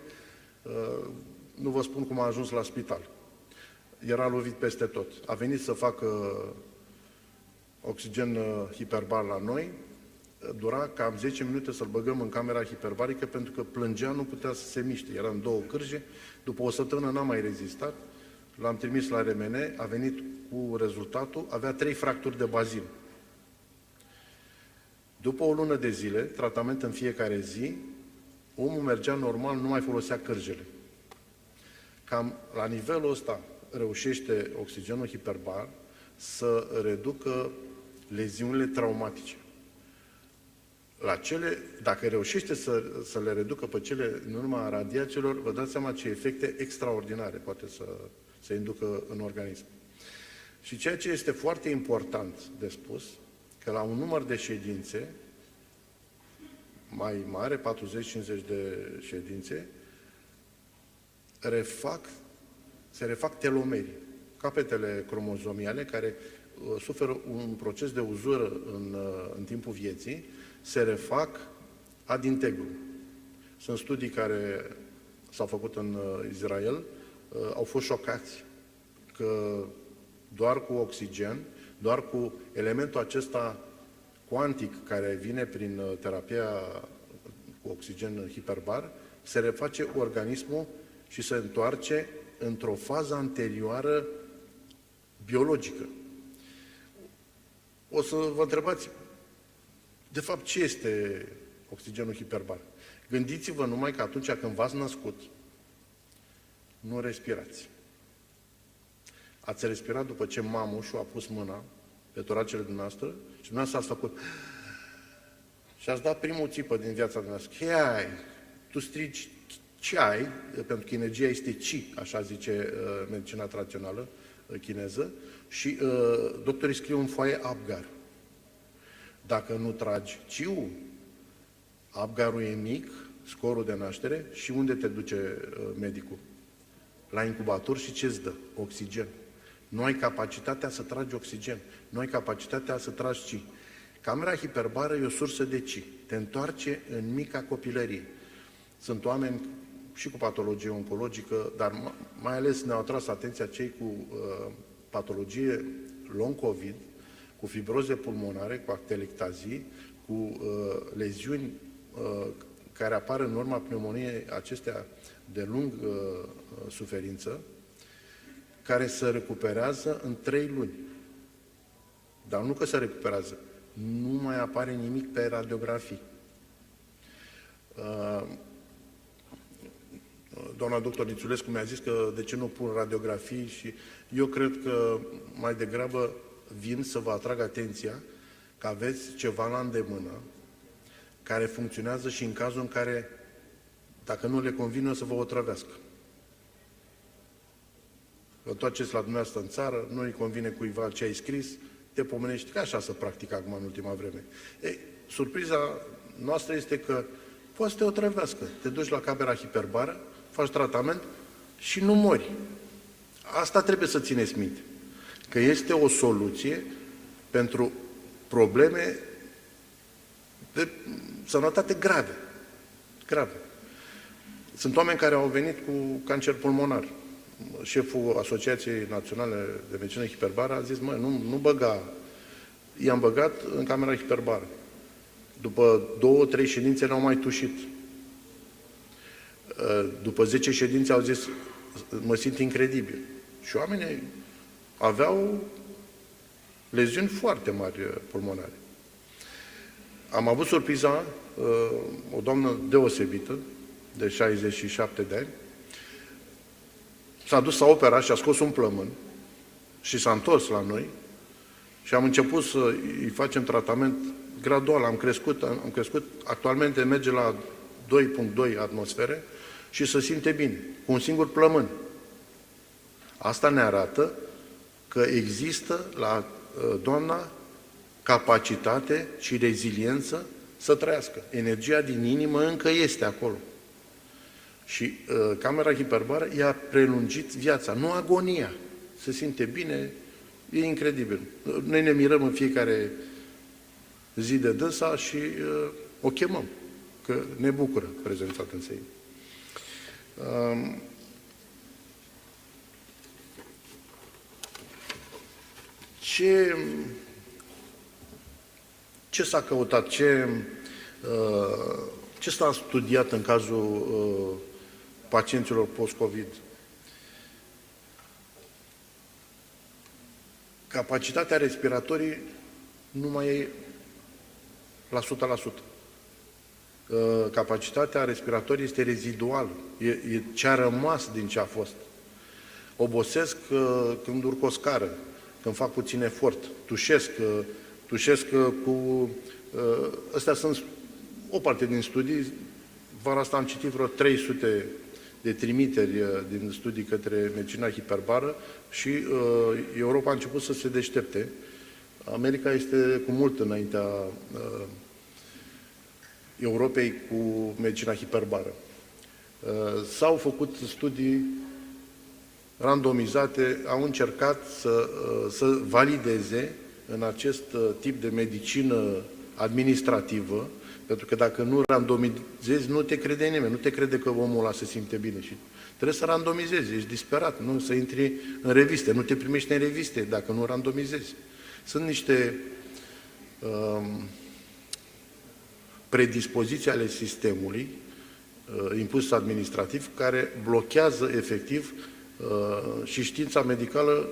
nu vă spun cum a ajuns la spital. Era lovit peste tot. A venit să facă oxigen hiperbar la noi, dura cam 10 minute să-l băgăm în camera hiperbarică pentru că plângea, nu putea să se miște. Era în 2 cârje, după o săptămână n-a mai rezistat, l-am trimis la RMN, a venit cu rezultatul, avea 3 fracturi de bazin. După o lună de zile, tratament în fiecare zi, omul mergea normal, nu mai folosea cârjele. Cam la nivelul ăsta reușește oxigenul hiperbar să reducă leziunile traumatice. Dacă reușește să le reducă pe cele în urma radiațiilor, vă dați seama ce efecte extraordinare poate să inducă în organism. Și ceea ce este foarte important de spus, că la un număr de ședințe mai mare, 40-50 de ședințe, se refac telomerii, capetele cromozomiale care suferă un proces de uzură în timpul vieții, se refac ad integrum. Sunt studii care s-au făcut în Israel, au fost șocați că doar cu oxigen, doar cu elementul acesta cuantic care vine prin terapia cu oxigen hiperbar, se reface organismul și se întoarce într-o fază anterioară biologică. O să vă întrebați, de fapt, ce este oxigenul hiperbar? Gândiți-vă numai că atunci când v-ați născut, nu respirați. Ați respirat după ce mamușul a pus mâna pe toracele dumneavoastră și dumneavoastră ați făcut și ați dat primul țipă din viața dumneavoastră. Chiai, tu strigi ce ai, pentru că energia este chi, așa zice medicina tradițională chineză, și doctorii scriu în foaie A.U.R. Dacă nu tragi chi-ul, A.U.R-ul e mic, scorul de naștere, și unde te duce medicul? La incubator și ce-ți dă? Oxigen. Nu ai capacitatea să tragi oxigen, nu ai capacitatea să tragi chi. Camera hiperbară e o sursă de chi, te întoarce în mica copilărie. Sunt oameni și cu patologie oncologică, dar mai ales ne-au atras atenția cei cu patologie long COVID, cu fibroze pulmonare, cu atelectazii, cu leziuni care apar în urma pneumoniei acestea de lung suferință, care se recuperează în 3 luni. Dar nu că se recuperează, nu mai apare nimic pe radiografii. Doamna doctor Nițulescu mi-a zis că de ce nu pun radiografii, și eu cred că mai degrabă vin să vă atrag atenția că aveți ceva la îndemână care funcționează și în cazul în care, dacă nu le convine, o să vă otrăvească. Vă întoarceți la dumneavoastră în țară, nu îi convine cuiva ce ai scris, te pomenești, că așa se practică acum în ultima vreme. Ei, surpriza noastră este că poate să te otrăvească. Te duci la camera hiperbară, faci tratament și nu mori. Asta trebuie să țineți minte. Că este o soluție pentru probleme de sănătate grave. Sunt oameni care au venit cu cancer pulmonar. șeful Asociației Naționale de Medicină Hiperbară a zis, nu băga. I-am băgat în camera hiperbară. După 2-3 ședințe n-au mai tușit. După 10 ședințe au zis, mă simt incredibil. Și oamenii aveau leziuni foarte mari pulmonare. Am avut surpriza, o doamnă deosebită, de 67 de ani, s-a dus, s-a operat și a scos un plămân și s-a întors la noi și am început să îi facem tratament gradual. Am crescut, actualmente merge la 2,2 atmosfere și se simte bine, cu un singur plămân. Asta ne arată că există la doamna capacitate și reziliență să trăiască. Energia din inimă încă este acolo. Și camera hiperbară i-a prelungit viața, nu agonia. Se simte bine, e incredibil. Noi ne mirăm în fiecare zi de dânsa și o chemăm, că ne bucură prezența dânsei. Ce s-a căutat? Ce s-a studiat în cazul pacienților post-COVID? Capacitatea respiratorii nu mai e la 100%. Capacitatea respiratorie este reziduală. E ce a rămas din ce a fost. Obosesc când urc o scară, când fac puțin efort, tușesc cu... Astea sunt o parte din studii. Vara asta am citit vreo 300 de trimiteri din studii către medicina hiperbară și Europa a început să se deștepte. America este cu mult înaintea Europei cu medicina hiperbară. S-au făcut studii randomizate, au încercat să valideze în acest tip de medicină administrativă, pentru că dacă nu randomizezi, nu te crede nimeni, nu te crede că omul ăla se simte bine și trebuie să randomizezi, ești disperat, nu să intri în reviste, nu te primești în reviste dacă nu randomizezi. Sunt niște predispoziții ale sistemului impus administrativ care blochează efectiv și știința medicală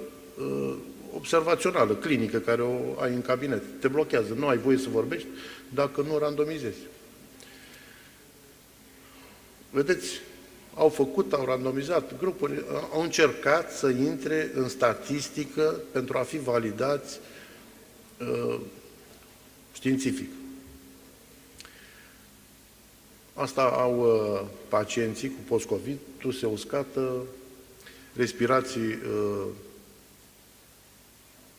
observațională, clinică, care o ai în cabinet. Te blochează, nu ai voie să vorbești dacă nu randomizezi. Vedeți, au randomizat grupuri, au încercat să intre în statistică pentru a fi validați științific. Asta au pacienții cu post-COVID, tuse uscată, respirații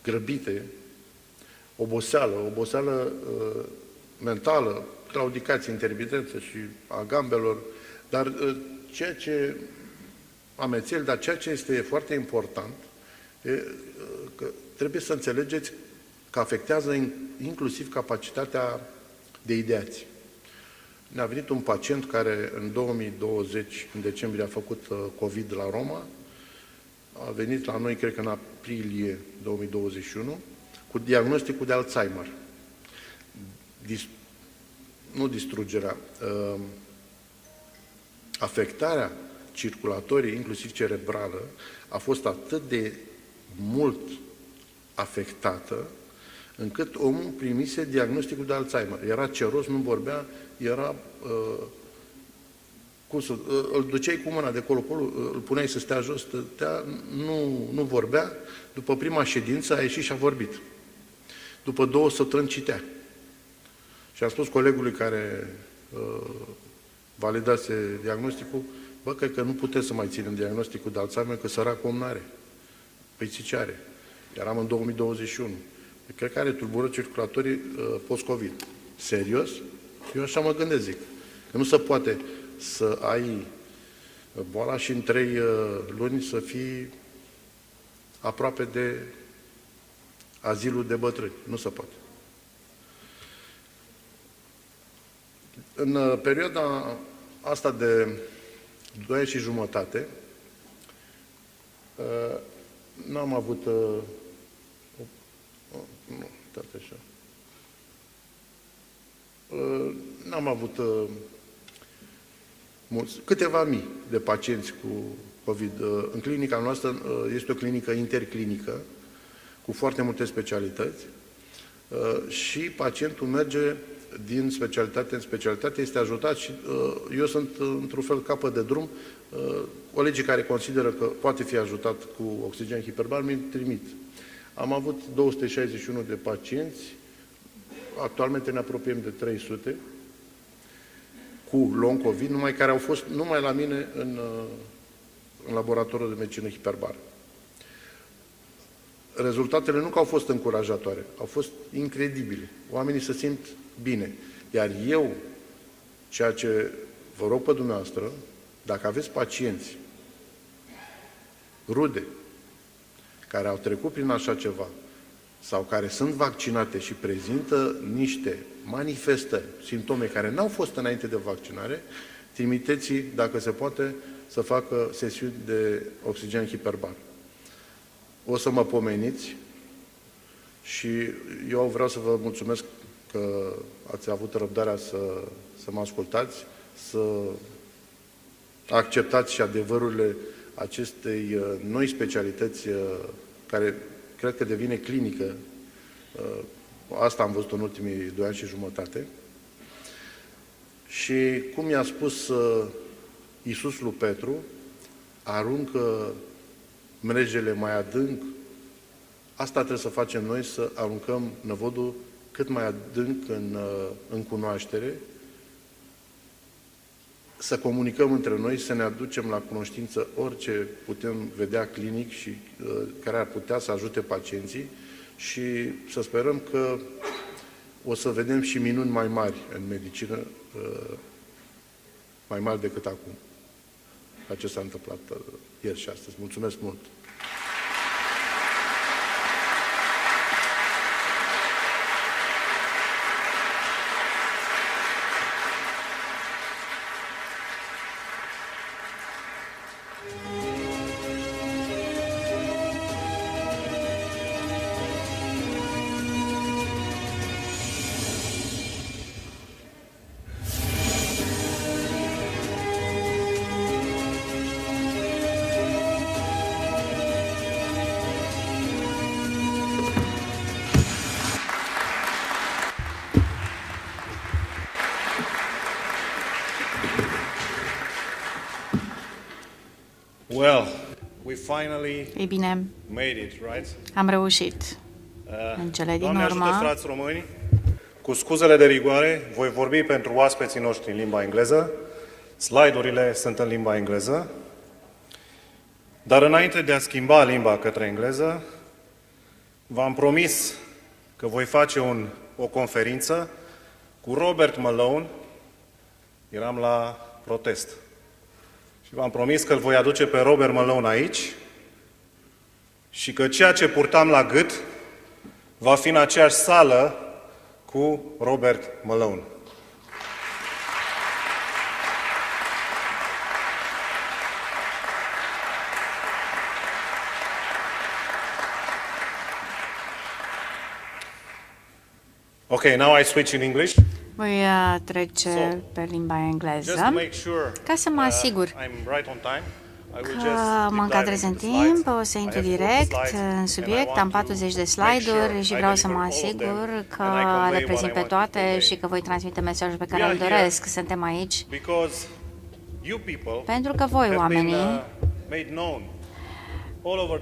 grăbite, oboseală mentală, claudicație, intermitență și a gambelor, dar ceea ce este foarte important e că trebuie să înțelegeți că afectează inclusiv capacitatea de ideație. Ne-a venit un pacient care în 2020, în decembrie, a făcut COVID la Roma, a venit la noi, cred că în aprilie 2021, cu diagnosticul de Alzheimer. Nu distrugerea, afectarea circulatorii, inclusiv cerebrală, a fost atât de mult afectată, încât omul primise diagnosticul de Alzheimer. Era ceros, nu vorbea, era... îl duceai cu mâna de colo-colo, îl puneai să stea jos, stătea, nu vorbea. După prima ședință a ieșit și a vorbit. După 2 săptămâni citea. Și am spus colegului care validase diagnosticul, bă, cred că nu putem să mai ținem diagnosticul de Alzheimer, că săracul om n-are. Păi ce are? Eram în 2021. Cred că are tulburări circulatorii post-COVID. Serios? Eu așa mă gândesc, zic. Că nu se poate să ai boala și în 3 luni să fii aproape de azilul de bătrâni. Nu se poate. În perioada asta de 2 ani și jumătate, N-am avut... nu, tot așa. N-am avut câteva mii de pacienți cu COVID. În clinica noastră este o clinică interclinică cu foarte multe specialități și pacientul merge din specialitate în specialitate, este ajutat și eu sunt într-un fel capăt de drum. Colegii care consideră că poate fi ajutat cu oxigen hiperbar mi-l trimit. Am avut 261 de pacienți, actualmente ne apropiem de 300 cu long COVID, numai care au fost numai la mine în laboratorul de medicină hiperbară. Rezultatele nu că au fost încurajatoare, au fost incredibile. Oamenii se simt bine. Iar eu, ceea ce vă rog pe dumneavoastră, dacă aveți pacienți, rude, care au trecut prin așa ceva, sau care sunt vaccinate și prezintă niște manifestări, simptome care n-au fost înainte de vaccinare, trimiteți, dacă se poate, să facă sesiuni de oxigen hiperbar. O să mă pomeniți și eu vreau să vă mulțumesc că ați avut răbdarea să mă ascultați, să acceptați și adevărurile acestei noi specialități care cred că devine clinică. Asta am văzut în ultimii 2 ani și jumătate. Și cum i-a spus Iisus lui Petru, aruncă mrejele mai adânc. Asta trebuie să facem noi, să aruncăm năvodul cât mai adânc în cunoaștere, să comunicăm între noi, să ne aducem la cunoștință orice putem vedea clinic și care ar putea să ajute pacienții și să sperăm că o să vedem și minuni mai mari în medicină, mai mari decât acum. La ce s-a întâmplat ieri și astăzi. Mulțumesc mult! Well, we finally Ei bine, made it, right? am reușit. În cele din Doamne ajută, urmă, frați români, cu scuzele de rigoare, voi vorbi pentru oaspeții noștri în limba engleză. Slide-urile sunt în limba engleză. Dar înainte de a schimba limba către engleză, v-am promis că voi face o conferință cu Robert Malone. Eram la protest. Și v-am promis că îl voi aduce pe Robert Malone aici și că ceea ce purtam la gât va fi în aceeași sală cu Robert Malone. Okay, now I switch in English. voi trece pe limba engleză. Ca să mă asigur că mă încadrez în timp, o să intru direct în subiect. Am 40 de slide-uri și vreau să mă asigur că le prezint pe toate și că voi transmite mesajul pe care îl doresc. Suntem aici pentru că voi, oamenii,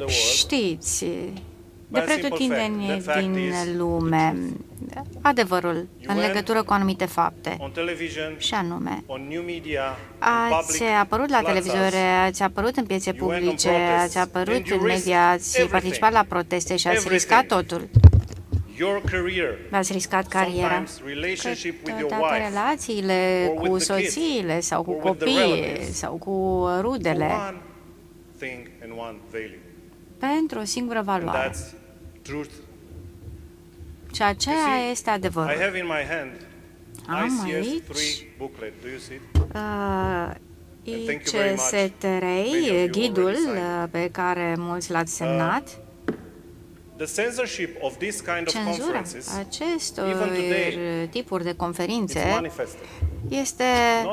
știți de pretutindeni din lume adevărul în legătură cu anumite fapte. Și anume, ați apărut la televizor, ați apărut în piețe publice, ați apărut în media, ați participat la proteste și ați riscat totul. V-ați riscat cariera, câteodată relațiile cu soțiile sau cu copiii sau cu rudele pentru o singură valoare. Și aceea este adevărul. Am aici ICS3, ghidul pe care mulți l-ați semnat, cenzura acestor tipuri de conferințe este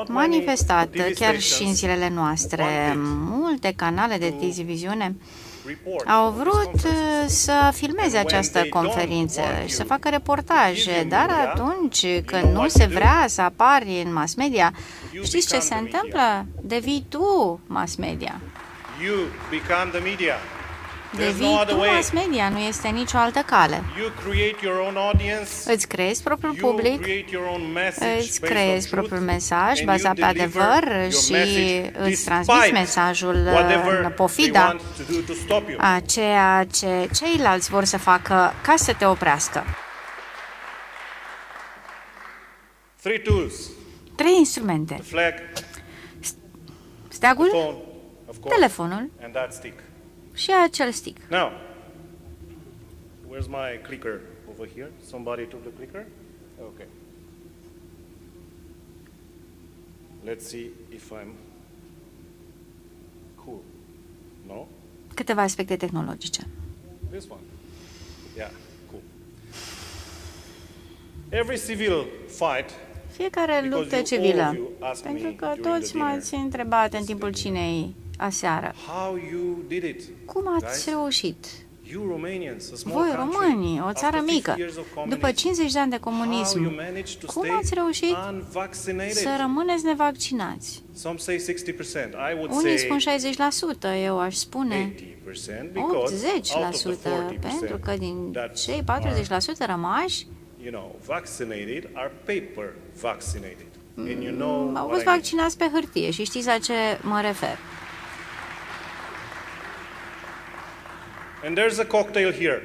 manifestată chiar și în zilele noastre. Multe canale de televiziune au vrut să filmeze această conferință și să facă reportaje, dar atunci când nu se vrea să apari în mass media, știți ce se întâmplă? Devii tu mass media. Devii tu mass media, nu este nicio altă cale. Îți creezi propriul public, îți creezi propriul mesaj bazat pe adevăr și îți transmiți mesajul în pofida a ceea ce ceilalți vor să facă ca să te oprească. 3 instrumente. Steagul, telefonul și acel stick. Now, where's my clicker over here? Somebody took the clicker? Okay. Let's see if I'm cool. No? Câteva aspecte tehnologice. This one. Yeah, cool. Every civil fight. Fiecare luptă civilă. Pentru că toți m-ați întrebat în timpul cinei aseară. Cum ați reușit? Voi, românii, o țară mică, după 50 de ani de comunism, cum ați reușit să rămâneți nevaccinați? Unii spun 60%, eu aș spune 80%, pentru că din cei 40% rămași au fost vaccinați pe hârtie și știți la ce mă refer. And there's a cocktail here.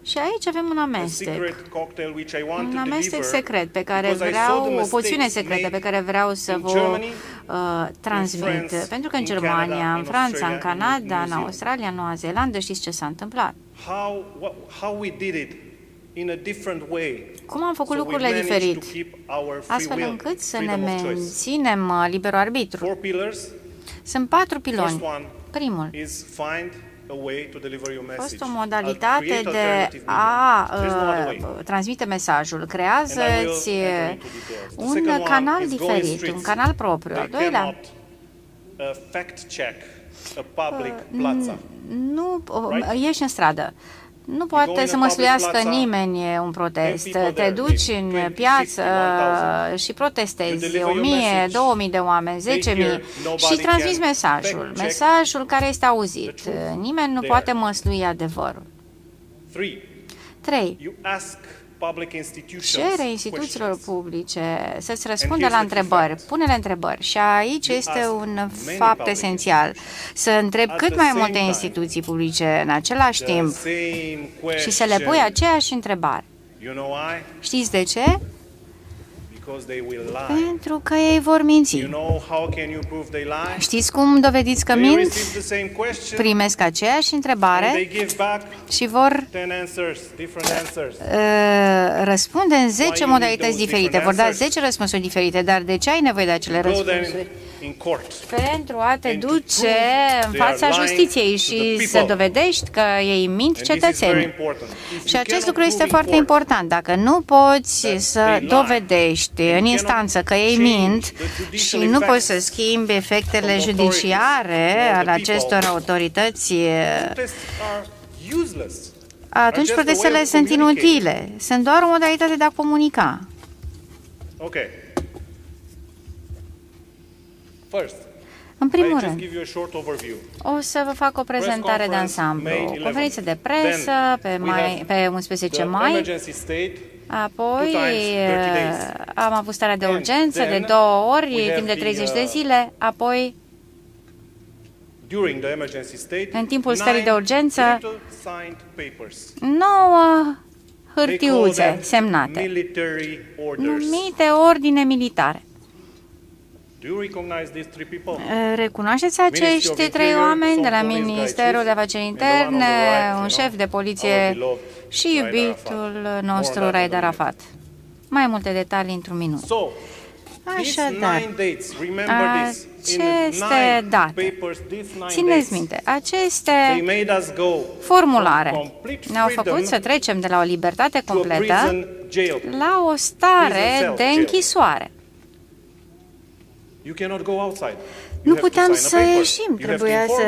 Și aici avem un amestec. Un amestec secret pe care vreau, o poțiune secretă pe care vreau să vă transmit. Pentru că în Germania, în Franța, în Canada, în Australia, în Noua Zeelandă, știți ce s-a întâmplat? Cum am făcut lucrurile diferit, astfel încât să ne menținem liberul arbitru. Sunt 4 piloni. Primul a fost o modalitate de a transmite mesajul. Creează-ți un canal diferit, un canal propriu. Al doilea, nu ieși în stradă. Nu poate să măsluiască nimeni un protest. Te duci în piață și protestezi 1000, 2000 de oameni, 10.000 și transmiți mesajul. Mesajul care este auzit. Nimeni nu poate măslui adevărul. 3. Cere instituțiilor publice să-ți răspundă la întrebări, pune-le întrebări. Și aici este un fapt esențial. Să întrebi cât mai multe instituții publice în același timp și să le pui aceeași întrebare. Știți de ce? Pentru că ei vor minți. Știți cum dovediți că mint? Primesc aceeași întrebare și vor răspunde în 10 modalități diferite. Vor da 10 răspunsuri diferite, dar de ce ai nevoie de acele răspunsuri? Pentru a te duce în fața justiției și să dovedești că ei mint cetățenii. Și acest lucru este foarte important. Dacă nu poți să dovedești în instanță că ei mint și nu poți să schimbi efectele judiciare ale acestor autorități, atunci protestele sunt inutile. Sunt doar o modalitate de a comunica. În primul rând, o să vă fac o prezentare de ansamblu, o conferință de presă pe 11 mai, apoi am avut starea de urgență de 2 ori, timp de 30 de zile, apoi în timpul stării de urgență 9 hârtiuțe semnate, numite ordine militare. Recunoașteți acești 3 oameni de la Ministerul de Afaceri Interne, un șef de poliție și iubitul nostru Raed Arafat. Mai multe detalii într-un minut. Așadar, aceste date, țineți minte, aceste formulare ne-au făcut să trecem de la o libertate completă la o stare de închisoare. Nu puteam să ieșim, trebuia să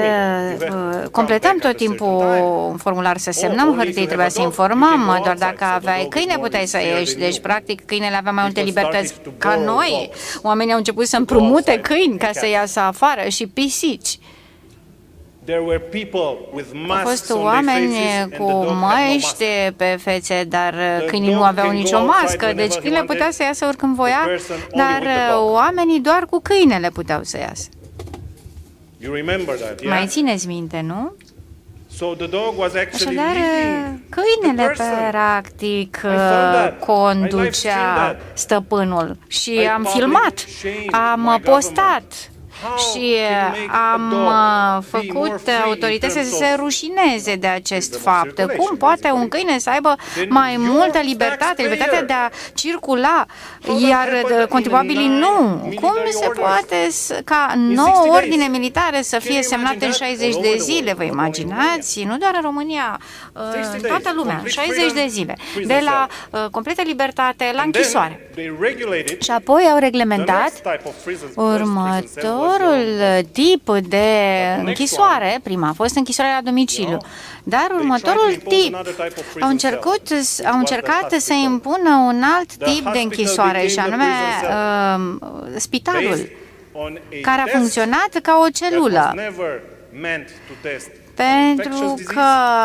completăm tot timpul un formular, să semnăm hârtii, trebuia să informăm, doar dacă aveai câine puteai să ieși, deci practic câinele avea mai multe libertăți ca noi. Oamenii au început să împrumute câini ca să iasă afară și pisici. Au fost oameni cu măști pe fețe, dar câinii nu aveau nicio mască, deci câinele putea să iasă oricând voia, dar oamenii doar cu câinele puteau să iasă. Mai țineți minte, nu? Așadar, câinele practic conducea stăpânul și am filmat, am postat și am făcut autoritățile să se rușineze de acest fapt. Cum poate un câine să aibă mai multă libertate, libertatea de a circula, iar contribuabilii nu? Cum se poate ca nouă ordine militare să fie semnate în 60 de zile? Vă imaginați? Nu doar în România, în toată lumea, 60 de zile. De la completă libertate la închisoare. Și apoi au reglementat următorul tip de închisoare. Prima a fost închisoarea la domiciliu, dar următorul tip au încercat să impună un alt tip de închisoare, și anume spitalul, care a funcționat ca o celulă. Pentru că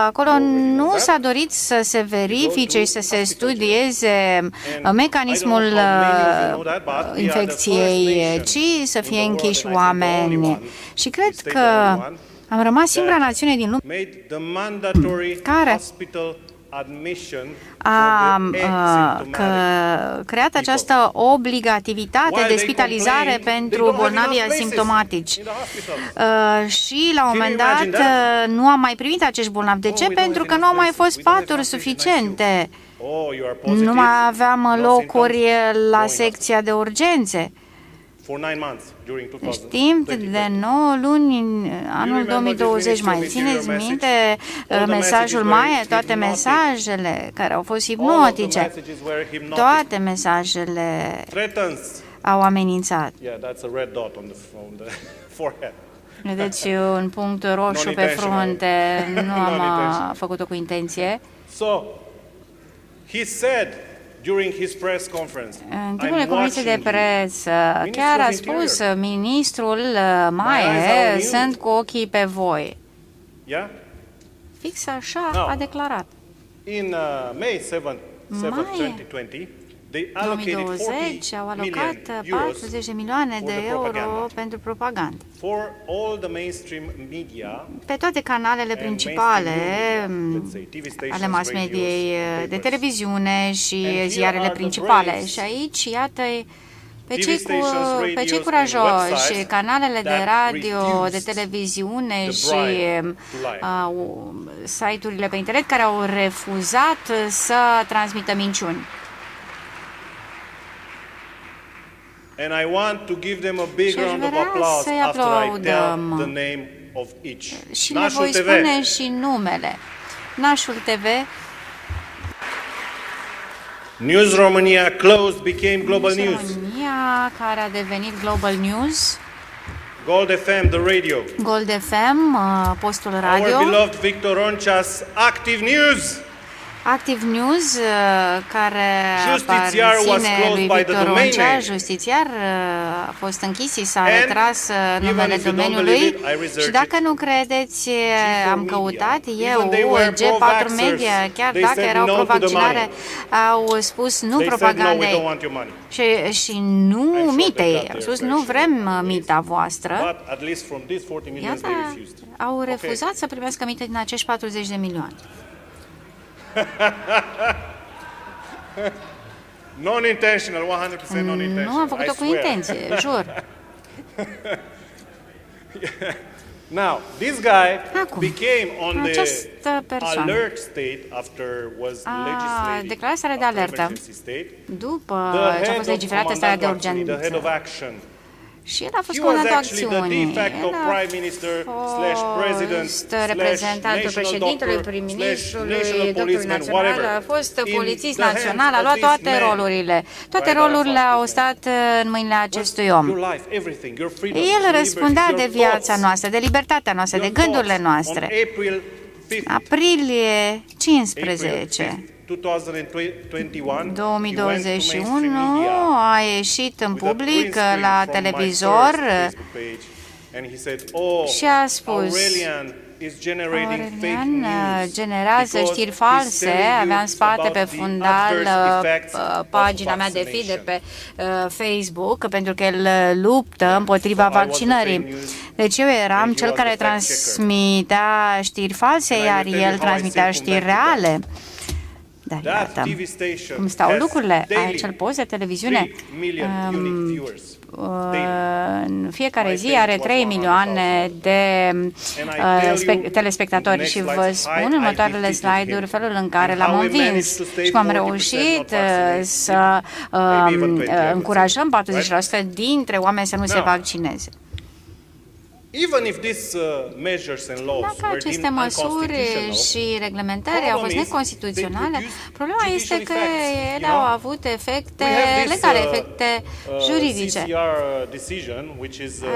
acolo nu s-a dorit să se verifice și să se studieze mecanismul infecției, ci să fie închiși oameni. Și cred că am rămas singura națiune din lume care a creat această obligativitate de spitalizare pentru bolnavii asimptomatici. Și la un moment dat nu am mai primit acești bolnavi. De ce? Pentru că nu au mai fost paturi suficiente. Nu mai aveam locuri la secția de urgențe. Deci timp de 9 luni în anul 2020, mai țineți minte mesajul Maia, toate mesajele care au fost hipnotice, toate mesajele au amenințat. Vedeți un punct roșu pe frunte, nu am făcut-o cu intenție. În timpul conferinței de presă, chiar a spus ministrul Maia, sunt cu ochii pe voi. Fix așa a declarat. În mai 7, 2020 au alocat 40 de milioane de euro pentru propagandă. Pe toate canalele principale ale mass mediei, de televiziune și ziarele principale. Și aici, iată, pe cei curajoși, canalele de radio, de televiziune și site-urile pe internet care au refuzat să transmită minciuni. And I want to give them a big round of applause after I tell the name of each. Și le voi spune și numele. Nașul TV. News Romania closed, became Global News. România, care a devenit Global News. Gold FM, the radio. Gold FM, postul radio. Our beloved Victor Roncea's Active News. Active News, care aparține lui Victor Roncea, Justițiar, a fost închis și s-a retras numele domeniului. Și dacă nu credeți, am căutat eu, G4 Media, chiar dacă erau pro-vaccinare, au spus nu propagandei și nu mitei. Au spus nu vrem mita voastră. Iată, au refuzat să primească mită din acești 40 de milioane. Non-intentional, 100% non-intentional. Nu am făcut-o cu intenție, jur. Now, this guy Acum, became on the această persoană alert state after was legislated declarat starea de alertă după ce a fost legiferată starea de urgență. Și el a fost comandantul acțiunii. El a fost reprezentantul președintelui, prim-ministrului, doctorului național, a fost polițist național, a luat toate rolurile. Toate rolurile au stat în mâinile acestui om. El răspundea de viața noastră, de libertatea noastră, de gândurile noastre. Aprilie 15. 2021 a ieșit în public la televizor și a spus: Aurelian generează știri false, avea în spate pe fundal pagina mea de feed de pe Facebook, pentru că el luptă împotriva vaccinării. Deci eu eram cel care transmitea știri false, iar el transmitea știri reale. Dar iată cum stau lucrurile. Acel post de televiziune în fiecare zi are 3 milioane de telespectatori și vă spun în următoarele slide-uri felul în care l-am învins și cum am reușit să încurajăm 40% dintre oameni să nu se vaccineze. Dacă aceste măsuri și reglementări au fost neconstituționale, problema este că ele au avut efecte legale, efecte juridice.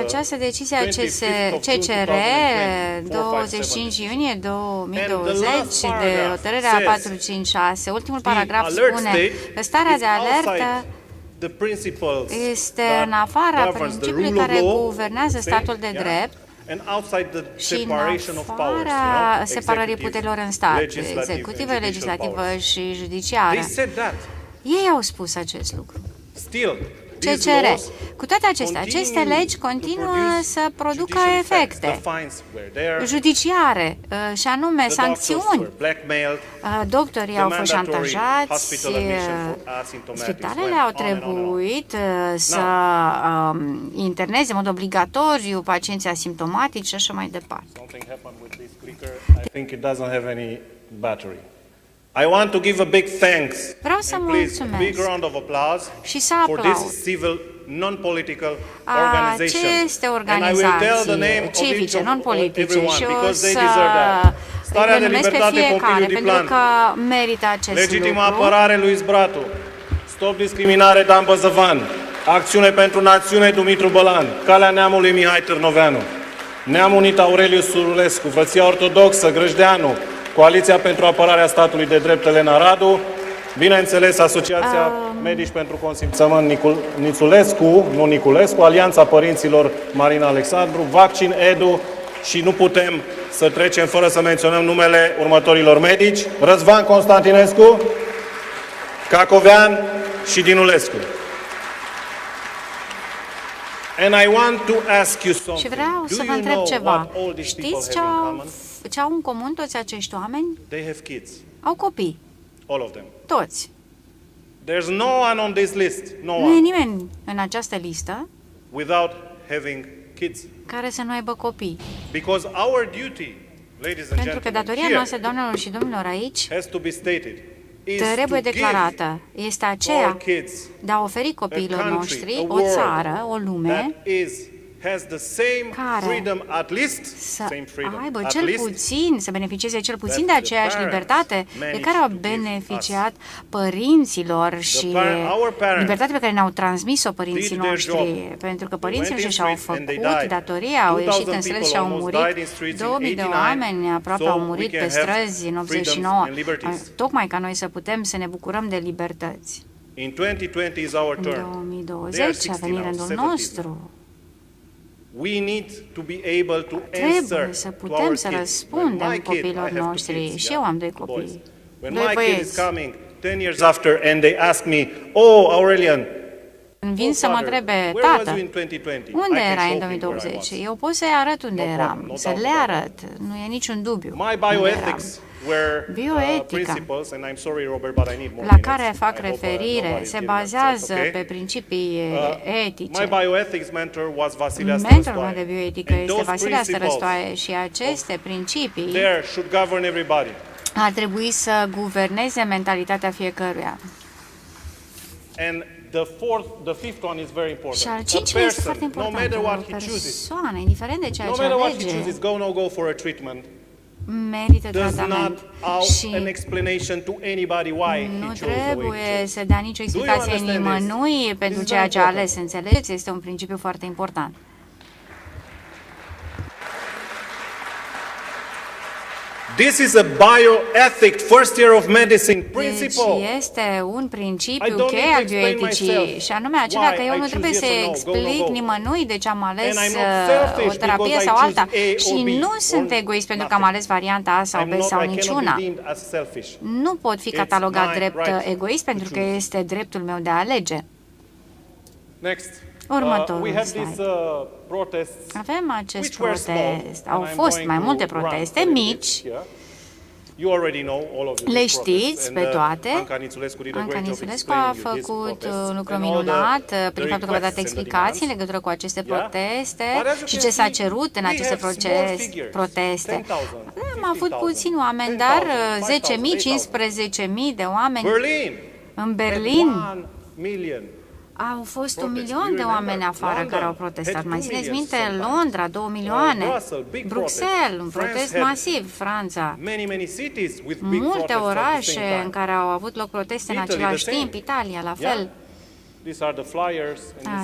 Această decizie a CCR 25 iunie 2020 de hotărârea 456, ultimul paragraf spune că starea de alertă este în afara principiului care guvernează statul de drept și în afara separării puterilor în stat, executivă, legislativă și judiciară. Ei au spus acest lucru. CCR. Cu toate acestea, aceste legi continuă să producă efecte judiciare, și anume sancțiuni. Doctorii au fost șantajați, spitalele au trebuit să interneze în mod obligatoriu pacienții asimptomatici și așa mai departe. I want to give a big thanks. Vreau să mulțumesc big round of applause și să for this civil non-political organization. Aceste organizații civice, non-politice, și o să starea de libertate Pompiliu Diplan, că merită acest legitima lucru. apărare lui Zbratu, stop discriminare Dan Băzăvan, acțiune pentru națiune Dumitru Bălan, calea neamului Mihai Târnoveanu, Neam Unit Aureliu Surulescu, Frăția Ortodoxă Grăjdeanu, Coaliția pentru apărarea statului de drept Elena Radu, bineînțeles Asociația Medici pentru Consimțământ Nițulescu, nu Niculescu, Alianța Părinților Marina Alexandru, Vaccin Edu și nu putem să trecem fără să menționăm numele următorilor medici: Răzvan Constantinescu, Cacovean și Dinulescu. And I want to ask you something. Și vreau să vă întreb ceva. Știți ce au în comun toți acești oameni? They have kids. Au copii. All of them. Toți. There's no one on this list. Nu e nimeni în această listă without having kids. Care să nu aibă copii. Because our duty, ladies and Pentru că datoria noastră, doamnelor și domnilor, aici has to be stated, trebuie declarată. Este aceea de a oferi copiilor noștri o țară, o lume care să aibă cel puțin, să beneficieze cel puțin de aceeași libertate de care au beneficiat părinților și libertatea pe care ne-au transmis-o părinții noștri, pentru că părinții noștri și-au făcut datoria, au ieșit în străzi și au murit, 2000 de oameni aproape au murit pe străzi în 89, tocmai ca noi să putem să ne bucurăm de libertăți. În 2020 a venit rândul nostru. Trebuie să putem să răspundem copiilor noștri. Și eu am 2 copii. 2 băieți. 10 years after and they ask me, "Oh, Aurelian, Când vin să mă întrebe, tată, unde erai în 2020? Eu pot să-i arăt unde eram, să le arăt, nu e niciun dubiu. Bioetica, la care fac referire, se bazează pe principii etice. Mentorul meu de bioetică este Vasile Stărăstoaie și aceste principii ar trebui să guverneze mentalitatea fiecăruia. Și al cincilea este foarte important. O persoană, indiferent de ceea ce alege, merită tratament și nu trebuie să dea nicio explicație nimănui pentru ceea ce a ales. Înțelegeți? Este un principiu foarte important. This is a bioethic first year of medicine principle. Deci este un principiu cheie al bioeticii și anume acela că eu nu trebuie să explic nimănui de ce am ales o terapie sau alta și nu sunt egoist pentru că am ales varianta A sau B sau niciuna. Nu pot fi catalogat drept egoist pentru că este dreptul meu de a alege. Următorul slide. Avem acest protest. Au fost mai multe proteste mici. Le știți pe toate. Anca Nițulescu a făcut un lucru minunat prin faptul că v-a dat explicații în legătură cu aceste proteste și ce s-a cerut în aceste proteste. Am avut puțini oameni, dar 10.000, 15.000 de oameni. În Berlin au fost 1 milion de oameni afară care au protestat. Mai țineți minte, Londra, 2 milioane, Bruxelles, un protest masiv, Franța, multe orașe în care au avut loc proteste în același timp, Italia, la fel.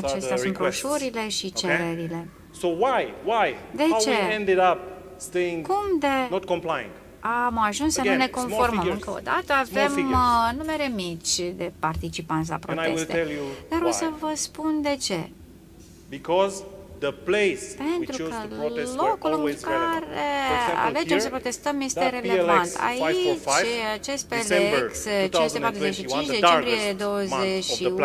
Acestea sunt broșurile și cererile. De ce? Cum de am ajuns să nu ne conformăm? Încă o dată avem numere mici de participanți la proteste. Dar o să vă spun de ce. Pentru că locul în care alegem să protestăm este relevant. Aici, acest PLX 545, decembrie 21,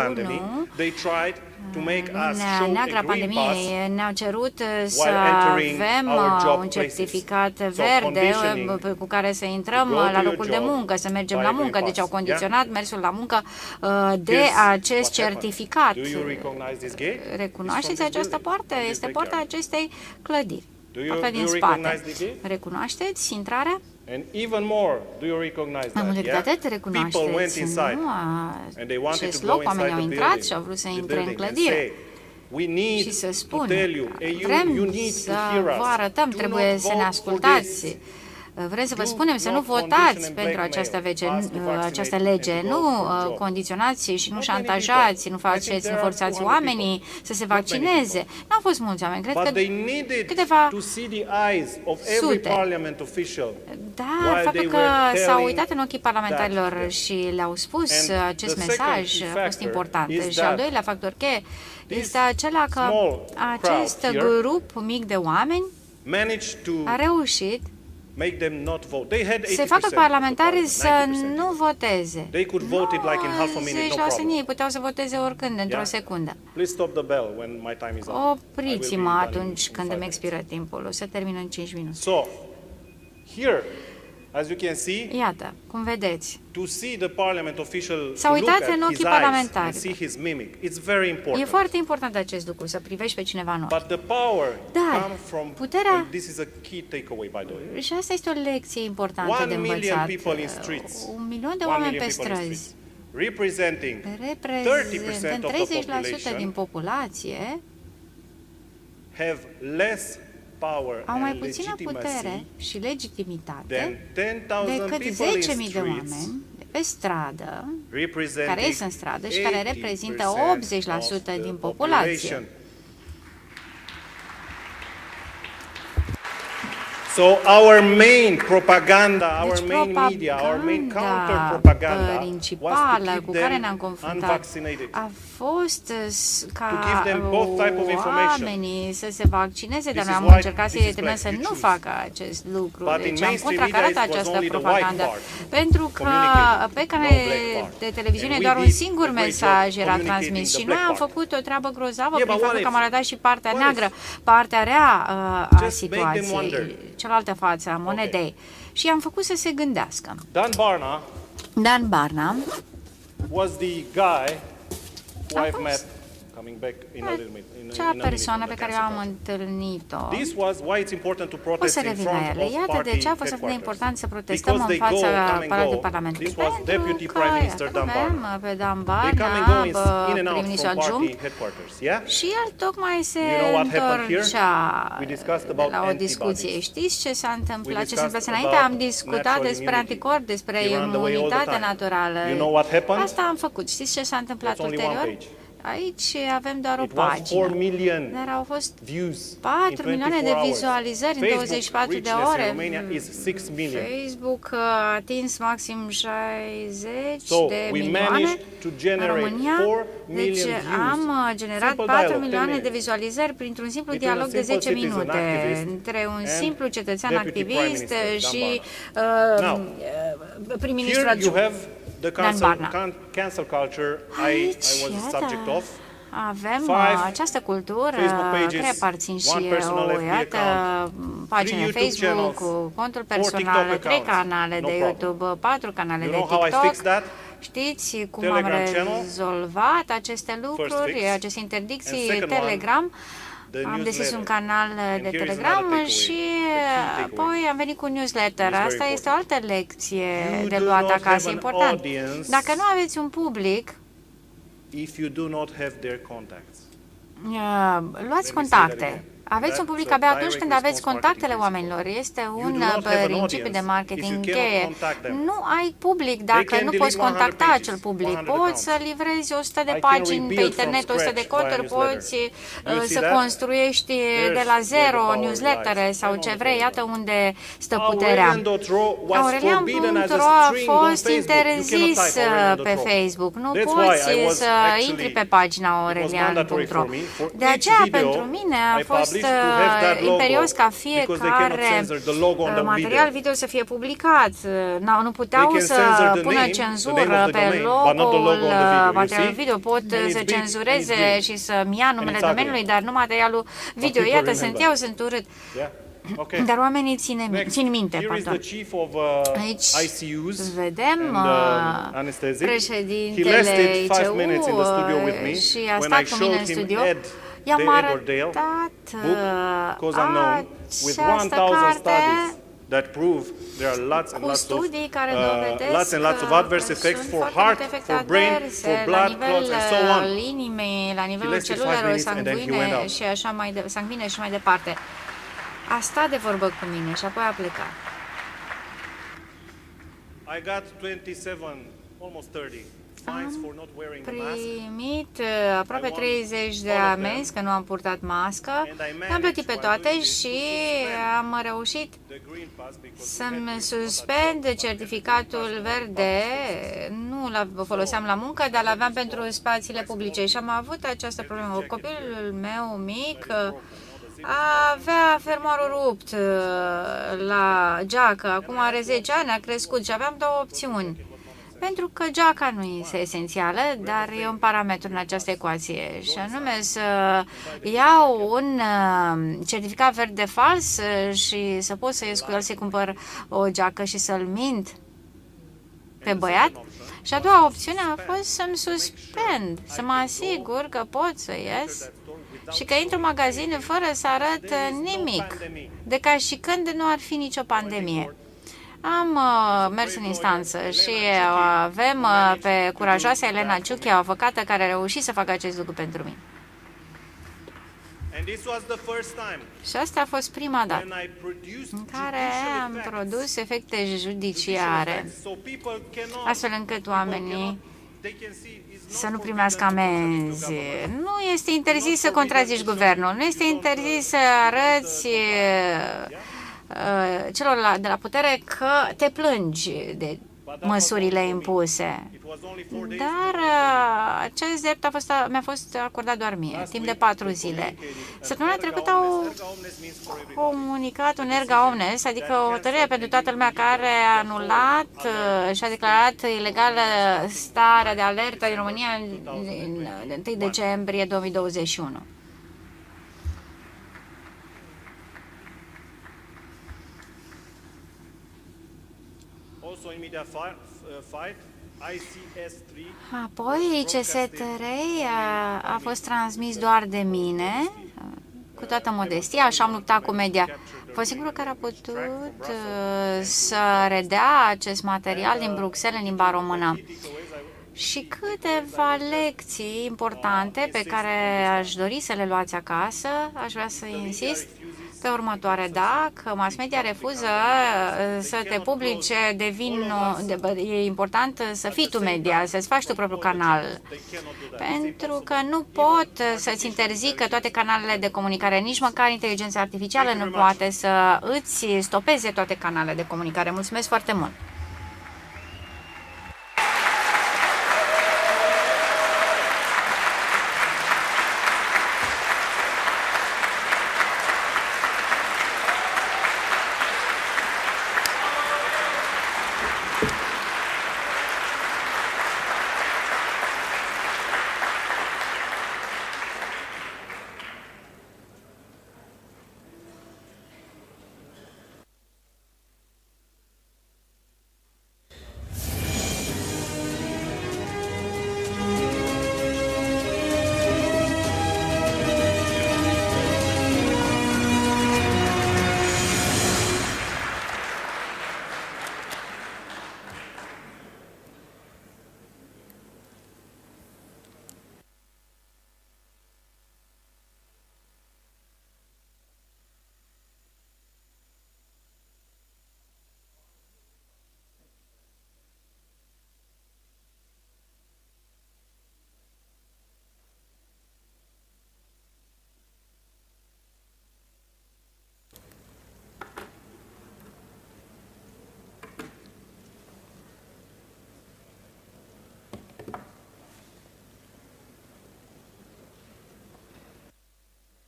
neagra pandemiei, ne-au cerut să avem un certificat verde cu care să intrăm la locul de muncă, să mergem la muncă. Deci au condiționat mersul la muncă de acest certificat. Recunoașteți această poartă? Este poarta acestei clădiri. Poarta din spate. Recunoașteți intrarea? Mai mult decât atât, recunoașteți acest loc, oamenii au intrat și au vrut să intre în clădire și să spună, vrem să vă arătăm, trebuie să ne ascultați. Vrem să vă spunem să nu votați pentru această lege, nu condiționați și nu șantajați, nu forțați oamenii să se vaccineze. Nu au fost mulți oameni, cred că câteva sute. Dar faptul că s-au uitat în ochii parlamentarilor și le-au spus acest mesaj a fost important. Și al doilea factor cheie este acela că acest grup mic de oameni a reușit să facă parlamentarii să nu voteze. 90% ei puteau să voteze oricând, într-o secundă. Opriți-mă atunci când îmi expiră timpul. O să termin în 5 minute. Iată, cum vedeți, s-a uitat în ochii parlamentari. E foarte important acest lucru, să privești pe cineva în ochi. Dar puterea, și asta este o lecție importantă de învățat, 1 milion de oameni pe străzi, reprezentând 30% din populație, au mai puțină putere și legitimitate decât 10.000 de oameni de pe stradă, care ies în stradă și care reprezintă 80% din populație. So our main propaganda, our main media, our main counter propaganda principală cu care ne-am confruntat a fost ca give them both type of information. oamenii să se vaccineze, dar This noi is am why încercat să-i this is determinăm să black. You nu choose. facă acest lucru. But in Deci am mainstream contracarat media, it was această only the propagandă. white part Pentru că communicating, pe no canale black part. de televiziune And we doar un did singur a great mesaj job era communicating transmis the și black noi am part. făcut o treabă grozavă Yeah, prin but faptul what că am if? arătat și partea What neagră, if? partea rea a Just make them situației, wonder. cealaltă față a monedei. Și am făcut să se gândească. Dan Barna Dan Barna was the guy who I've met, coming back in a little bit, cea persoană pe care eu am întâlnit-o. This was why it's important to O protest să in revin front la ele. of Iată party de ce a fost atât de headquarters. important să protestăm Because în they go, fața come and Palatului go. Parlamentului. This was Deputy Prime Minister Dan Barna. Avem pe Dan They come and go Barna, in and out prim-ministru from party adjunct, headquarters, yeah? și el tocmai se You know what happened here? întorcea We discussed de about la o antibodies. discuție. Știți ce s-a întâmplat? Ce se discussed întâmplă înainte? about Am discutat natural despre immunity. anticorpi, despre You run away all the imunitate time. naturală. You know what happened? Asta am făcut. Știți ce s-a întâmplat That's only one ulterior? page. Aici avem doar o It was 4 pagină. million Dar au fost views 4 in milioane 24 de hours. vizualizări în Facebook 24 de richness ore. in Romania is 6 million. Facebook a atins maxim 60 So de we milioane managed to în generate România. 4 million Deci views. am generat Simple 4 dialogue, 10 milioane de minutes. vizualizări printr-un simplu Between a dialog de simple 10 citizen minute activist între un and simplu cetățean Deputy Prime activist Minister Dan și Now, prim-ministru here you adjunct. have the Dan Barna. cancel culture I Aici, was the iată, subject of. avem 5 această cultură Facebook pages, care aparțin și one personal eu. FB Iată, account, pagina 3 YouTube Facebook, channels, contul 4 personal, TikTok 3 accounts. canale No de problem. YouTube, 4 canale You de know how I TikTok. fixed that? Știți cum Telegram am channel, rezolvat aceste lucruri, fix. aceste interdicții? And second Telegram. the Am deschis newsletter. un canal And de here is Telegram another takeaway, și the key apoi am venit cu un newsletter. It is very Asta este o altă lecție You de do luat not acasă. have an Important. audience Dacă nu aveți un public, if you do not have their contacts. luați Let me say that contacte. again. Aveți un public abia atunci când aveți contactele oamenilor. Este un do not have an principiu de audience marketing if you cannot cheie. contact them. Nu ai public dacă can nu delete poți 100 contacta pages, acel public. 100 Poți să accounts. livrezi 100 de I can pagini pe rebuild internet, from 100 de scratch conturi, via poți newsletter. You să see that? construiești There's de la where zero the power newslettere lies. sau And ce on the vrei. phone. Iată unde stă puterea. Aurelian.ro was forbidden as a Aurelian.ro a string on fost Facebook. You cannot interzis type Aurelian.ro. pe Facebook. Nu That's poți why I was să actually- intri pe pagina it was mandatory aurelian.ro. for me. For De each aceea, video pentru mine a I fost published to have that logo, imperios ca because they cannot fiecare censor the logo on the material video. video să fie publicat. Nu puteau They can să censor the pună name, the cenzură name of the pe domain, but not the logo-ul logo on the video, you materialului see? video. Pot And it's să big, cenzureze and it's green. și să-mi ia numele it's ugly. domeniului, dar nu materialul video. people Iată, remember. sunt eu, sunt urât. Yeah. Okay. Dar oamenii Next, țin minte, here is pardon. the chief of Aici ICUs vedem and anesthetic. He președintele lasted 5 ICU minutes in the studio with me și a when stat I cu mine showed în him studio. Ed, I-am the Edwardale arătat book, Cause Unknown, with această 1,000 carte studies that prove there are lots and cu lots of studii care dovedesc lots and lots of că adverse effects sunt for foarte heart, multe efecte for brain, adverse for la blood nivel clots and so on. inimii, la nivelul lasted 5 celulelor minutes and then he went sanguine out. și așa sanguine și mai departe. A stat de vorbă cu mine și apoi a plecat. I got 27, almost 30 fines for not wearing a mask. Primit aproape 30 de amenzi că nu am purtat mască. Le-am plătit pe toate și am reușit să-mi suspend certificatul verde. Nu l foloseam la muncă, dar l-aveam pentru spațiile publice și am avut această problemă. Copilul meu mic avea fermoarul rupt la geacă, acum are 10 ani, a crescut și aveam două opțiuni. Pentru că geaca nu este esențială, dar e un parametru în această ecuație și anume să iau un certificat verde fals și să pot să ies cu el să-i cumpăr o geacă și să-l mint pe băiat. Și a doua opțiune a fost să-mi suspend, să mă asigur că pot să ies și că intru în magazin fără să arăt nimic, de ca și când nu ar fi nicio pandemie. Am mers în instanță și avem pe curajoasa Elena Ciuchi, o avocată care a reușit să facă acest lucru pentru mine. Și asta a fost prima dată în care am produs efecte judiciare, astfel încât oamenii să nu primească amenzi. Nu este interzis să contrazici guvernul, nu este interzis să arăți celor de la putere că te plângi de măsurile impuse. Dar acest drept mi-a fost acordat doar mie, timp de 4 zile. Săptămâna trecută au comunicat un erga omnes, adică o hotărâre pentru toată lumea care a anulat și a declarat ilegală starea de alertă din România în 1 decembrie 2021. Apoi, ICS3 a fost transmis doar de mine, cu toată modestia, așa am luptat cu media. A fost singurul care a putut să redea acest material din Bruxelles în limba română. Și câteva lecții importante pe care aș dori să le luați acasă, aș vrea să insist pe următoare. Dacă mass media refuză să te publice, e important să fii tu media, să-ți faci tu propriul canal. Pentru că nu pot să-ți interzică toate canalele de comunicare, nici măcar inteligența artificială nu poate să îți stopeze toate canalele de comunicare. Mulțumesc foarte mult!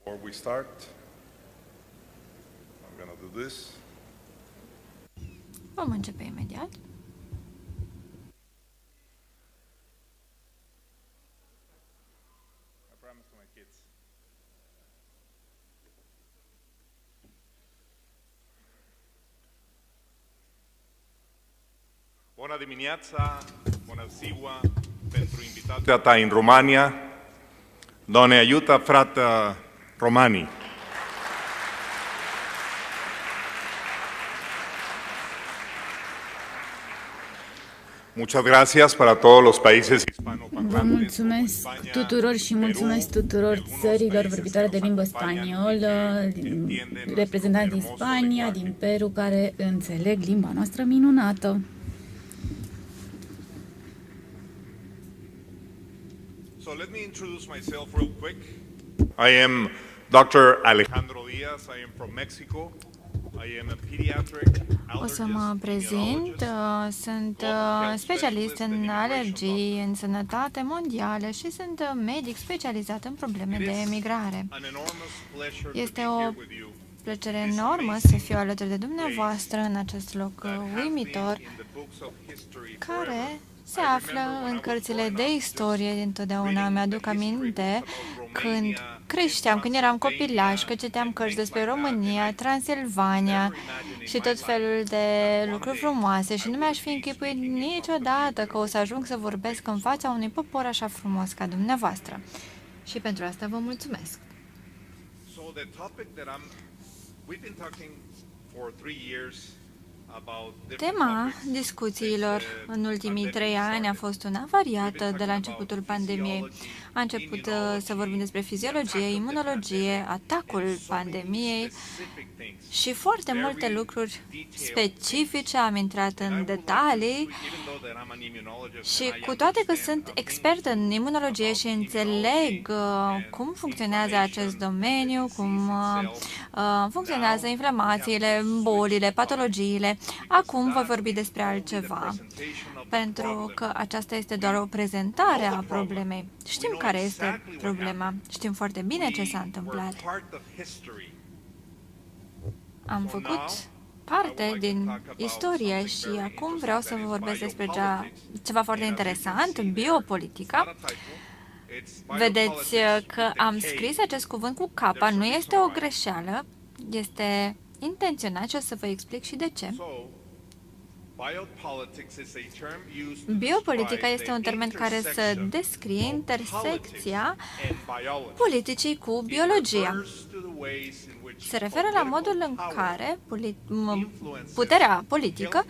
Before we start, I'm going to do this. Vom începe imediat. I promise to my kids. Bună dimineața, bună ziua pentru invitația ta în România. Doamne ajută, frate Romanii. Muchas gracias para todos los países hispanoparlantes. Vă mulțumesc tuturor și mulțumesc tuturor țărilor vorbitoare de limbă spaniolă, reprezentanți din Spania, din Peru, care înțeleg limba noastră minunată. So let me introduce myself real quick. I am Dr. Alejandro Diaz. I am from Mexico. I am a pediatric allergist. O să mă prezint. Sunt specialist în alergii, în sănătate mondială și sunt medic specializat în probleme de emigrare. Este o plăcere enormă să fiu alături de dumneavoastră în acest loc uimitor, care se află în cărțile de istorie dintotdeauna. Mi-aduc aminte când creșteam, când eram copilaș, că citeam cărți despre România, Transilvania și tot felul de lucruri frumoase și nu mi-aș fi închipuit niciodată că o să ajung să vorbesc în fața unui popor așa frumos ca dumneavoastră. Și pentru asta vă mulțumesc. Tema discuțiilor în ultimii 3 ani a fost una variată de la începutul pandemiei. A început să vorbim despre fiziologie, imunologie, atacul pandemiei și foarte multe lucruri specifice. Am intrat în detalii și cu toate că sunt expert în imunologie și înțeleg cum funcționează acest domeniu, cum funcționează inflamațiile, bolile, patologiile, acum voi vorbi despre altceva, pentru că aceasta este doar o prezentare a problemei. Știm care este problema, știm foarte bine ce s-a întâmplat. Am făcut parte din istorie și acum vreau să vă vorbesc despre ceva foarte interesant, biopolitica. Vedeți că am scris acest cuvânt cu capa, nu este o greșeală, este intenționat și o să vă explic și de ce. Biopolitica este un termen care să descrie intersecția politicii cu biologia. Se referă la modul în care puterea politică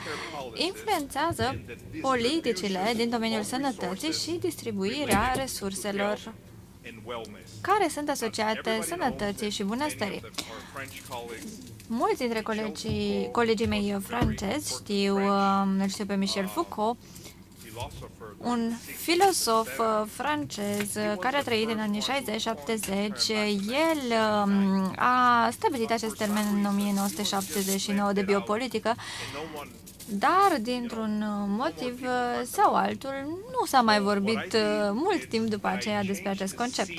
influențează politicile din domeniul sănătății și distribuirea resurselor care sunt asociate sănătății și bunăstării. Mulți dintre colegii mei francezi știu pe Michel Foucault, un filosof francez care a trăit în anii 60-70. El a stabilit acest termen în 1979 de biopolitică, dar dintr-un motiv sau altul nu s-a mai vorbit mult timp după aceea despre acest concept.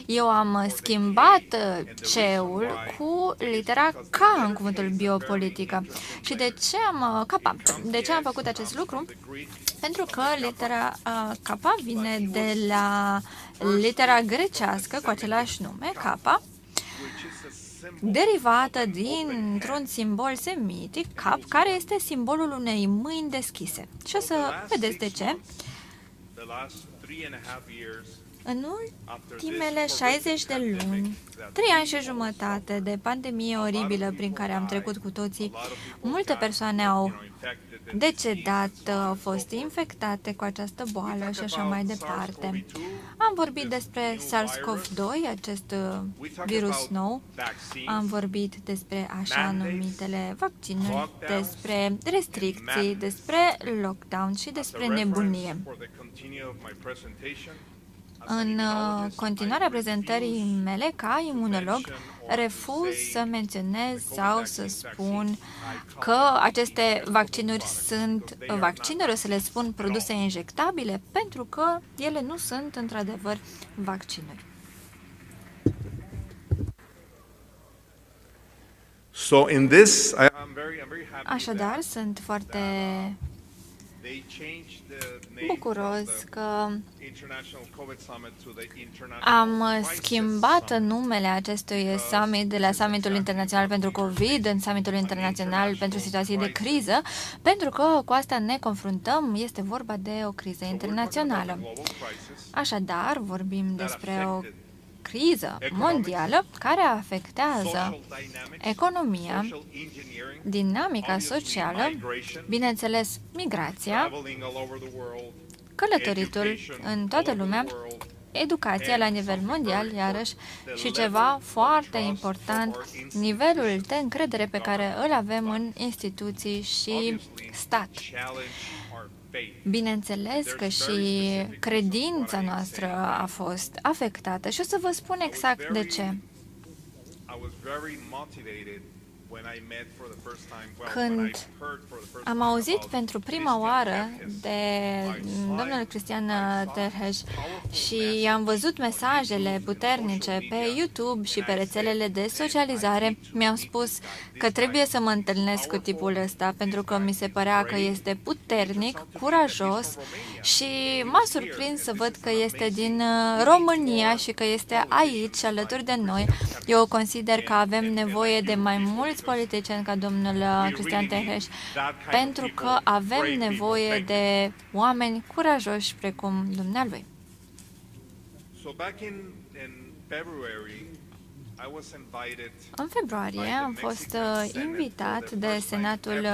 Eu am schimbat C-ul cu litera K în cuvântul biopolitică. Și de ce am făcut acest lucru? Pentru că litera K vine de la litera grecească cu același nume, K, derivată dintr-un simbol semitic, cap, care este simbolul unei mâini deschise. Și o să vedeți de ce. În ultimele 60 de luni, 3 ani și jumătate de pandemie oribilă prin care am trecut cu toții, multe persoane au decedat, au fost infectate cu această boală și așa mai departe. Am vorbit despre SARS-CoV-2, acest virus nou, am vorbit despre așa numitele vaccinuri, despre restricții, despre lockdown și despre nebunie. În continuarea prezentării mele, ca imunolog, refuz să menționez sau să spun că aceste vaccinuri sunt vaccinuri, o să le spun produse injectabile, pentru că ele nu sunt într-adevăr vaccinuri. Așadar, sunt foarte bucuros că am schimbat numele acestui summit de la Summitul Internațional pentru COVID în Summitul Internațional pentru Situații de Criză, pentru că cu asta ne confruntăm, este vorba de o criză internațională. Așadar, vorbim despre o criză mondială care afectează economia, dinamica socială, bineînțeles, migrația, călătoritul în toată lumea, educația la nivel mondial, iarăși, și ceva foarte important, nivelul de încredere pe care îl avem în instituții și stat. Bineînțeles că și credința noastră a fost afectată și o să vă spun exact de ce. Când am auzit pentru prima oară de domnul Cristian Terheș și am văzut mesajele puternice pe YouTube și pe rețelele de socializare, mi-am spus că trebuie să mă întâlnesc cu tipul ăsta, pentru că mi se părea că este puternic, curajos și m-a surprins să văd că este din România și că este aici, alături de noi. Eu consider că avem nevoie de mai mulți politicieni ca domnul Cristian Terheș, pentru că avem nevoie de oameni curajoși precum dumnealui. În februarie am fost invitat de Senatul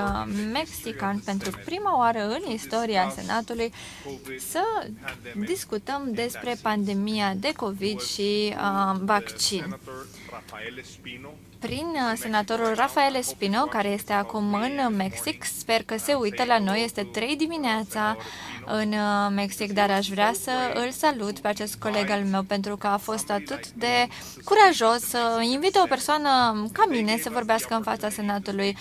Mexican pentru prima oară în istoria Senatului să discutăm despre pandemia de COVID și vaccin. Prin senatorul Rafael Espino, care este acum în Mexic, sper că se uită la noi, este 3 dimineața în Mexic, dar aș vrea să îl salut pe acest coleg al meu pentru că a fost atât de curajos să invite o persoană ca mine să vorbească în fața Senatului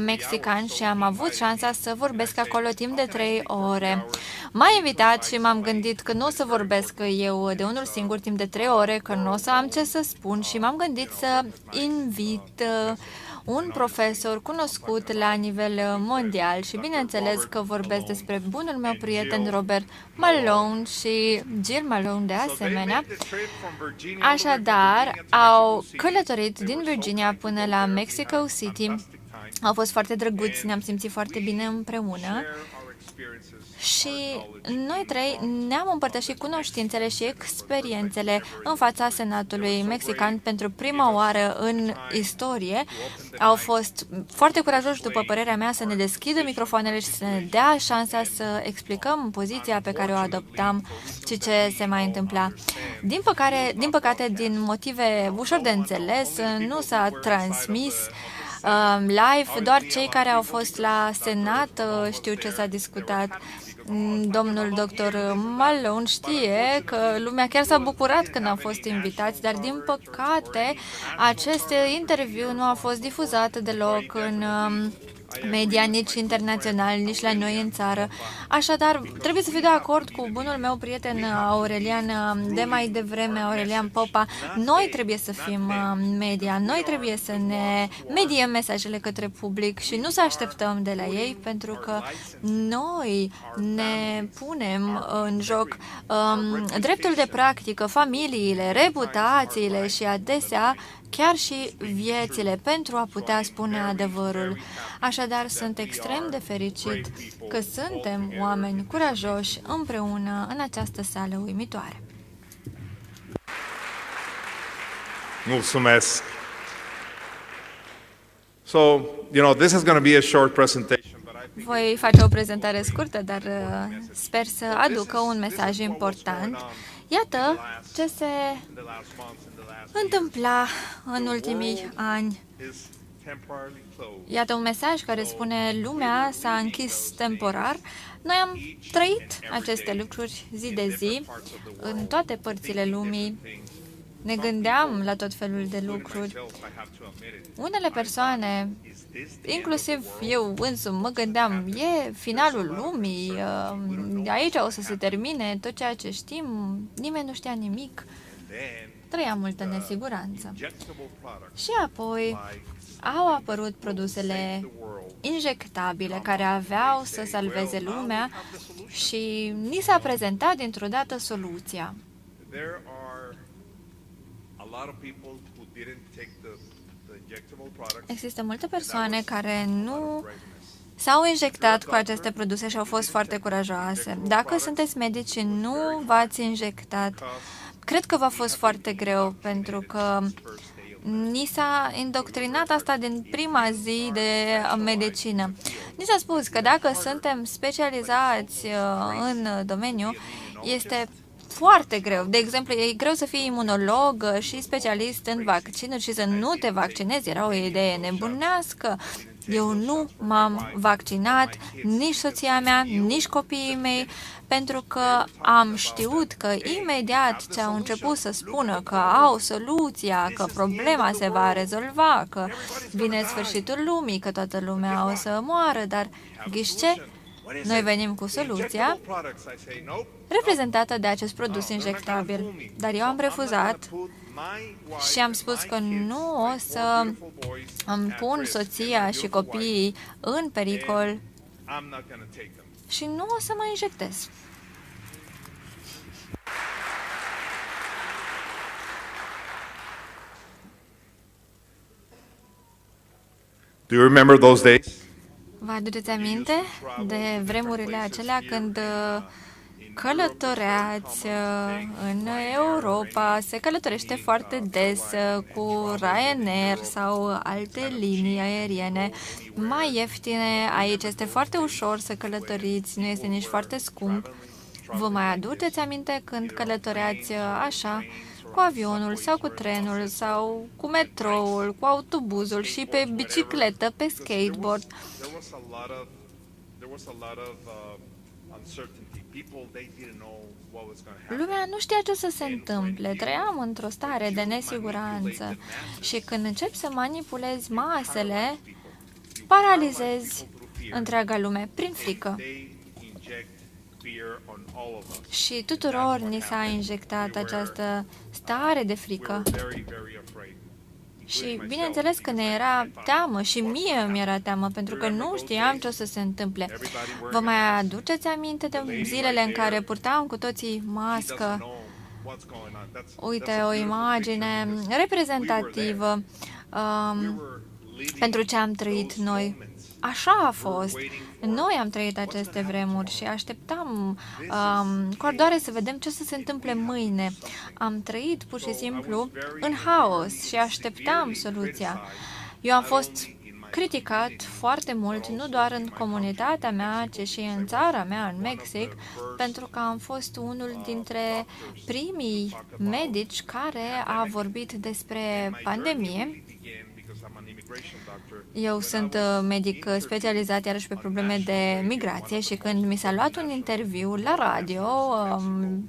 mexican și am avut șansa să vorbesc acolo timp de 3 ore. M-a invitat și m-am gândit că nu o să vorbesc eu de unul singur timp de 3 ore, că nu o să am ce să spun și m-am gândit să invit un profesor cunoscut la nivel mondial și bineînțeles că vorbesc despre bunul meu prieten Robert Malone și Jill Malone de asemenea. Așadar, au călătorit din Virginia până la Mexico City. Au fost foarte drăguți, ne-am simțit foarte bine împreună. Și noi trei ne-am împărtășit cunoștințele și experiențele în fața Senatului mexican pentru prima oară în istorie. Au fost foarte curajoși, după părerea mea, să ne deschidă microfoanele și să ne dea șansa să explicăm poziția pe care o adoptam și ce se mai întâmpla. Din păcate, din motive ușor de înțeles, nu s-a transmis live, doar cei care au fost la Senat știu ce s-a discutat. Domnul doctor Malone știe că lumea chiar s-a bucurat când am fost invitați, dar din păcate acest interviu nu a fost difuzat deloc în media, nici internațional, nici la noi în țară. Așadar, trebuie să fiu de acord cu bunul meu prieten Aurelian de mai devreme, Aurelian Popa. Noi trebuie să fim media, noi trebuie să ne mediem mesajele către public și nu să așteptăm de la ei, pentru că noi ne punem în joc dreptul de practică, familiile, reputațiile și adesea chiar și viețile pentru a putea spune adevărul. Așadar, sunt extrem de fericit că suntem oameni curajoși împreună în această sală uimitoare. Mulțumesc. So, this is going to be a short presentation. Voi face o prezentare scurtă, dar sper să aducă un mesaj important. Iată ce se întâmpla în ultimii ani. Iată un mesaj care spune: lumea s-a închis temporar. Noi am trăit aceste lucruri zi de zi în toate părțile lumii. Ne gândeam la tot felul de lucruri. Unele persoane, inclusiv eu însumi, mă gândeam, e finalul lumii, aici o să se termine tot ceea ce știm, nimeni nu știa nimic. Trăia multă nesiguranță. Și apoi au apărut produsele injectabile care aveau să salveze lumea și ni s-a prezentat dintr-o dată soluția. Există multe persoane care nu s-au injectat cu aceste produse și au fost foarte curajoase. Dacă sunteți medici și nu v-ați injectat, cred că v-a fost foarte greu, pentru că ni s-a indoctrinat asta din prima zi de medicină. Ni s-a spus că dacă suntem specializați în domeniu, este foarte greu. De exemplu, e greu să fii imunolog și specialist în vaccinuri și să nu te vaccinezi. Era o idee nebunească. Eu nu m-am vaccinat, nici soția mea, nici copiii mei, pentru că am știut că imediat ce au început să spună că au soluția, că problema se va rezolva, că vine sfârșitul lumii, că toată lumea o să moară, dar ghiși ce? Noi venim cu soluția reprezentată de acest produs injectabil, dar eu am refuzat și am spus că nu o să îmi pun soția și copiii în pericol și nu o să mă injectez. Do you remember those days? Vă aduceți aminte de vremurile acelea când călătoreați în Europa, se călătorește foarte des cu Ryanair sau alte linii aeriene mai ieftine. Aici este foarte ușor să călătoriți, nu este nici foarte scump. Vă mai aduceți aminte când călătoreați așa, cu avionul sau cu trenul sau cu metroul, cu autobuzul și pe bicicletă, pe skateboard? Lumea nu știa ce să se întâmple, trăiam într-o stare de nesiguranță și când începi să manipulezi masele, paralizezi întreaga lume prin frică. Și tuturor ni s-a injectat această stare de frică. Și bineînțeles că ne era teamă și mie mi era teamă pentru că nu știam ce o să se întâmple. Vă mai aduceți aminte de zilele în care purtam cu toții mască? Uite, o imagine reprezentativă pentru ce am trăit noi. Așa a fost. Noi am trăit aceste vremuri și așteptam cu ardoare să vedem ce o să se întâmple mâine. Am trăit pur și simplu în haos și așteptam soluția. Eu am fost criticat foarte mult, nu doar în comunitatea mea, ci și în țara mea, în Mexic, pentru că am fost unul dintre primii medici care a vorbit despre pandemie. Eu sunt medic specializat iarăși pe probleme de migrație și când mi s-a luat un interviu la radio,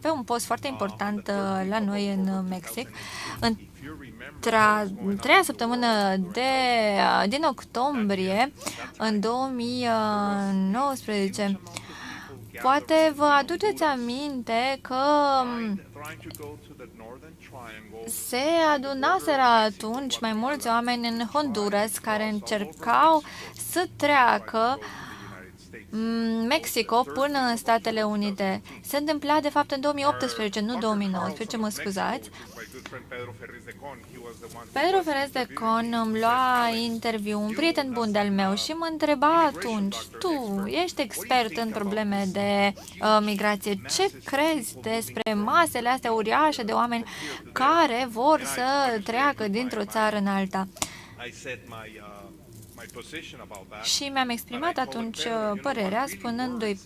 pe un post foarte important la noi în Mexic, treia săptămână din octombrie în 2019, poate vă aduceți aminte că se adunaseră atunci mai mulți oameni în Honduras care încercau să treacă Mexico până în Statele Unite. Se întâmpla, de fapt, în 2018, nu 2019, mă scuzați. Pedro Ferez de Con îmi lua interviu, un prieten bun de-al meu, și mă întreba atunci: tu ești expert în probleme de migrație, ce crezi despre masele astea uriașe de oameni care vor să treacă dintr-o țară în alta? Și mi-am exprimat atunci părerea spunându-i: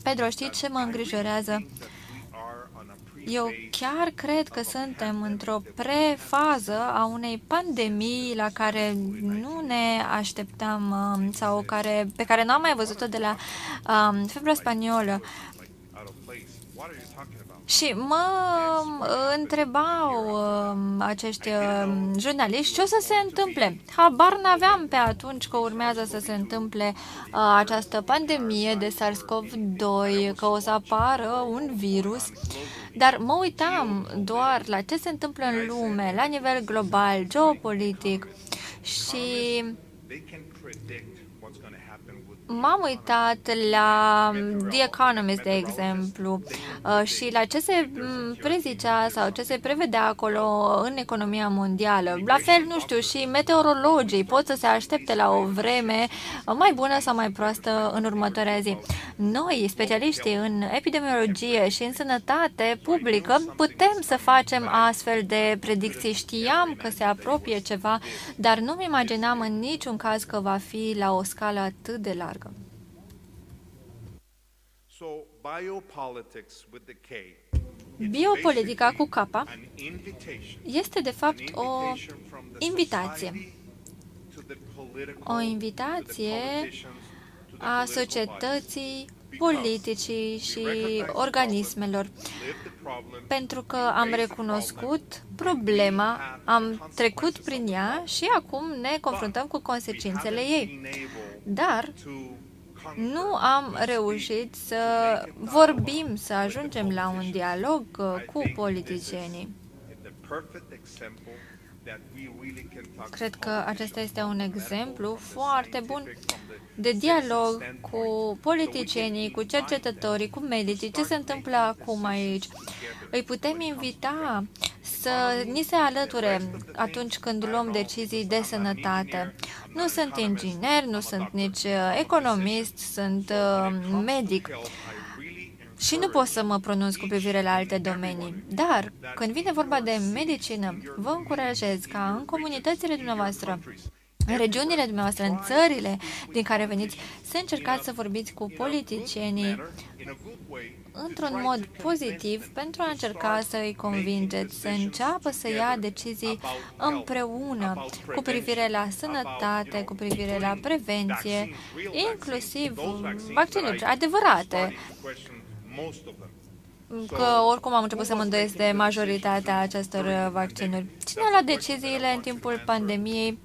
Pedro, știi ce mă îngrijorează? Eu chiar cred că suntem într-o prefază a unei pandemii la care nu ne așteptam sau pe care nu am mai văzut-o de la febra spaniolă. Și mă întrebau acești jurnaliști ce o să se întâmple. Habar n-aveam pe atunci că urmează să se întâmple această pandemie de SARS-CoV-2, că o să apară un virus. Dar mă uitam doar la ce se întâmplă în lume, la nivel global, geopolitic, și m-am uitat la The Economist, de exemplu, și la ce se prezicea sau ce se prevedea acolo în economia mondială. La fel, nu știu, și meteorologii pot să se aștepte la o vreme mai bună sau mai proastă în următoarea zi. Noi, specialiștii în epidemiologie și în sănătate publică, putem să facem astfel de predicții. Știam că se apropie ceva, dar nu-mi imaginam în niciun caz că va fi la o scală atât de largă. Biopolitica cu capa este de fapt o invitație. O invitație a societății, politicii și organismelor. Pentru că am recunoscut problema, am trecut prin ea și acum ne confruntăm cu consecințele ei. Dar nu am reușit să vorbim, să ajungem la un dialog cu politicienii. Cred că acesta este un exemplu foarte bun de dialog cu politicienii, cu cercetătorii, cu medicii. Ce se întâmplă acum aici? Îi putem invita să ni se alăture atunci când luăm decizii de sănătate. Nu sunt inginer, nu sunt nici economist, sunt medic. și nu pot să mă pronunț cu privire la alte domenii. Dar, când vine vorba de medicină, vă încurajez ca în comunitățile dumneavoastră, în regiunile dumneavoastră, în țările din care veniți, să încercați să vorbiți cu politicienii într-un mod pozitiv pentru a încerca să îi convingeți să înceapă să ia decizii împreună cu privire la sănătate, cu privire la prevenție, inclusiv vaccinuri adevărate. Că oricum am început să mă îndoiesc de majoritatea acestor vaccinuri. Cine a luat deciziile în timpul pandemiei?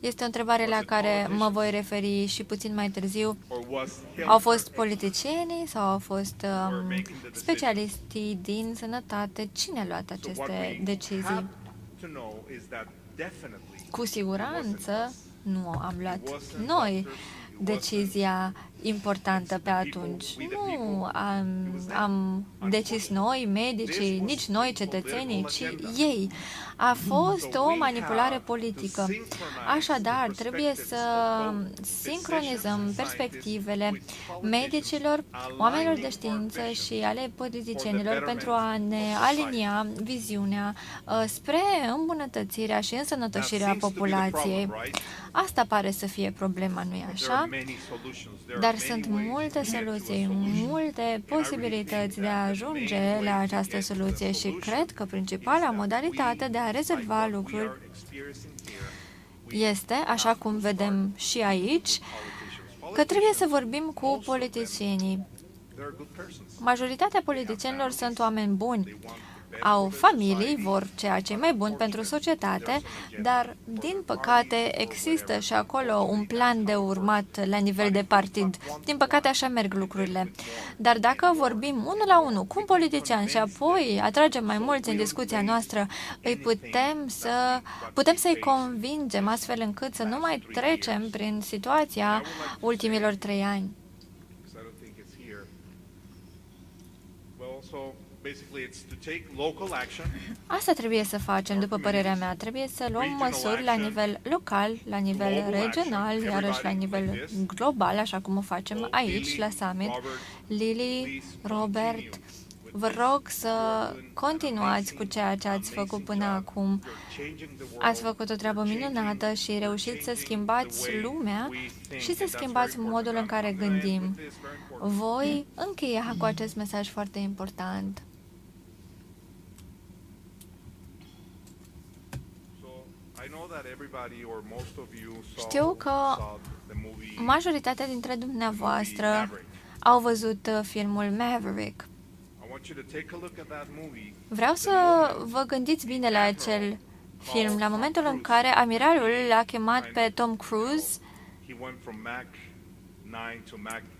Este o întrebare la care mă voi referi și puțin mai târziu. Au fost politicienii sau au fost specialiștii din sănătate? Cine a luat aceste decizii? Cu siguranță nu am luat noi decizia importantă pe atunci. Nu am decis noi, medicii, nici noi, cetățenii, ci ei. A fost o manipulare politică. Așadar, trebuie să sincronizăm perspectivele medicilor, oamenilor de știință și ale politicienilor pentru a ne alinia viziunea spre îmbunătățirea și însănătoșirea populației. Asta pare să fie problema, nu-i așa? Dar sunt multe soluții, multe posibilități de a ajunge la această soluție și cred că principala modalitate de a rezolva lucruri este, așa cum vedem și aici, că trebuie să vorbim cu politicienii. Majoritatea politicienilor sunt oameni buni, au familii, vor ceea ce e mai bun pentru societate, dar, din păcate, există și acolo un plan de urmat la nivel de partid. Din păcate, așa merg lucrurile. Dar dacă vorbim unul la unul cu un politician și apoi atragem mai mulți în discuția noastră, putem să-i convingem astfel încât să nu mai trecem prin situația ultimilor 3 ani. Asta trebuie să facem, după părerea mea. Trebuie să luăm măsuri la nivel local, la nivel regional, iarăși la nivel global, așa cum o facem aici, la summit. Lily, Robert, vă rog să continuați cu ceea ce ați făcut până acum. Ați făcut o treabă minunată și reușiți să schimbați lumea și să schimbați modul în care gândim. Voi încheia cu acest mesaj foarte important. Știu că majoritatea dintre dumneavoastră au văzut filmul Maverick. Vreau să vă gândiți bine la acel film, la momentul în care amiralul l-a chemat pe Tom Cruise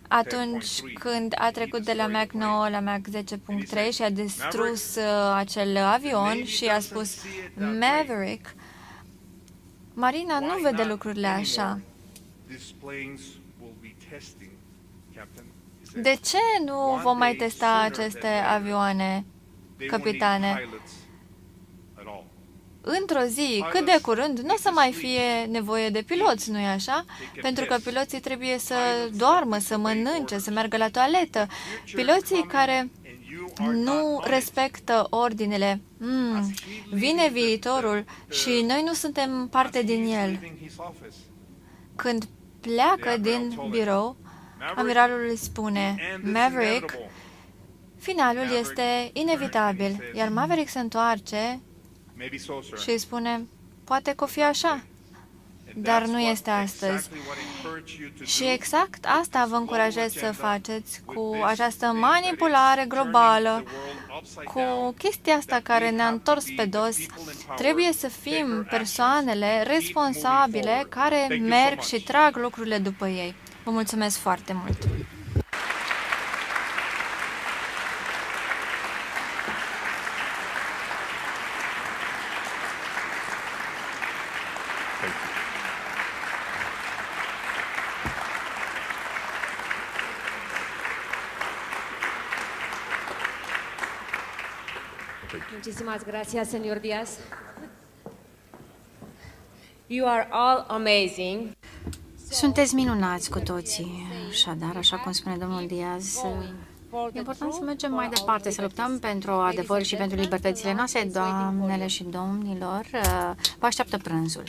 atunci când a trecut de la Mach 9 la Mach 10.3 și a distrus acel avion și a spus Maverick. Marina nu vede lucrurile așa. De ce nu vom mai testa aceste avioane, capitane? Într-o zi, cât de curând, nu o să mai fie nevoie de piloți, nu-i așa? Pentru că piloții trebuie să doarmă, să mănânce, să meargă la toaletă. Piloții care nu respectă ordinele. Vine viitorul și noi nu suntem parte din el. Când pleacă din birou, amiralul îi spune, Maverick, finalul este inevitabil, iar Maverick se întoarce și îi spune, poate că o fi așa, dar nu este astăzi. Și exact asta vă încurajez să faceți cu această manipulare globală, cu chestia asta care ne-a întors pe dos. Trebuie să fim persoanele responsabile care merg și trag lucrurile după ei. Vă mulțumesc foarte mult! Muchísimas gracias, señor Díaz. You are all amazing. Sunteți minunați cu toții. Așadar, așa cum spune domnul Diaz, E important să mergem mai departe, să luptăm pentru adevăr și pentru libertățile noastre, doamnele și domnilor. Vă așteaptă prânzul.